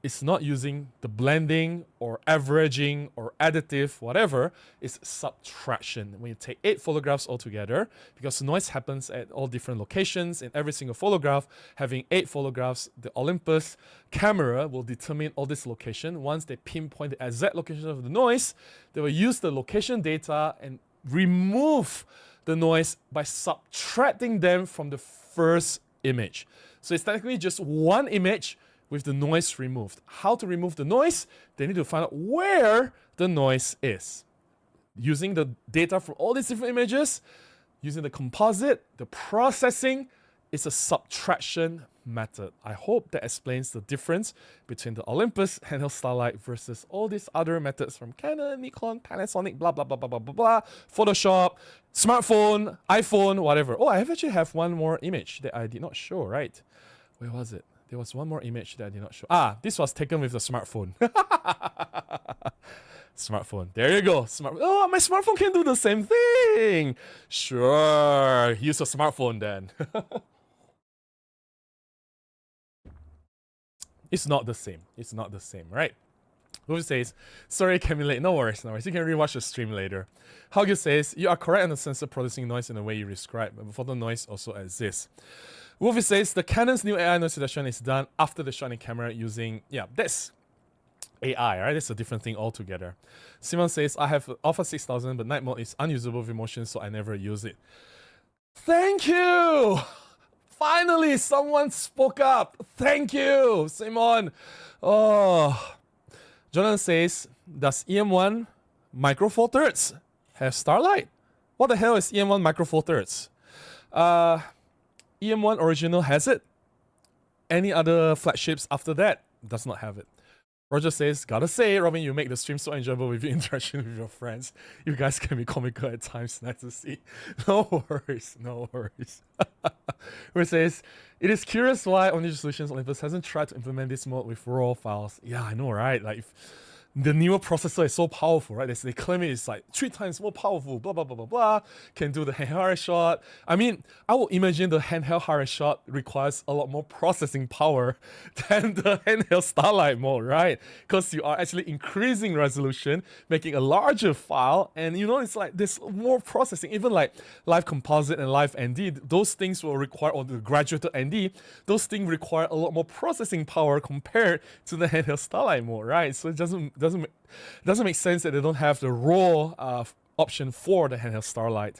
it's not using the blending or averaging or additive, whatever. It's subtraction. When you take 8 photographs altogether, because noise happens at all different locations in every single photograph, having 8 photographs, the Olympus camera will determine all this location. Once they pinpoint the exact location of the noise, they will use the location data and remove the noise by subtracting them from the first image. So it's technically just one image with the noise removed. How to remove the noise? They need to find out where the noise is. Using the data from all these different images, using the composite, the processing, it's a subtraction method. I hope that explains the difference between the Olympus Handheld Starlight versus all these other methods from Canon, Nikon, Panasonic, blah, blah, blah, blah, blah, blah, blah, Photoshop, smartphone, iPhone, whatever. Oh, I actually have one more image that I did not show, right? Where was it? There was one more image that I did not show. This was taken with the smartphone. Smartphone. There you go. Oh, my smartphone can do the same thing. Sure. Use a smartphone then. It's not the same. It's not the same, right? Who says, sorry, came in late. No worries, no worries. You can rewatch the stream later. Hagyu says, you are correct on the sensor producing noise in the way you describe, but photo noise also exists. Wolfie says, the Canon's new AI noise reduction is done after the shot camera using, that's AI, right? That's a different thing altogether. Simon says, I have Alpha 6000, but night mode is unusable with motion, so I never use it. Thank you! Finally, someone spoke up. Thank you, Simon. Oh, Jonathan says, does EM1 Micro Four Thirds have Starlight? What the hell is EM1 Micro Four Thirds? EM1 original has it. Any other flagships after that does not have it. Roger says, gotta say, Robin, you make the stream so enjoyable with your interaction with your friends. You guys can be comical at times, nice to see. No worries, no worries. Who says, it is curious why Only Solutions Olympus hasn't tried to implement this mode with raw files. Yeah, I know, right? Like, the newer processor is so powerful, right? They claim it is like 3 times more powerful, blah, blah, blah, blah, blah. Can do the handheld shot. I mean, I would imagine the handheld hard shot requires a lot more processing power than the handheld Starlight mode, right? Because you are actually increasing resolution, making a larger file, and you know, it's like there's more processing. Even like live composite and live ND, those things will require, or the graduated ND, those things require a lot more processing power compared to the handheld Starlight mode, right? So it doesn't make sense that they don't have the raw option for the handheld Starlight.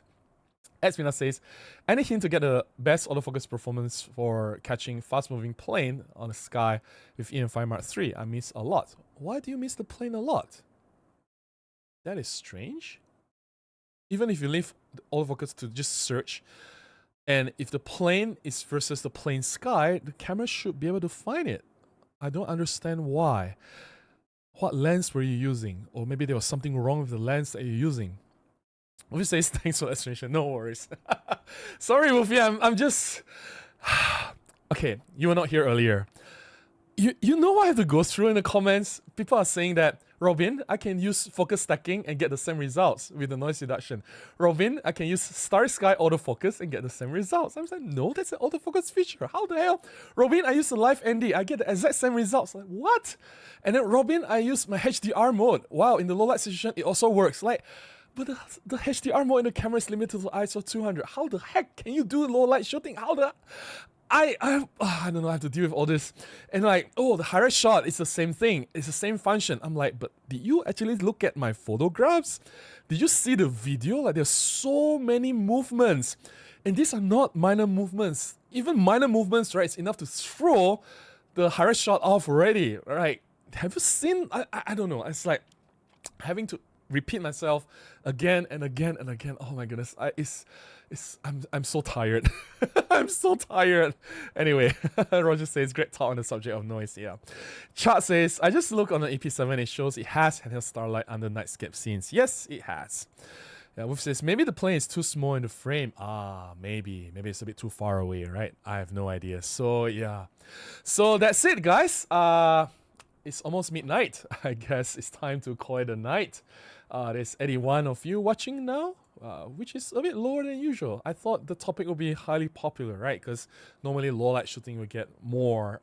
Espina says, any hint to get the best autofocus performance for catching fast-moving plane on the sky with EM5 Mark III? I miss a lot. Why do you miss the plane a lot? That is strange. Even if you leave the autofocus to just search, and if the plane is versus the plane sky, the camera should be able to find it. I don't understand why. What lens were you using? Or maybe there was something wrong with the lens that you're using. Wolfie says, thanks for the explanation. No worries. Sorry, Wolfie, I'm just... Okay, you were not here earlier. You know what I have to go through in the comments? People are saying that, Robin, I can use focus stacking and get the same results with the noise reduction. Robin, I can use starry sky autofocus and get the same results. I was like, no, that's an autofocus feature. How the hell? Robin, I use the live ND, I get the exact same results. Like, what? And then Robin, I use my HDR mode. Wow, in the low light situation, it also works. Like, but the HDR mode in the camera is limited to ISO 200. How the heck can you do low light shooting? How the... I don't know, I have to deal with all this. And like, oh, the high-res shot is the same thing. It's the same function. I'm like, but did you actually look at my photographs? Did you see the video? Like, there's so many movements. And these are not minor movements. Even minor movements, right, it's enough to throw the high-res shot off already, right? Have you seen? I don't know. It's like having to repeat myself again and again and again. Oh my goodness, I'm so tired. I'm so tired. Anyway, Roger says great talk on the subject of noise. Yeah, Chart says I just look on the EP7. It shows it has handheld starlight under nightscape scenes. Yes, it has. Yeah, Wolf says maybe the plane is too small in the frame. Maybe it's a bit too far away, right? I have no idea. So yeah, so that's it, guys. It's almost midnight. I guess it's time to call it a night. There's 81 of you watching now, which is a bit lower than usual. I thought the topic would be highly popular, right? Because normally low light shooting would get more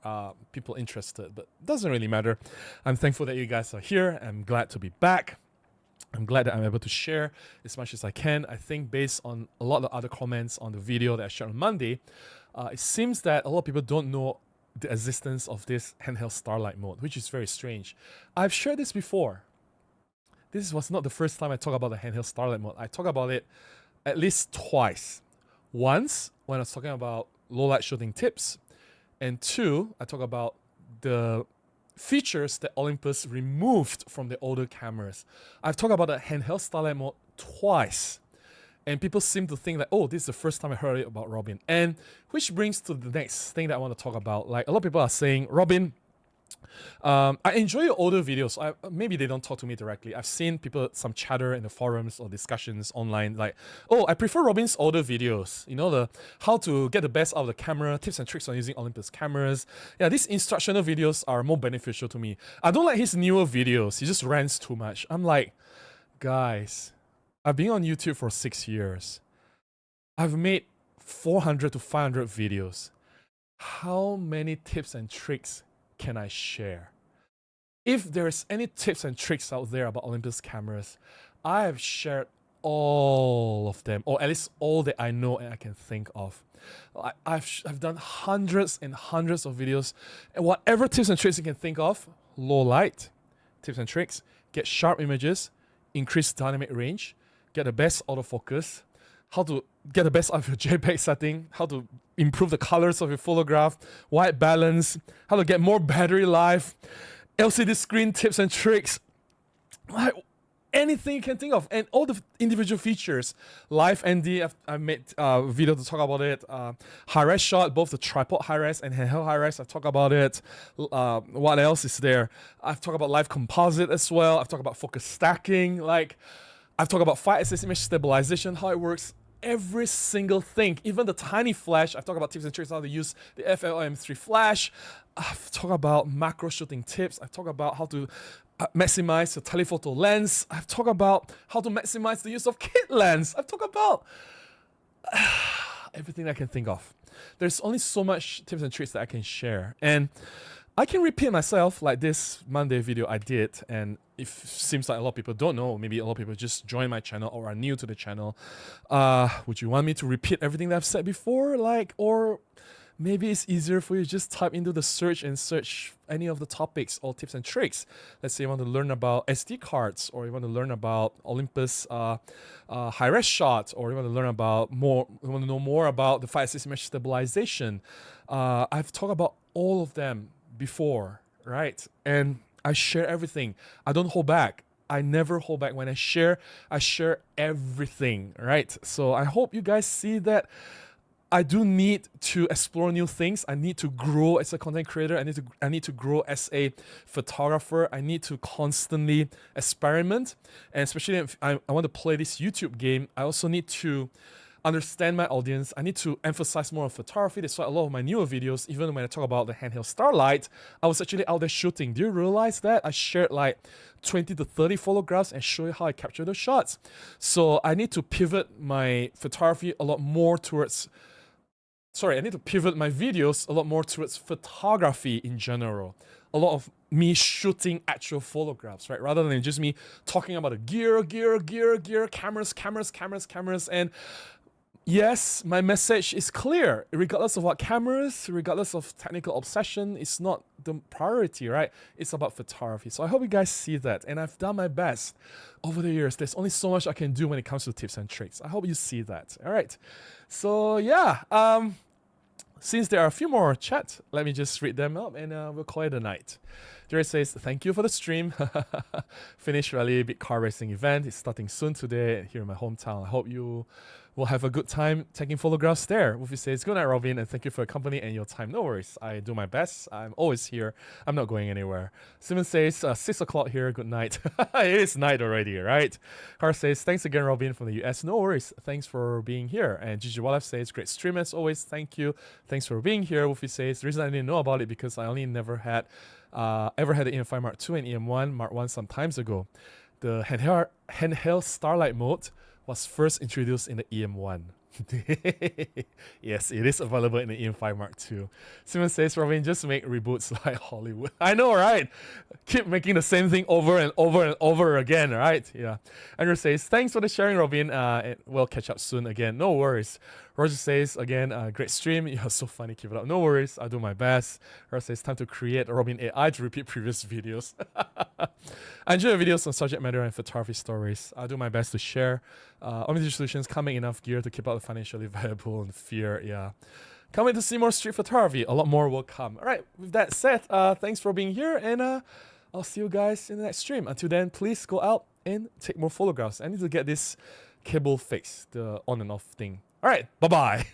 people interested, but it doesn't really matter. I'm thankful that you guys are here. I'm glad to be back. I'm glad that I'm able to share as much as I can. I think based on a lot of other comments on the video that I shared on Monday, it seems that a lot of people don't know the existence of this handheld starlight mode, which is very strange. I've shared this before. This was not the first time I talk about the handheld starlight mode. I talk about it at least twice. Once when I was talking about low light shooting tips, and two, I talk about the features that Olympus removed from the older cameras. I've talked about the handheld starlight mode twice. And people seem to think that, oh, this is the first time I heard it about Robin. And which brings to the next thing that I want to talk about. Like, a lot of people are saying, Robin, I enjoy your older videos. Maybe they don't talk to me directly. I've seen people, some chatter in the forums or discussions online, like, oh, I prefer Robin's older videos. You know, the how to get the best out of the camera, tips and tricks on using Olympus cameras. Yeah, these instructional videos are more beneficial to me. I don't like his newer videos. He just rants too much. I'm like, guys, I've been on YouTube for 6 years. I've made 400 to 500 videos. How many tips and tricks can I share? If there's any tips and tricks out there about Olympus cameras, I have shared all of them, or at least all that I know and I can think of. I've done hundreds and hundreds of videos, and whatever tips and tricks you can think of, low light tips and tricks, get sharp images, increase dynamic range, get the best autofocus, how to get the best out of your JPEG setting, how to improve the colors of your photograph, white balance, how to get more battery life, LCD screen tips and tricks, like anything you can think of, and all the individual features. Live ND, I made a video to talk about it. High-res shot, both the tripod high-res and handheld high-res, I've talked about it. What else is there? I've talked about live composite as well. I've talked about focus stacking. Like, I've talked about 5-axis image stabilization, how it works. Every single thing, even the tiny flash. I've talked about tips and tricks how to use the FLM3 flash. I've talked about macro shooting tips. I've talked about how to maximize your telephoto lens. I've talked about how to maximize the use of kit lens. I've talked about everything I can think of. There's only so much tips and tricks that I can share. And I can repeat myself like this Monday video I did, and it seems like a lot of people don't know. Maybe a lot of people just joined my channel or are new to the channel. Would you want me to repeat everything that I've said before? Like, or maybe it's easier for you to just type into the search and search any of the topics or tips and tricks. Let's say you want to learn about SD cards, or you want to learn about Olympus high-res shots, or you want to learn about you want to know more about the 5-axis image stabilization. I've talked about all of them before, right? And I share everything. I don't hold back. I never hold back. When I share everything, right? So I hope you guys see that I do need to explore new things. I need to grow as a content creator. I need to grow as a photographer. I need to constantly experiment. And especially if I want to play this YouTube game, I also need to understand my audience. I need to emphasize more on photography. That's why a lot of my newer videos, even when I talk about the Handheld Starlight, I was actually out there shooting. Do you realize that? I shared like 20 to 30 photographs and show you how I capture those shots. So I need to pivot my photography a lot more towards I need to pivot my videos a lot more towards photography in general. A lot of me shooting actual photographs, right? Rather than just me talking about the gear, cameras. And yes, my message is clear. Regardless of what cameras, regardless of technical obsession, it's not the priority, right? It's about photography. So I hope you guys see that. And I've done my best over the years. There's only so much I can do when it comes to tips and tricks. I hope you see that. All right. So yeah, since there are a few more chats, let me just read them up and we'll call it a night. Jared says, thank you for the stream. Finnish Rally big car racing event is starting soon today here in my hometown. I hope you will have a good time taking photographs there. Wolfie says, good night, Robin, and thank you for your company and your time. No worries. I do my best. I'm always here. I'm not going anywhere. Simon says, 6 o'clock here. Good night. It is night already, right? Car says, thanks again, Robin, from the US. No worries. Thanks for being here. And Gigi Wallaf says, great stream as always. Thank you. Thanks for being here. Wolfie says, the reason I didn't know about it because I only ever had the EM5 Mark II and EM1 Mark I some times ago. The handheld Starlight mode was first introduced in the EM1. Yes, it is available in the EM5 Mark II. Simon says, Robin, just make reboots like Hollywood. I know, right? Keep making the same thing over and over again, right? Yeah. Andrew says, thanks for the sharing, Robin. We'll catch up soon again. No worries. Roger says, again, great stream. You're so funny. Keep it up. No worries. I'll do my best. Roger says, time to create a Robin AI to repeat previous videos. I enjoy your videos on subject matter and photography stories. I'll do my best to share. Olympus solutions can't make enough gear to keep up financially viable and fear. Yeah. Can't wait to see more street photography. A lot more will come. All right. With that said, thanks for being here. And I'll see you guys in the next stream. Until then, please go out and take more photographs. I need to get this cable fixed, the on and off thing. All right. Bye-bye.